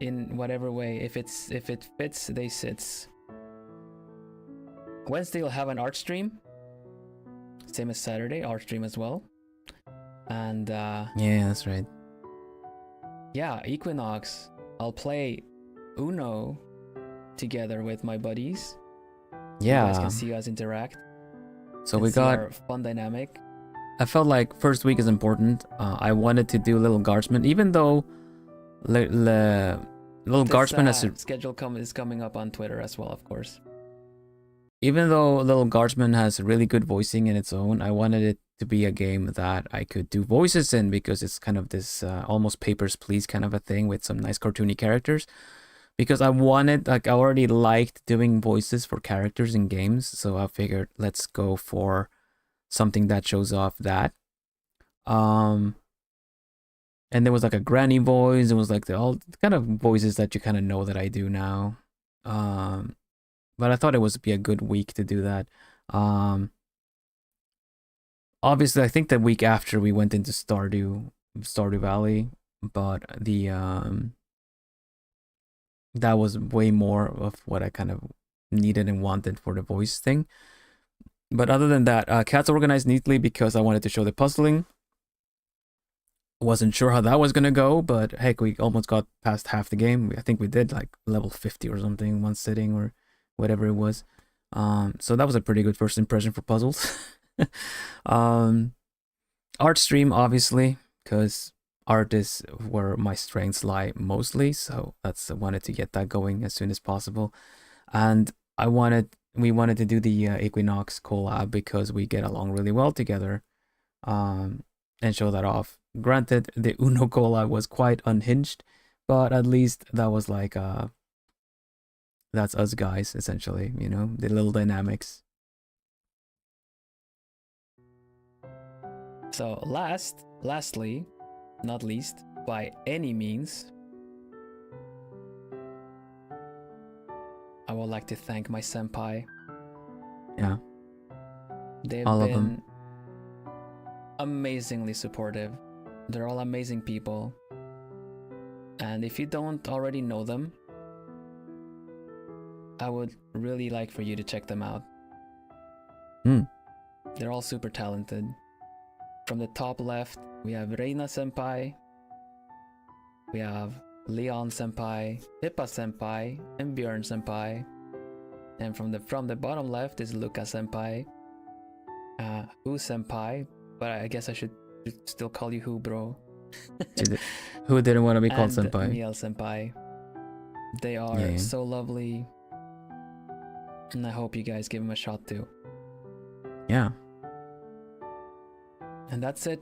[SPEAKER 2] in whatever way. If it fits, they sits. Wednesday, we'll have an art stream. Same as Saturday, art stream as well. And
[SPEAKER 1] Yeah, that's right.
[SPEAKER 2] yeah, Equinox. I'll play Uno together with my buddies. You guys
[SPEAKER 1] Yeah.
[SPEAKER 2] can see us interact.
[SPEAKER 1] So
[SPEAKER 2] and
[SPEAKER 1] we
[SPEAKER 2] see
[SPEAKER 1] got.
[SPEAKER 2] our fun dynamic.
[SPEAKER 1] I felt like first week is important. I wanted to do Little Guardsman, even though Little Guardsman has.
[SPEAKER 2] Schedule is coming up on Twitter as well, of course.
[SPEAKER 1] Even though Little Guardsman has really good voicing in its own, I wanted it to be a game that I could do voices in because it's kind of this almost Papers, Please kind of a thing with some nice cartoony characters. Because I wanted, like, I already liked doing voices for characters in games, so I figured let's go for something that shows off that. And there was like a granny voice. It was like all kind of voices that you kind of know that I do now. But I thought it would be a good week to do that. Obviously, I think the week after we went into Stardew Valley, but that was way more of what I kind of needed and wanted for the voice thing. But other than that, Cats organized neatly because I wanted to show the puzzling. Wasn't sure how that was gonna go, but heck, we almost got past half the game. I think we did like level 50 or something, one sitting or whatever it was. So that was a pretty good first impression for puzzles. Art stream, obviously, because art is where my strengths lie mostly. So I wanted to get that going as soon as possible. And we wanted to do the Equinox collab because we get along really well together. And show that off. Granted, the Uno collab was quite unhinged, but at least that was like that's us guys, essentially, you know, the little dynamics.
[SPEAKER 2] So lastly, not least, by any means, I would like to thank my senpai.
[SPEAKER 1] Yeah.
[SPEAKER 2] They've
[SPEAKER 1] all
[SPEAKER 2] been
[SPEAKER 1] of them.
[SPEAKER 2] Amazingly supportive. They're all amazing people. And if you don't already know them, I would really like for you to check them out. They're all super talented. From the top left, we have Reina Senpai, we have Leon Senpai, Pippa Senpai, and Björn Senpai. And from the bottom left is Luca Senpai, Hu Senpai, but I guess I should still call you Hu, bro.
[SPEAKER 1] Who didn't want to be called
[SPEAKER 2] and
[SPEAKER 1] senpai?
[SPEAKER 2] Miel Senpai. They are so lovely, and I hope you guys give them a shot too.
[SPEAKER 1] Yeah.
[SPEAKER 2] And that's it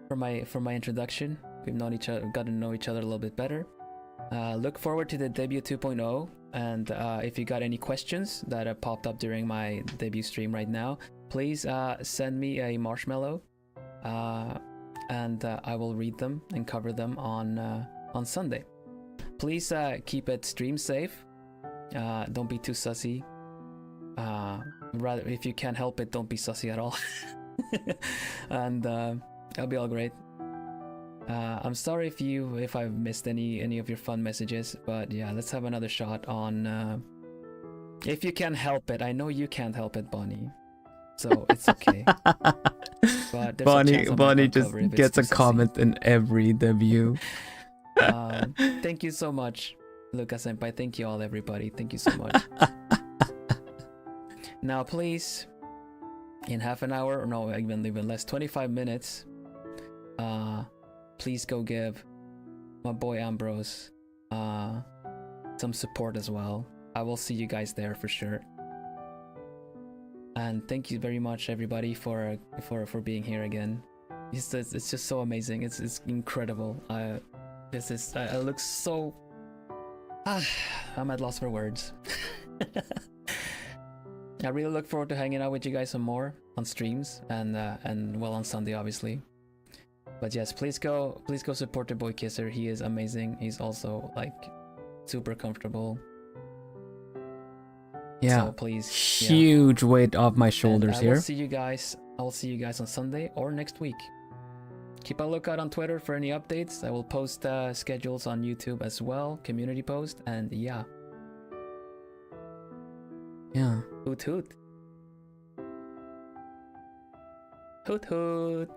[SPEAKER 2] for my introduction. We've got to know each other a little bit better. Look forward to the debut 2.0, and if you got any questions that have popped up during my debut stream right now, please send me a marshmallow, and I will read them and cover them on Sunday. Please keep it stream safe. Don't be too sussy. Rather, if you can't help it, don't be sussy at all. And it'll be all great. I'm sorry if I've missed any of your fun messages, but yeah, let's have another shot on if you can help it. I know you can't help it, Bonnie, so it's okay. But
[SPEAKER 1] Bonnie just gets a comment in every debut.
[SPEAKER 2] Thank you so much, Luca Senpai. Thank you all, everybody. Thank you so much. Now please, in half an hour, or no, even less, 25 minutes, please go give my boy Ambrose some support as well. I will see you guys there for sure. And thank you very much, everybody, for being here again. It's just so amazing. It's incredible. I look so I'm at loss for words. I really look forward to hanging out with you guys some more on streams and well, on Sunday, obviously. But yes, please go support the boy Kisser. He is amazing. He's also like super comfortable.
[SPEAKER 1] Yeah.
[SPEAKER 2] So please,
[SPEAKER 1] huge weight off my shoulders here.
[SPEAKER 2] I will see you guys on Sunday or next week. Keep a lookout on Twitter for any updates. I will post schedules on YouTube as well, community post, and yeah. Hoot hoot. Hoot hoot.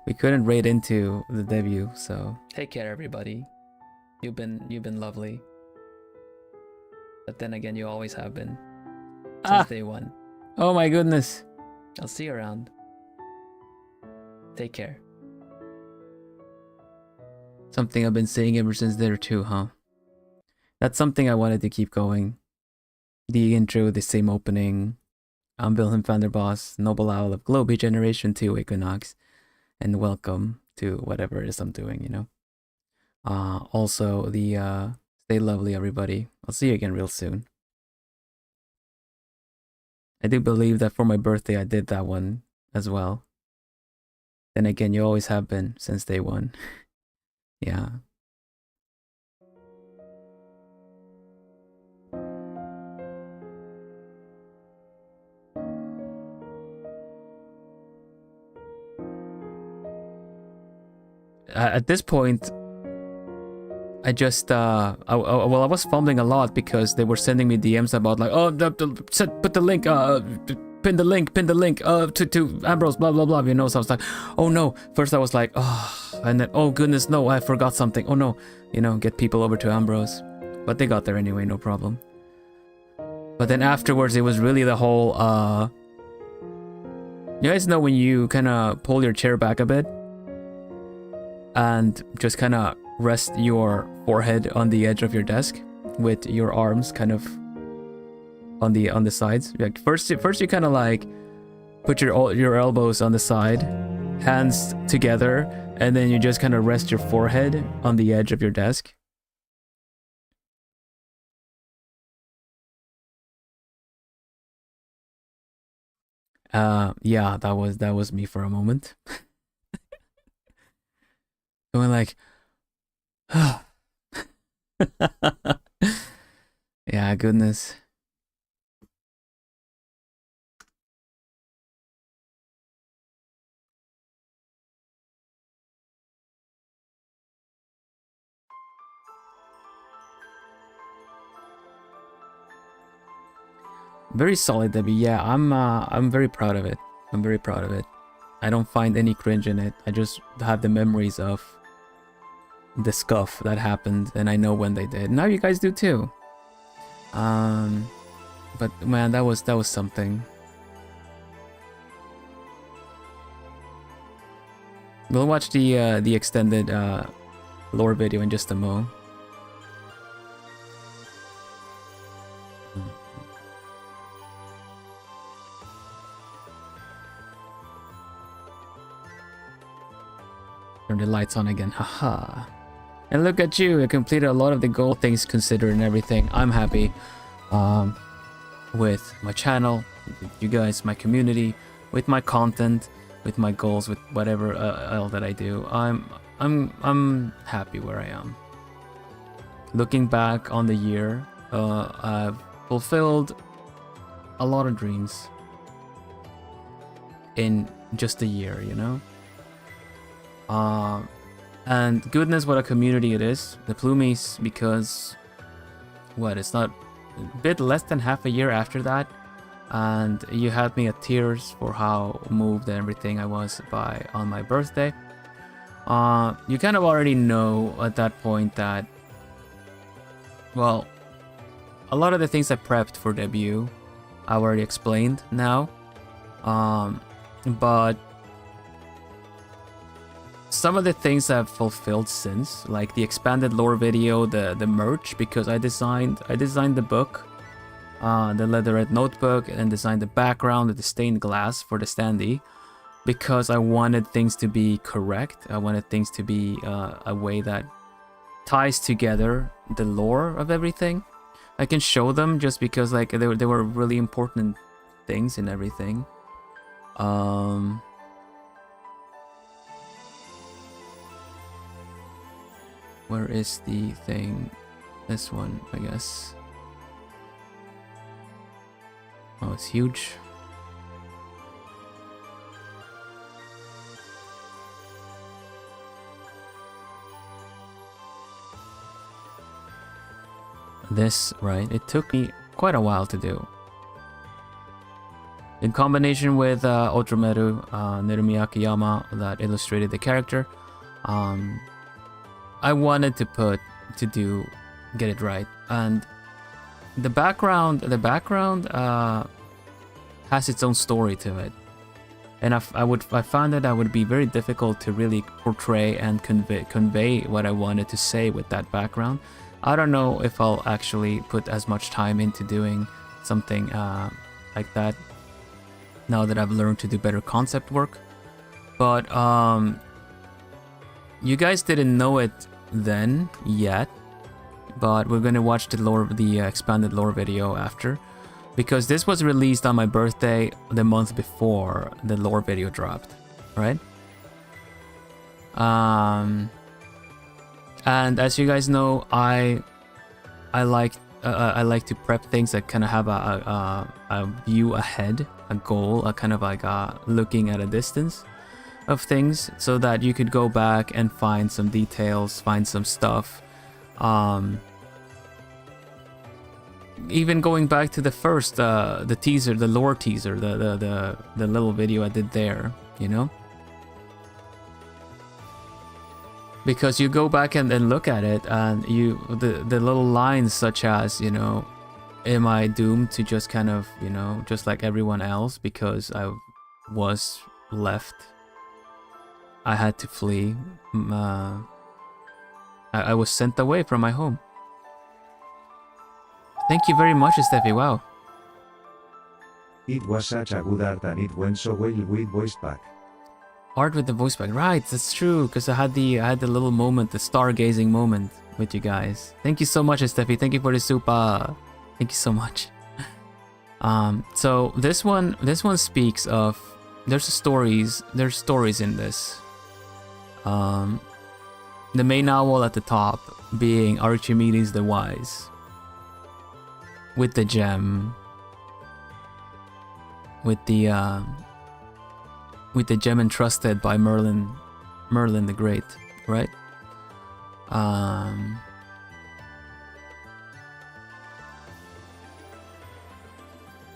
[SPEAKER 1] we couldn't raid into the debut, so
[SPEAKER 2] Take care, everybody. You've been lovely. But then again, you always have been since day one.
[SPEAKER 1] Oh my goodness.
[SPEAKER 2] I'll see you around. Take care.
[SPEAKER 1] Something I've been saying ever since there too, huh? That's something I wanted to keep going. The intro, the same opening. I'm Vilhelm Vanderbos, Noble Owl of Globie Generation 2 Equinox, and welcome to whatever it is I'm doing, you know? Also, the stay lovely, everybody. I'll see you again real soon. I do believe that for my birthday I did that one as well. Then again, you always have been since day one. Yeah. At this point, I just I was fumbling a lot because they were sending me DMs about like, oh, put the link, pin the link, to Ambrose, blah blah blah, you know. So I was like, oh no. First I was like, oh, and then oh goodness, no, I forgot something. Oh no, you know, get people over to Ambrose, but they got there anyway, no problem. But then afterwards, it was really the whole you guys know when you kind of pull your chair back a bit and just kind of rest your forehead on the edge of your desk with your arms kind of on the sides. Like first you kind of like put your elbows on the side, hands together, and then you just kind of rest your forehead on the edge of your desk. Yeah, that was me for a moment. Going like, yeah, goodness. Very solid, Debbie. Yeah, I'm very proud of it. I'm very proud of it. I don't find any cringe in it. I just have the memories of the scuff that happened, and I know when they did. Now you guys do too. But man, that was something. We'll watch the extended lore video in just a mo. Turn the lights on again, haha. And look at you, you completed a lot of the goal, things considered and everything. I'm happy with my channel, with you guys, my community, with my content, with my goals, with whatever else that I do. I'm happy where I am. Looking back on the year, I've fulfilled a lot of dreams in just a year, you know? And goodness, what a community it is. The Plumies, because what, it's not a bit less than half a year after that, and you had me at tears for how moved and everything I was by on my birthday. You kind of already know at that point that, well, a lot of the things I prepped for debut I already explained now, but some of the things I've fulfilled since, like the expanded lore video, the merch, because I designed the book, the leatherette notebook, and designed the background with the stained glass for the standee, because I wanted things to be correct. I wanted things to be a way that ties together the lore of everything. I can show them just because like they were really important things in everything. Where is the thing? This one, I guess. Oh, it's huge. This, right? It took me quite a while to do. In combination with Otromeru, Nerumi Akiyama, that illustrated the character, I wanted to get it right. And the background has its own story to it. And I found that would be very difficult to really portray and convey what I wanted to say with that background. I don't know if I'll actually put as much time into doing something like that now that I've learned to do better concept work. But you guys didn't know it then yet, but we're gonna watch the expanded lore video after, because this was released on my birthday the month before the lore video dropped, right? And as you guys know, I like to prep things that kind of have a view ahead, a goal, a kind of like looking at a distance of things, so that you could go back and find some details, find some stuff. Even going back to the first, the teaser, the lore teaser, the little video I did there, you know? Because you go back and look at it, and the little lines such as, you know, am I doomed to just kind of, you know, just like everyone else because I was left, I had to flee, I was sent away from my home. Thank you very much, Steffi. Wow.
[SPEAKER 3] It was such a good art and it went so well with voice pack.
[SPEAKER 1] Art with the voice pack, right? That's true. Because I had the little moment, the stargazing moment with you guys. Thank you so much, Steffi. Thank you for the super. Thank you so much. So this one speaks of there's stories in this. The main owl at the top being Archimedes the Wise, with the gem, with the gem entrusted by Merlin the Great, right?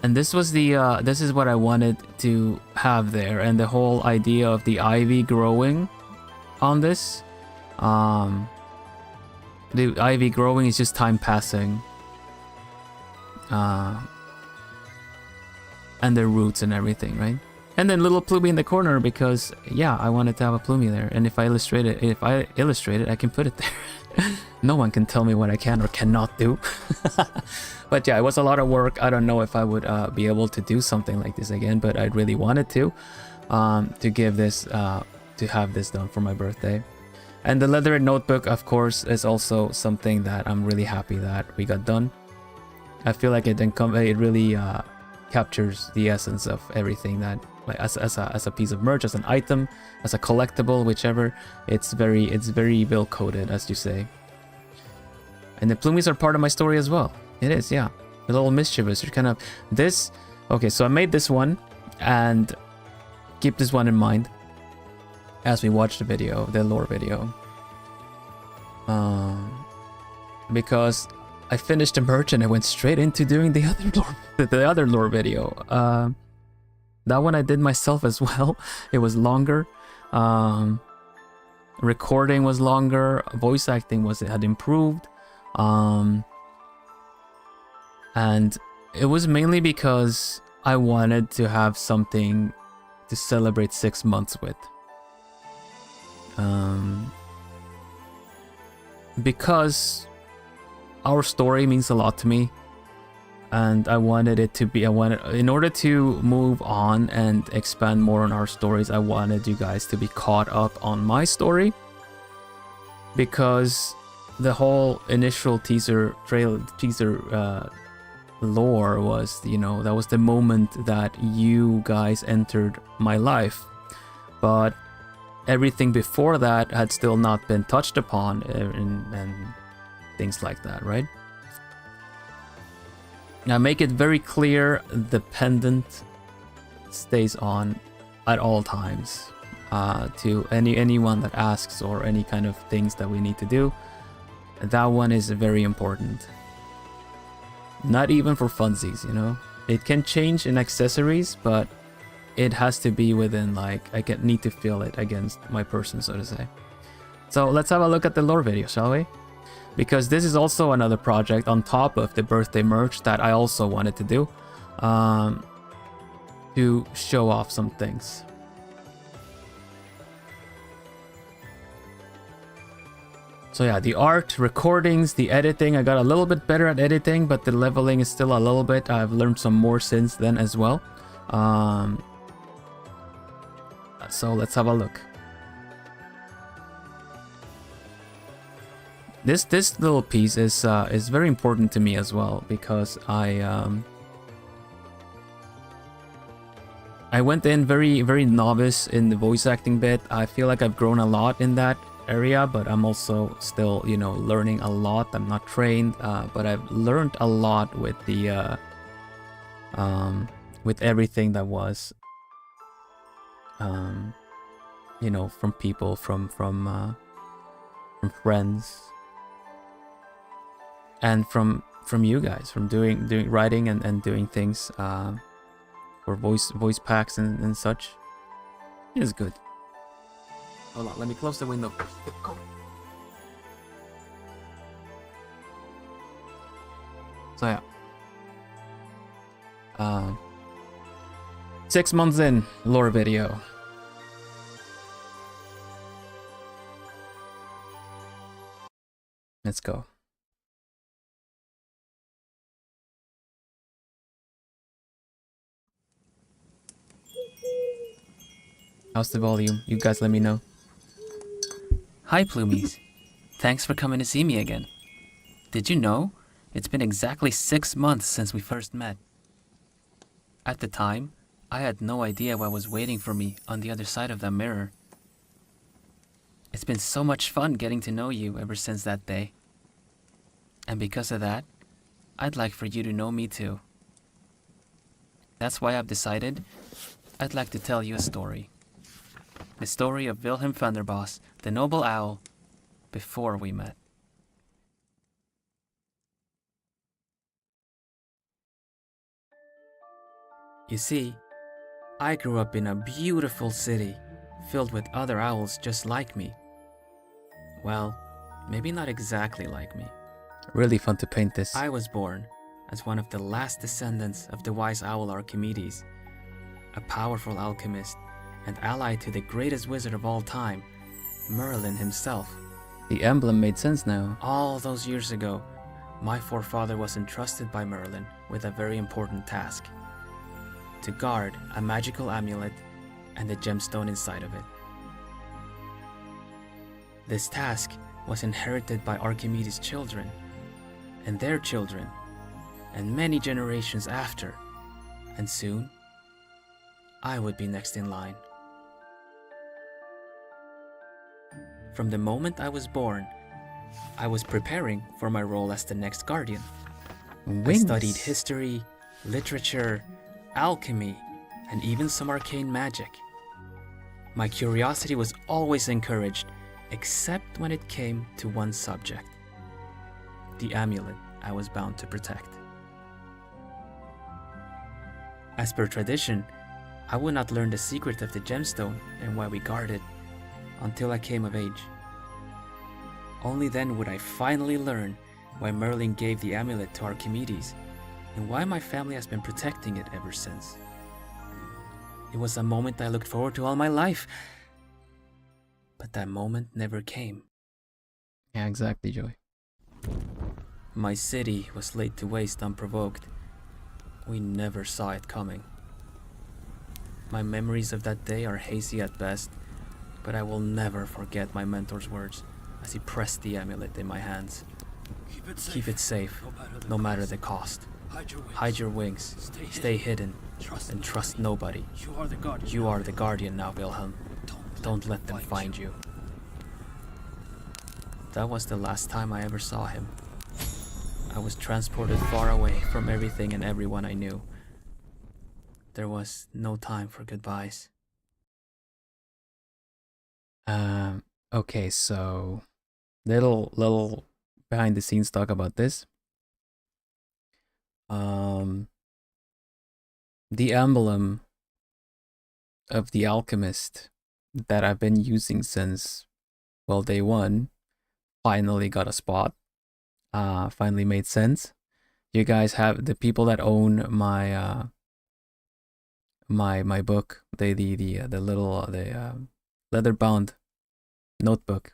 [SPEAKER 1] And this was this is what I wanted to have there, and the whole idea of the ivy growing on this. The ivy growing is just time passing. And their roots and everything, right? And then little Plumie in the corner because, yeah, I wanted to have a Plumie there. And if I illustrate it, I can put it there. No one can tell me what I can or cannot do. But yeah, it was a lot of work. I don't know if I would be able to do something like this again, but I really wanted to give this, to have this done for my birthday. And the leather notebook, of course, is also something that I'm really happy that we got done. I feel like it really captures the essence of everything that, like, as a piece of merch, as an item, as a collectible, whichever. It's very well coded, as you say. And the Plumies are part of my story as well. It is, yeah. A little mischievous. You're kind of this. Okay, so I made this one, and keep this one in mind as we watch the video, the lore video. Because I finished the merch and I went straight into doing the other lore video. That one I did myself as well. It was longer. Recording was longer. Voice acting had improved. And it was mainly because I wanted to have something to celebrate 6 months with. Because our story means a lot to me, and I wanted it to be, in order to move on and expand more on our stories, I wanted you guys to be caught up on my story, because the whole initial teaser lore was, you know, that was the moment that you guys entered my life, but everything before that had still not been touched upon, and things like that, right? Now make it very clear the pendant stays on at all times, to anyone that asks, or any kind of things that we need to do. That one is very important. Not even for funsies, you know? It can change in accessories, but it has to be within, like, I need to feel it against my person, so to say. So let's have a look at the lore video, shall we? Because this is also another project on top of the birthday merch that I also wanted to do, to show off some things. So yeah, the art, recordings, the editing, I got a little bit better at editing, but the leveling is still a little bit. I've learned some more since then as well. So let's have a look. This little piece is very important to me as well, because I went in very novice in the voice acting bit. I feel like I've grown a lot in that area, but I'm also still, you know, learning a lot. I'm not trained, but I've learned a lot with the with everything that was you know, from people, from friends, and from you guys, from doing writing and doing things for voice packs and such. It is good. Hold on, let me close the window. So yeah. 6 months in, lore video. Let's go. How's the volume? You guys let me know.
[SPEAKER 2] Hi, Plumies. Thanks for coming to see me again. Did you know? It's been exactly 6 months since we first met. At the time, I had no idea what was waiting for me on the other side of that mirror. It's been so much fun getting to know you ever since that day. And because of that, I'd like for you to know me too. That's why I've decided I'd like to tell you a story. The story of Vilhelm Vanderbos, the noble owl, before we met. You see, I grew up in a beautiful city filled with other owls just like me. Well, maybe not exactly like me.
[SPEAKER 1] Really fun to paint this.
[SPEAKER 2] I was born as one of the last descendants of the wise owl Archimedes, a powerful alchemist and ally to the greatest wizard of all time, Merlin himself.
[SPEAKER 1] The emblem made sense now.
[SPEAKER 2] All those years ago, my forefather was entrusted by Merlin with a very important task: to guard a magical amulet and the gemstone inside of it. This task was inherited by Archimedes' children, and their children, and many generations after, and soon, I would be next in line. From the moment I was born, I was preparing for my role as the next guardian. I studied history, literature, alchemy, and even some arcane magic. My curiosity was always encouraged, except when it came to one subject: the amulet I was bound to protect. As per tradition, I would not learn the secret of the gemstone and why we guard it until I came of age. Only then would I finally learn why Merlin gave the amulet to Archimedes and why my family has been protecting it ever since. It was a moment I looked forward to all my life, but that moment never came.
[SPEAKER 1] Yeah, exactly, Joey.
[SPEAKER 2] My city was laid to waste unprovoked. We never saw it coming. My memories of that day are hazy at best, but I will never forget my mentor's words as he pressed the amulet in my hands. Keep it safe, no matter the cost. Hide your wings, stay hidden, and trust nobody. You are the guardian now, Vilhelm. Don't let them find you. That was the last time I ever saw him. I was transported far away from everything and everyone I knew. There was no time for goodbyes.
[SPEAKER 1] Okay, so little behind the scenes talk about this. the emblem of the alchemist that I've been using since, well, day one, finally got a spot. Finally made sense. You guys have the people that own my my book. The little leather bound notebook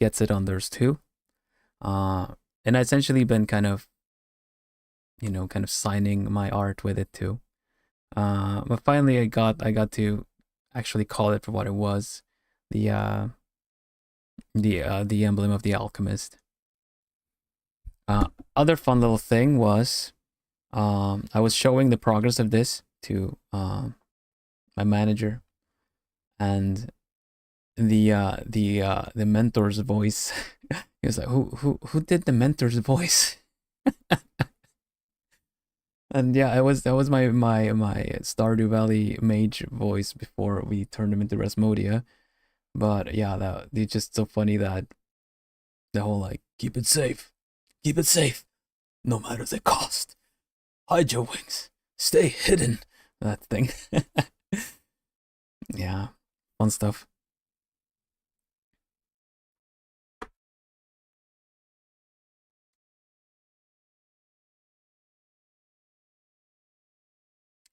[SPEAKER 1] gets it on theirs too. And I essentially been kind of signing my art with it too. But finally I got to actually call it for what it was. The emblem of the alchemist. Other fun little thing was I was showing the progress of this to my manager, and the mentor's voice. He was like, who did the mentor's voice? And yeah, that was my Stardew Valley mage voice before we turned him into Rasmodia. But yeah, it's just so funny that the whole like keep it safe, no matter the cost. Hide your wings, stay hidden. That thing. Yeah, fun stuff.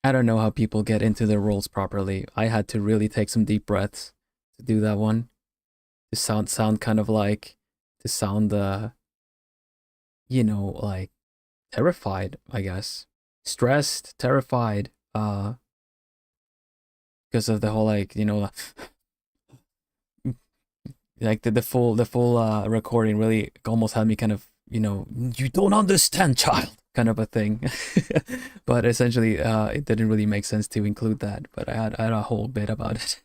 [SPEAKER 1] I don't know how people get into their roles properly. I had to really take some deep breaths to do that one. To sound kind of like, to sound like terrified, I guess. Stressed, terrified, because of the whole like, like the full recording really almost had me kind of, you don't understand, child, kind of a thing. But essentially it didn't really make sense to include that, but I had a whole bit about it.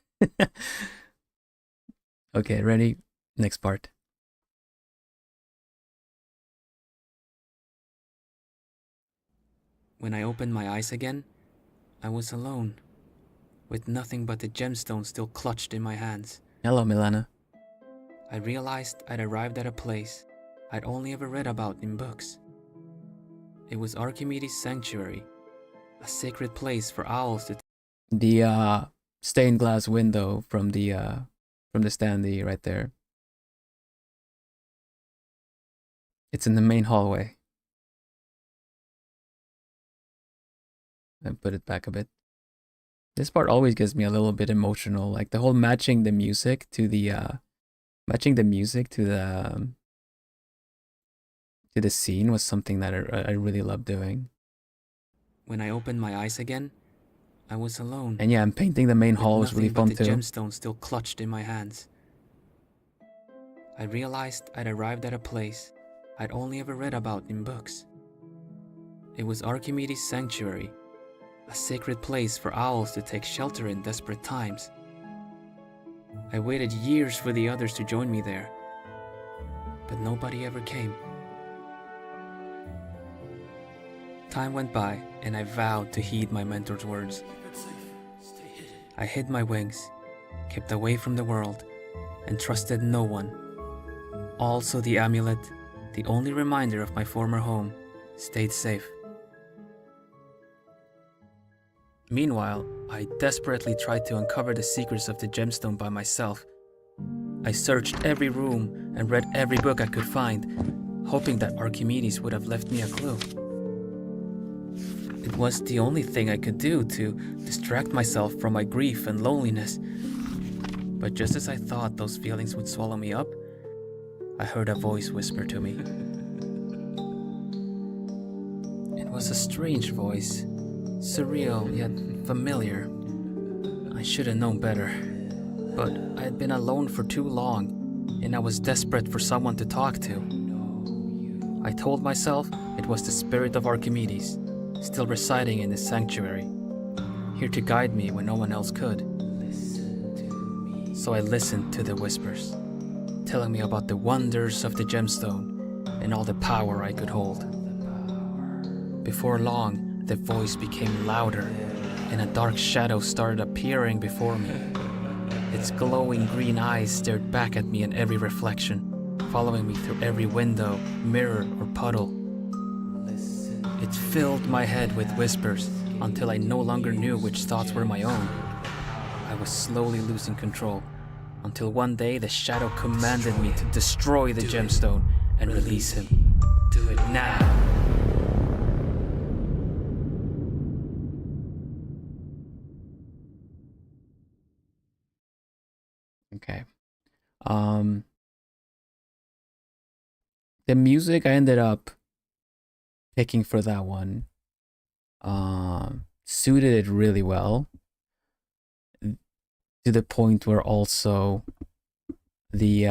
[SPEAKER 1] Okay, ready? Next part.
[SPEAKER 2] When I opened my eyes again, I was alone, with nothing but the gemstone still clutched in my hands.
[SPEAKER 1] Hello, Milana.
[SPEAKER 2] I realized I'd arrived at a place I'd only ever read about in books. It was Archimedes' sanctuary, a sacred place for owls to...
[SPEAKER 1] The stained glass window from the standee right there. It's in the main hallway. And put it back a bit. This part always gets me a little bit emotional, like the whole matching the music to the scene was something that I really love doing.
[SPEAKER 2] When I opened my eyes again, I was alone.
[SPEAKER 1] And yeah, and painting the main hall was really fun too.
[SPEAKER 2] The gemstone still clutched in my hands. I realized I'd arrived at a place I'd only ever read about in books. It was Archimedes' sanctuary, a sacred place for owls to take shelter in desperate times. I waited years for the others to join me there, but nobody ever came. Time went by, and I vowed to heed my mentor's words. I hid my wings, kept away from the world, and trusted no one. Also the amulet, the only reminder of my former home, stayed safe. Meanwhile, I desperately tried to uncover the secrets of the gemstone by myself. I searched every room and read every book I could find, hoping that Archimedes would have left me a clue. It was the only thing I could do to distract myself from my grief and loneliness. But just as I thought those feelings would swallow me up, I heard a voice whisper to me. It was a strange voice, surreal yet familiar. I should have known better, but I had been alone for too long, and I was desperate for someone to talk to. I told myself it was the spirit of Archimedes, still residing in his sanctuary, here to guide me when no one else could. So I listened to the whispers, telling me about the wonders of the gemstone and all the power I could hold. Before long, the voice became louder, and a dark shadow started appearing before me. Its glowing green eyes stared back at me in every reflection, following me through every window, mirror, or puddle. It filled my head with whispers, until I no longer knew which thoughts were my own. I was slowly losing control, until one day the shadow commanded me to destroy the gemstone and release him. Do it now.
[SPEAKER 1] Okay. The music I ended up picking for that one suited it really well, to the point where also the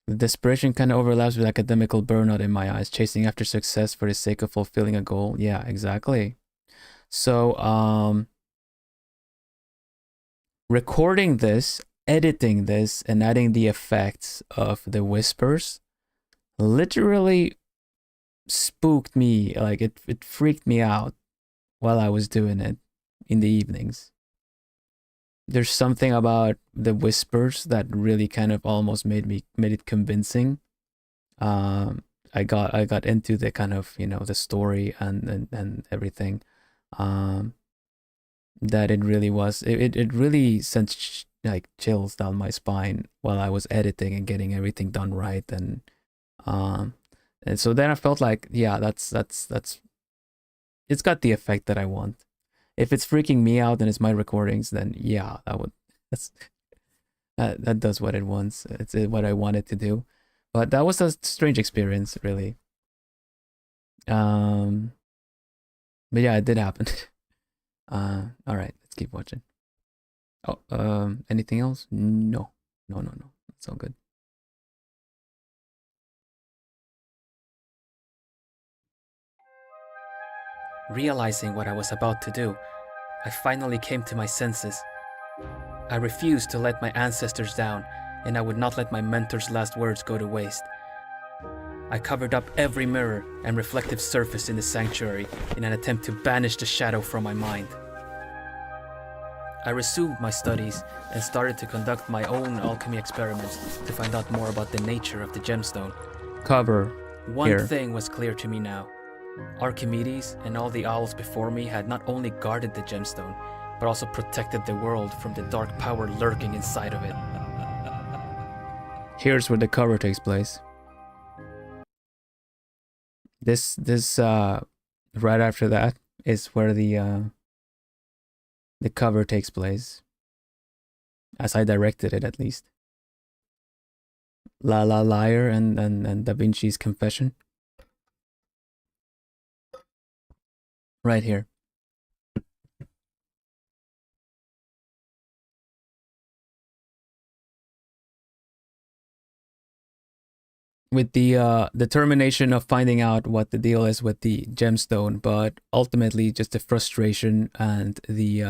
[SPEAKER 1] desperation kind of overlaps with academical burnout in my eyes, chasing after success for the sake of fulfilling a goal. Yeah, exactly. So recording this, editing this, and adding the effects of the whispers literally spooked me. Like it freaked me out while I was doing it in the evenings. There's something about the whispers that really kind of almost made it convincing. I got into the kind of, the story and everything. That it really was. It really sent like chills down my spine while I was editing and getting everything done right. And so then I felt like, yeah, that's it's got the effect that I want. If it's freaking me out and it's my recordings, then yeah, that does what it wants. It's what I wanted to do. But that was a strange experience, really. But yeah, it did happen. All right, let's keep watching. Oh, anything else? No. It's all good.
[SPEAKER 2] Realizing what I was about to do, I finally came to my senses. I refused to let my ancestors down, and I would not let my mentor's last words go to waste. I covered up every mirror and reflective surface in the sanctuary in an attempt to banish the shadow from my mind. I resumed my studies and started to conduct my own alchemy experiments to find out more about the nature of the gemstone.
[SPEAKER 1] Cover.
[SPEAKER 2] One
[SPEAKER 1] Here.
[SPEAKER 2] thing was clear to me now. Archimedes and all the owls before me had not only guarded the gemstone, but also protected the world from the dark power lurking inside of it.
[SPEAKER 1] Here's where the cover takes place. This right after that is where the cover takes place, as I directed it, at least. La La Liar and Da Vinci's Confession. Right here. With the determination of finding out what the deal is with the gemstone, but ultimately just the frustration and the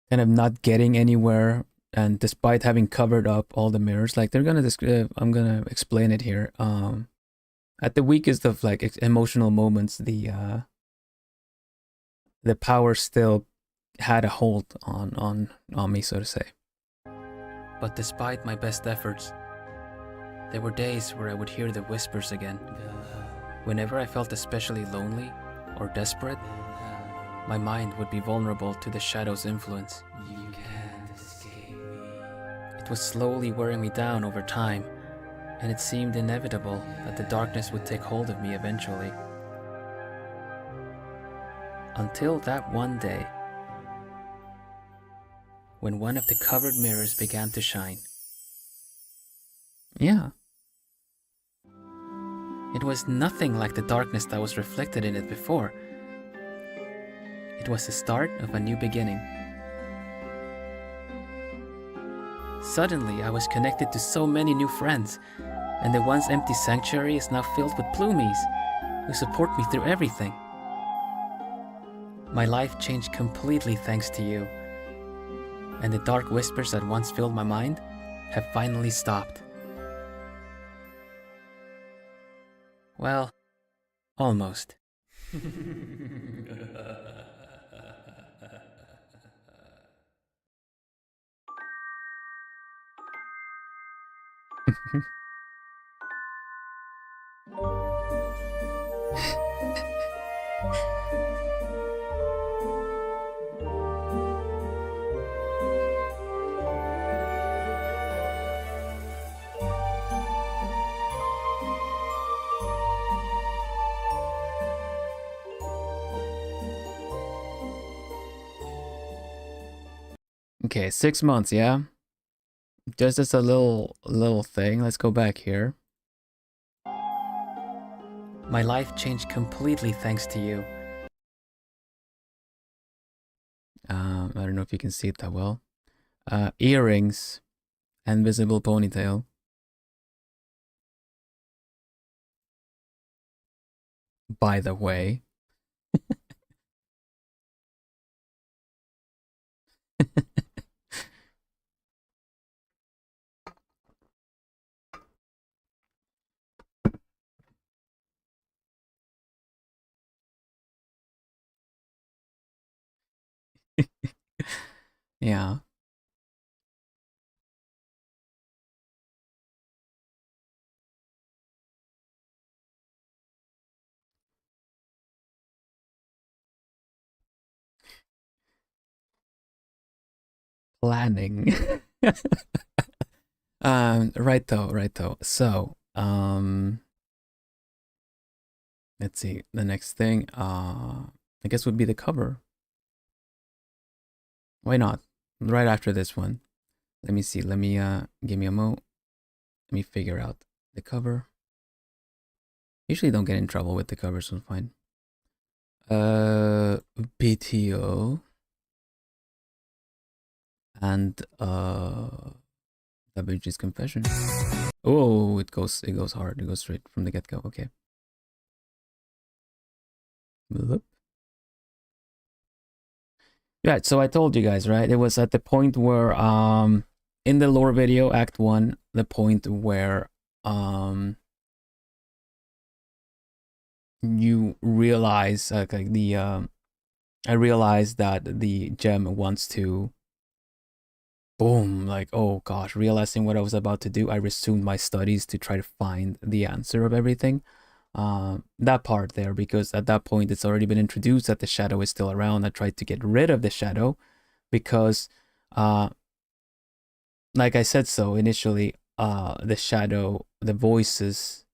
[SPEAKER 1] kind of not getting anywhere. And despite having covered up all the mirrors, like I'm gonna explain it here. At the weakest of like emotional moments, the power still had a hold on me, so to say.
[SPEAKER 2] But despite my best efforts, there were days where I would hear the whispers again. Whenever I felt especially lonely or desperate, my mind would be vulnerable to the shadow's influence. You can't escape me. It was slowly wearing me down over time, and it seemed inevitable that the darkness would take hold of me eventually. Until that one day, when one of the covered mirrors began to shine.
[SPEAKER 1] Yeah.
[SPEAKER 2] It was nothing like the darkness that was reflected in it before. It was the start of a new beginning. Suddenly, I was connected to so many new friends, and the once empty sanctuary is now filled with plumies who support me through everything. My life changed completely thanks to you, and the dark whispers that once filled my mind have finally stopped. Well, almost.
[SPEAKER 1] Okay, 6 months, yeah? Just as a little thing. Let's go back here. My life changed completely thanks to you. I don't know if you can see it that well. Earrings and visible ponytail. By the way. Yeah. Planning. Right though. So, let's see. The next thing, I guess would be the cover. Why not? Right after this one. Let me see. Let me give me a mo. Let me figure out the cover. Usually don't get in trouble with the cover, so it's fine. BTO and Da Vinci's Confession. Oh, it goes hard. It goes straight from the get-go. Okay. Bloop. Right, so I told you guys, right? It was at the point where in the lore video, Act 1, the point where you realize like the I realized that the gem wants to boom, like, oh gosh, realizing what I was about to do, I resumed my studies to try to find the answer of everything. That part there, because at that point it's already been introduced that the shadow is still around. I tried to get rid of the shadow because like I said so initially, the shadow, the voices,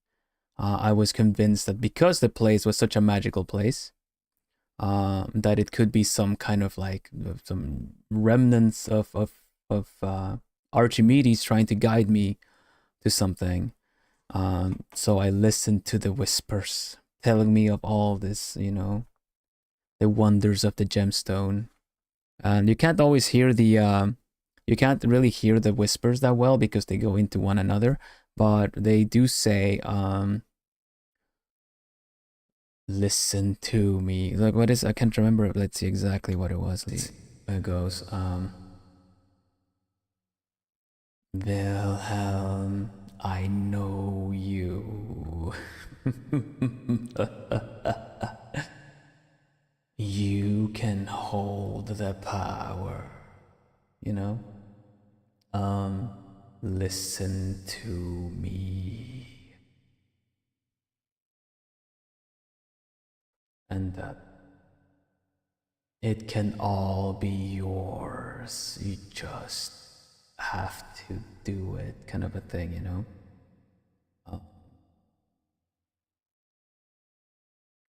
[SPEAKER 1] I was convinced that because the place was such a magical place, that it could be some kind of like some remnants of Archimedes trying to guide me to something. So I listened to the whispers telling me of all this, you know, the wonders of the gemstone. And you can't always hear the, you can't really hear the whispers that well because they go into one another, but they do say, listen to me. Like, what is, I can't remember. Let's see exactly what it was. It goes, Wilhelm, I know you. You can hold the power. You know? Listen to me. And that it can all be yours. You just have to do it, kind of a thing, you know?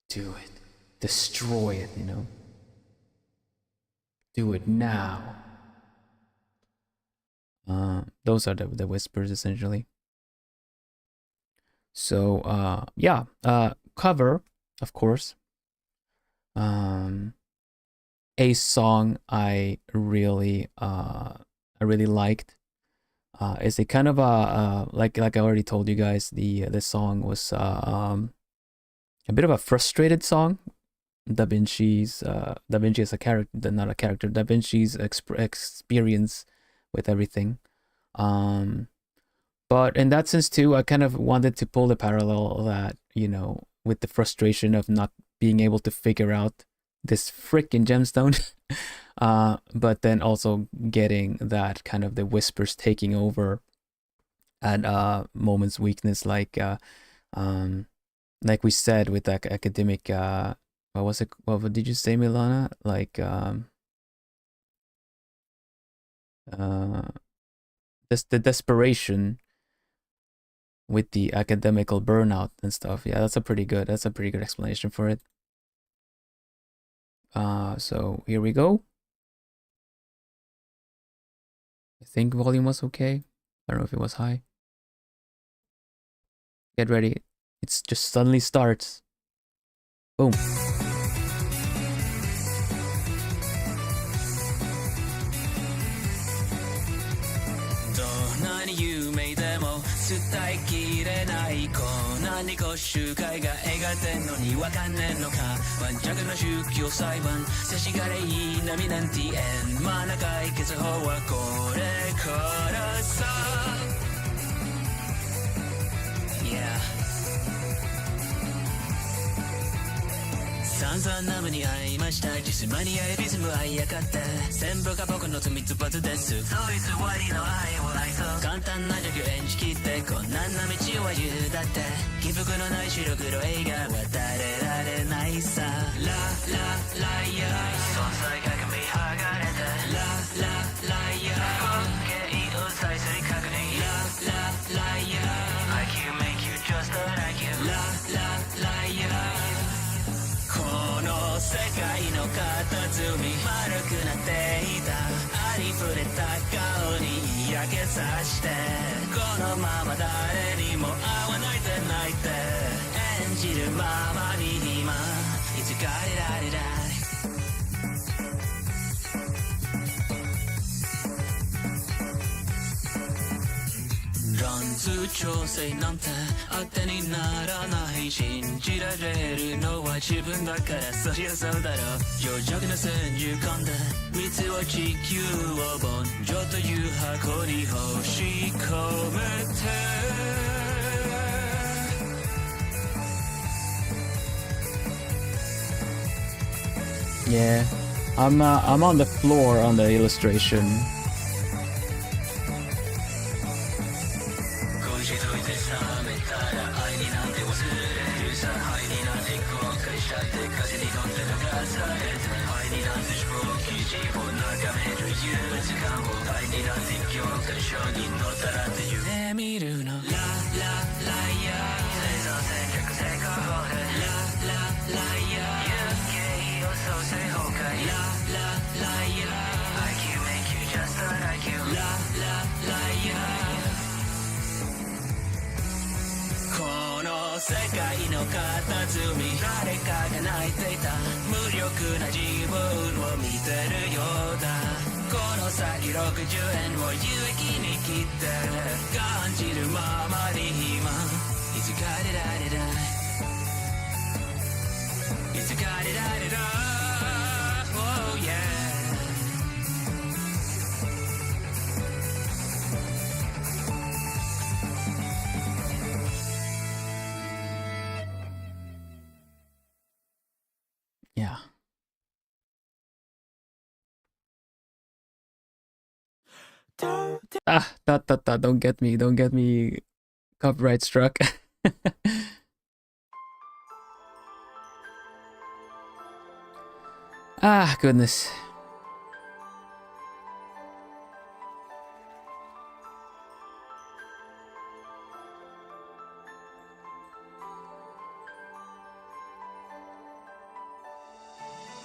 [SPEAKER 1] Do it. Destroy it, you know? Do it now. Those are the whispers, essentially. So, yeah. Cover, of course. A song I really liked. Is a kind of a like I already told you guys, the song was a bit of a frustrated song. Da Vinci is a character, not a character. Da Vinci's experience with everything. But in that sense too, I kind of wanted to pull the parallel that, you know, with the frustration of not being able to figure out this freaking gemstone, but then also getting that kind of the whispers taking over at moments weakness, like we said with that academic what was it? What did you say, Milana? Like just the desperation with the academical burnout and stuff. Yeah, that's a pretty good explanation for it. So here we go. I think volume was okay. I don't know if it was high. Get ready. It's just suddenly starts. Boom.
[SPEAKER 2] 伝えきれないこんなにこ集会が描いてんのにわかんねえのか盤石の宗教裁判世知辛い波なんて円満な解決法はこれからさ Yeah散々ナムに会いましたジスマニアエリズム愛やかって全部が僕の罪つばずですそう偽りの愛を愛そう簡単な助言演じきってこんなんな道は言うだって起伏のない白黒映画は渡れられないさララライヤー存在が噛み剥がれてララライヤー光景を再生確認ララライヤー I can make you just like you ララライヤーこの世界の片隅丸くなっていたありふれた顔に嫌気さしてこのまま誰にも会わないで泣いて演じるままに今いつかリラリラ乱通調整なんて当てにならない信じられるのは自分だからそりゃそうだろう余弱な千住間で蜜を地球を盆上という箱に押し込めて
[SPEAKER 1] Yeah, I'm on the floor on the illustration.世界の片隅誰かが泣いていた無力な自分を見てるようだこの先60円を有益に切って感じるままに今いつかリラリラいつかリラリラ Oh yeah Yeah. Don't get me copyright struck. Ah, goodness.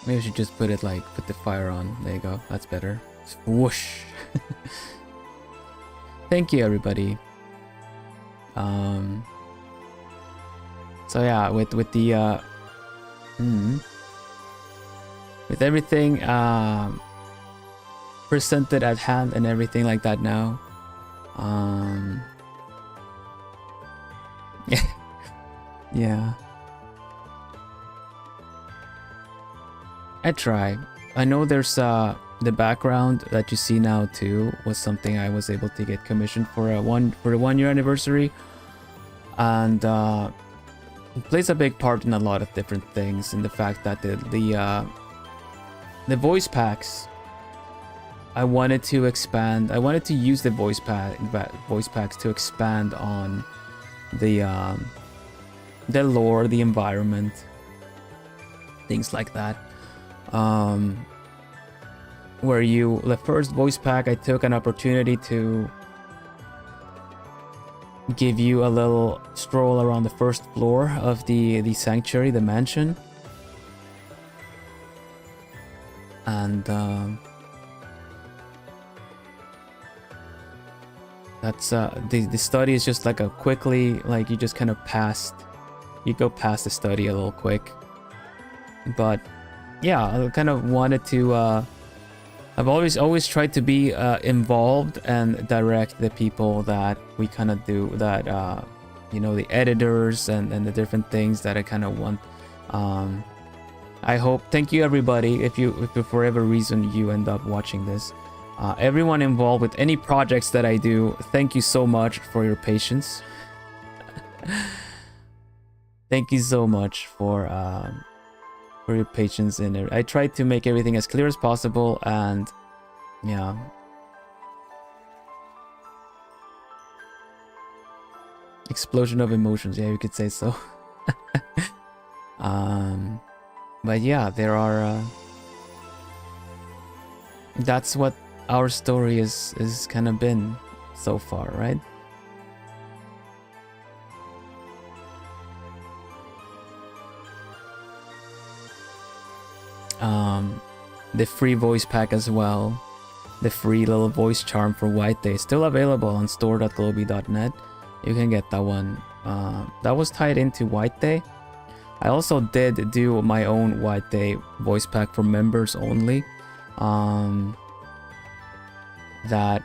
[SPEAKER 1] Maybe I should just put the fire on. There you go. That's better. Whoosh. Thank you, everybody. So yeah, with the with everything presented at hand and everything like that now. Yeah. I try. I know there's the background that you see now too was something I was able to get commissioned for the 1 year anniversary, and it plays a big part in a lot of different things. In the fact that the voice packs, I wanted to expand. I wanted to use the voice packs to expand on the lore, the environment. things like that. Where the first voice pack, I took an opportunity to give you a little stroll around the first floor of the sanctuary, the mansion. And that's the study is just like a quickly, like you just kind of go past the study a little quick. But yeah, I kind of wanted to I've always tried to be involved and direct the people that we kind of do that, you know, the editors and the different things that I kind of want. I hope, thank you everybody, if for whatever reason you end up watching this. Everyone involved with any projects that I do, thank you so much for your patience. Thank you so much for your patience in it. I tried to make everything as clear as possible, and yeah. Explosion of emotions, yeah, you could say so. But yeah, there are that's what our story is kind of been so far, right? The free voice pack as well, the free little voice charm for White Day, still available on store.globie.net. You can get that one. That was tied into White Day. I also did do my own White Day voice pack for members only. That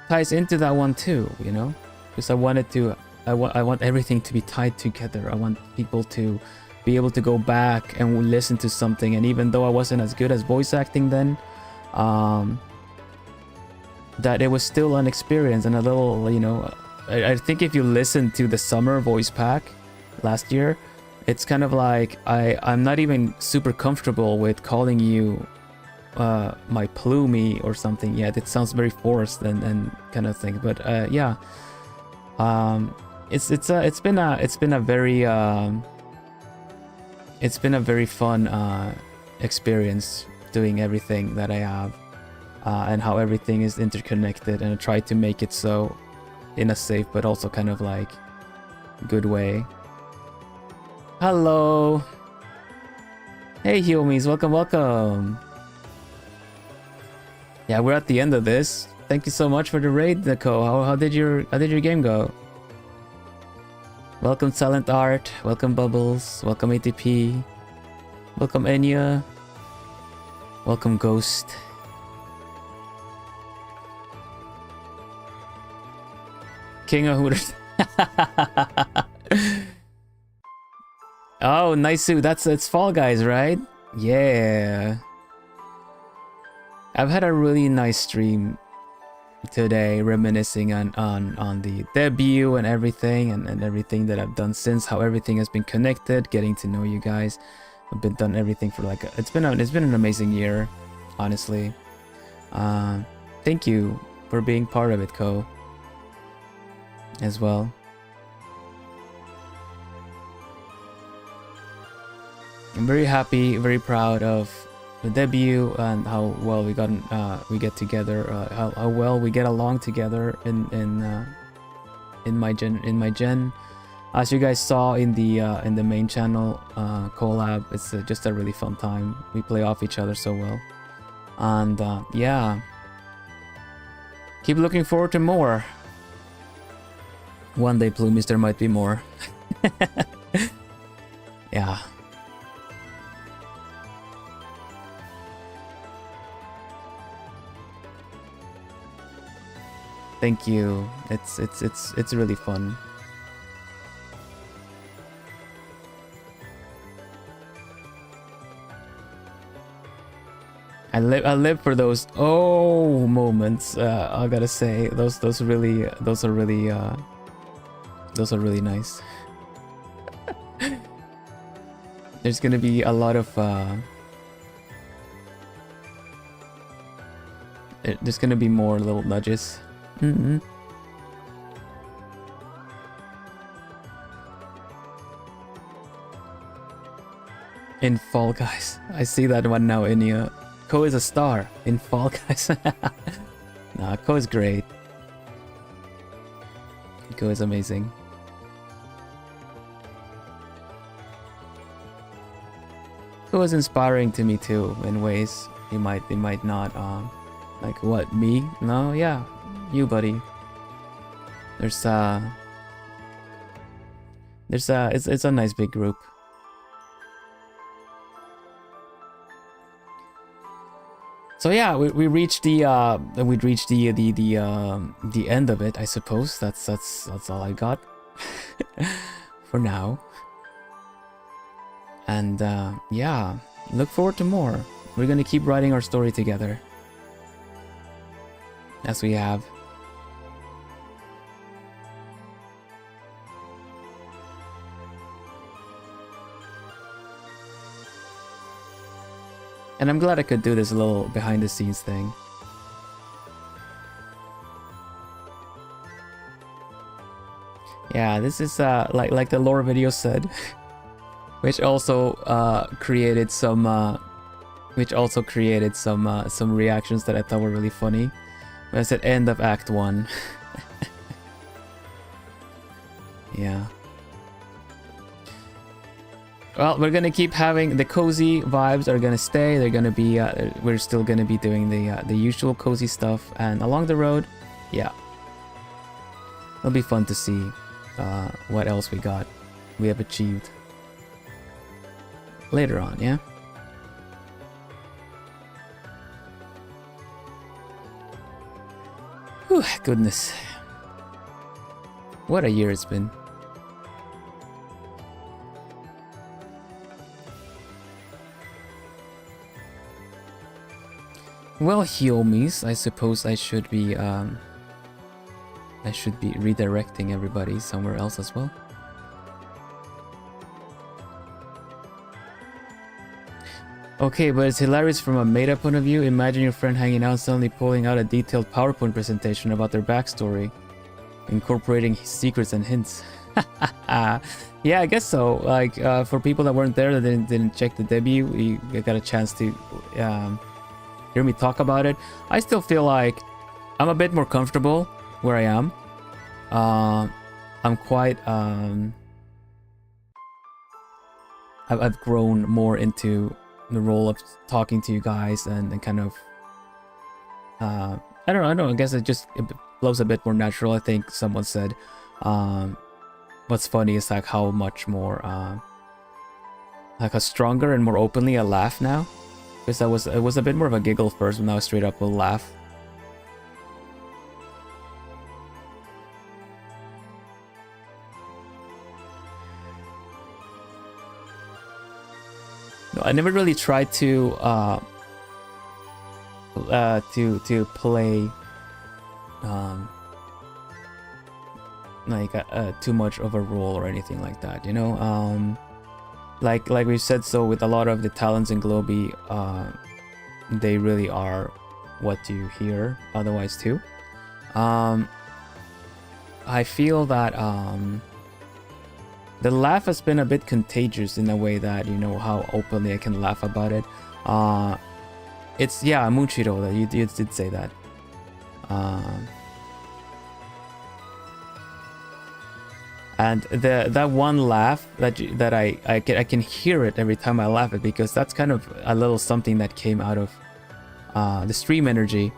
[SPEAKER 1] ties into that one too, you know, because I want everything to be tied together. I want people to be able to go back and listen to something, and even though I wasn't as good as voice acting then, that it was still an experience and a little, you know, I think if you listen to the summer voice pack last year, it's kind of like I'm not even super comfortable with calling you my plumie or something yet. It sounds very forced and kind of thing, but yeah, it's been a very fun experience doing everything that I have, and how everything is interconnected, and I try to make it so in a safe but also kind of like good way. Hello, hey homies, welcome. Yeah, we're at the end of this. Thank you so much for the raid, Nico. How did your game go? Welcome Silent Art, welcome Bubbles, welcome ATP, welcome Enya, welcome Ghost. King of Hooters. Oh, Naisu, it's Fall Guys, right? Yeah. I've had a really nice stream today, reminiscing on the debut and everything, and everything that I've done since, how everything has been connected, getting to know you guys. I've been done everything for like it's been an amazing year, honestly. Thank you for being part of it, Ko, as well. I'm very happy, very proud of the debut and how well we get together, how well we get along together in my gen. As you guys saw in the main channel collab, it's just a really fun time. We play off each other so well, and yeah, keep looking forward to more. One day, Plumies, there might be more. Yeah. Thank you. It's really fun. I live for those moments. I gotta say those are really nice. There's gonna be a lot of there's gonna be more little nudges. In Fall Guys. I see that one now, Inia. Ko is a star in Fall Guys. Nah, Ko is great. Ko is amazing. Ko is inspiring to me too, in ways you might not. Like what, me? No, yeah, you, buddy. It's a nice big group. So yeah, we reached the end of it, I suppose. That's all I got for now. And yeah, look forward to more. We're gonna keep writing our story together, as we have. And I'm glad I could do this little behind the scenes thing. Yeah, this is like the lore video said, which also created some reactions that I thought were really funny. When I said end of Act 1. Yeah. Well, we're gonna keep having the cozy vibes are gonna stay. They're gonna be we're still gonna be doing the usual cozy stuff, and along the road, yeah, it'll be fun to see what else we have achieved later on. Yeah. Whew, goodness, what a year it's been. Well, Hiomis, I suppose I should be redirecting everybody somewhere else as well. Okay, but it's hilarious from a meta point of view. Imagine your friend hanging out suddenly pulling out a detailed PowerPoint presentation about their backstory, incorporating secrets and hints. Yeah, I guess so. Like for people that weren't there, that didn't check the debut, we got a chance to hear me talk about it. I still feel like I'm a bit more comfortable where I am. I'm quite I've grown more into the role of talking to you guys and kind of I don't know, I guess it flows a bit more natural. I think someone said what's funny is like how much more like a stronger and more openly I laugh now. Because it was a bit more of a giggle first, but now straight up will laugh. No, I never really tried to play like too much of a role or anything like that, you know. Like we said, so with a lot of the talents in globie, they really are what you hear otherwise too. I feel that the laugh has been a bit contagious in a way that, you know, how openly I can laugh about it. It's, yeah, Muchiro, that you did say that. And that one laugh that I can hear it every time I laugh it, because that's kind of a little something that came out of the stream energy,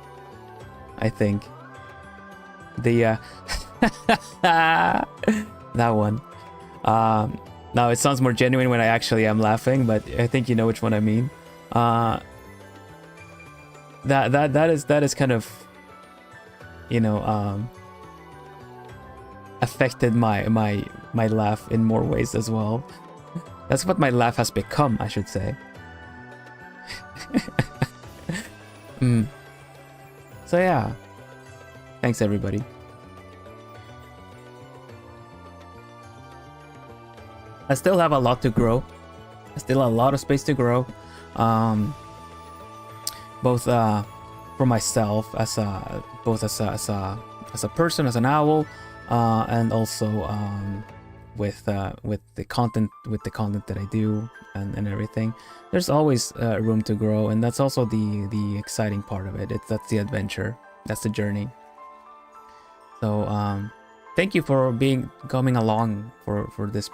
[SPEAKER 1] I think. The that one. Now it sounds more genuine when I actually am laughing, but I think you know which one I mean. That is kind of, you know, affected my laugh in more ways as well. That's what my laugh has become, I should say. So yeah, thanks everybody. I still have a lot to grow. I still have a lot of space to grow, both for myself as a person, as an owl. And also the content that I do and everything. There's always room to grow, and that's also the exciting part of it. That's the adventure, that's the journey. So thank you for coming along for this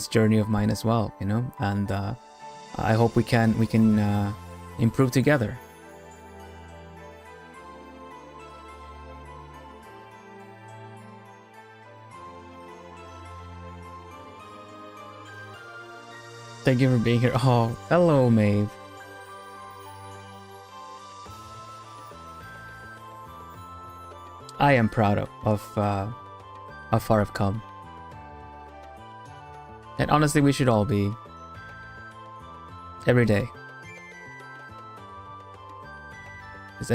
[SPEAKER 1] journey of mine as well, you know, and I hope we can improve together. Thank you for being here. Oh, hello, Maeve. I am proud of how far I've come. And honestly, we should all be. Every day. Because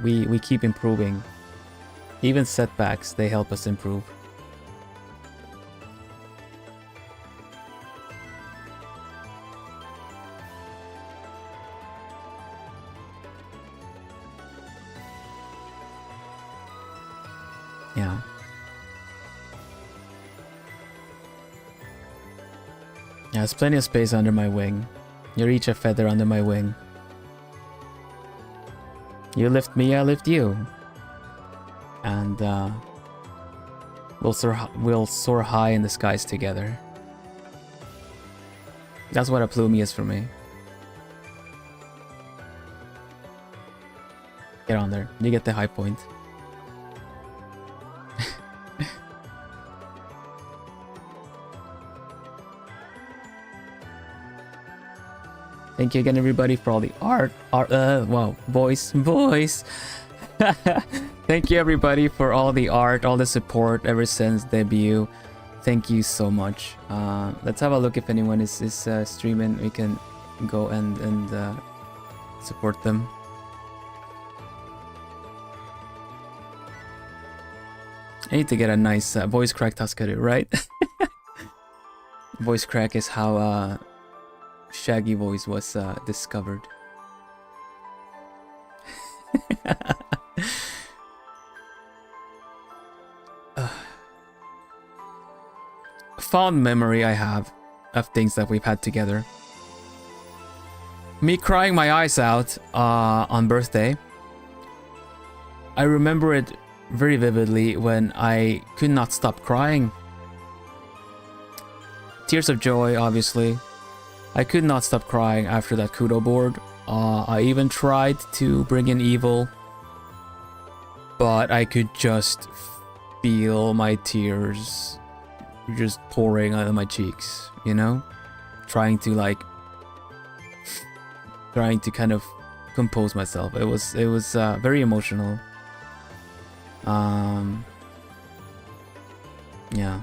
[SPEAKER 1] we keep improving. Even setbacks, they help us improve. Yeah. Yeah, there's plenty of space under my wing. You're each a feather under my wing. You lift me, I lift you. And we'll soar high in the skies together. That's what a plumie is for me. Get on there. You get the high point. Thank you again, everybody, for all the art. Wow, voice. Thank you, everybody, for all the art, all the support ever since debut. Thank you so much. Let's have a look if anyone is streaming. We can go and support them. I need to get a nice voice crack Tuskadu, right? Voice crack is how Shaggy voice was discovered. Fond memory I have of things that we've had together. Me crying my eyes out on birthday. I remember it very vividly when I could not stop crying. Tears of joy, obviously. I could not stop crying after that Kudo board. I even tried to bring in evil, but I could just feel my tears just pouring out of my cheeks, you know? Trying to kind of compose myself. It was very emotional. Yeah.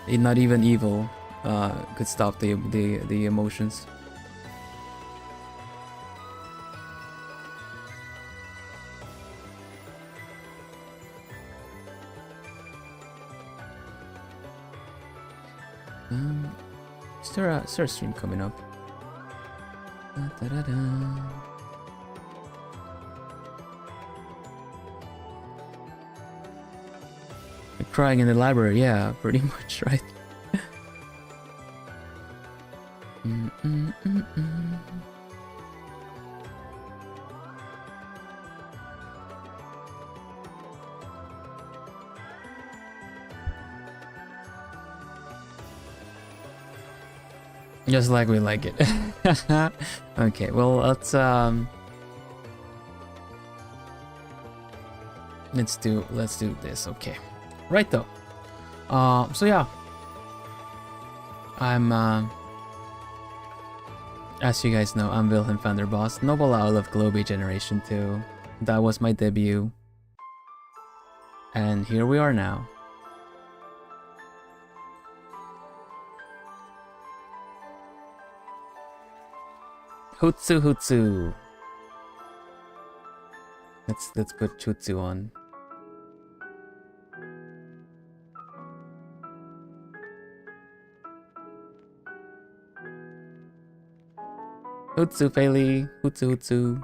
[SPEAKER 1] Not even evil could stop the emotions. Is there a stream coming up? Crying in the library, yeah, pretty much, right? Just like we like it. Okay, well, let's do this. Okay, right though. So yeah, I'm as you guys know, I'm Vilhelm Vanderbos, Noble Owl of Globie Generation 2. That was my debut, and here we are now. Hutsu. Let's put Chutsu on. Hutsu Feli, Hutsu.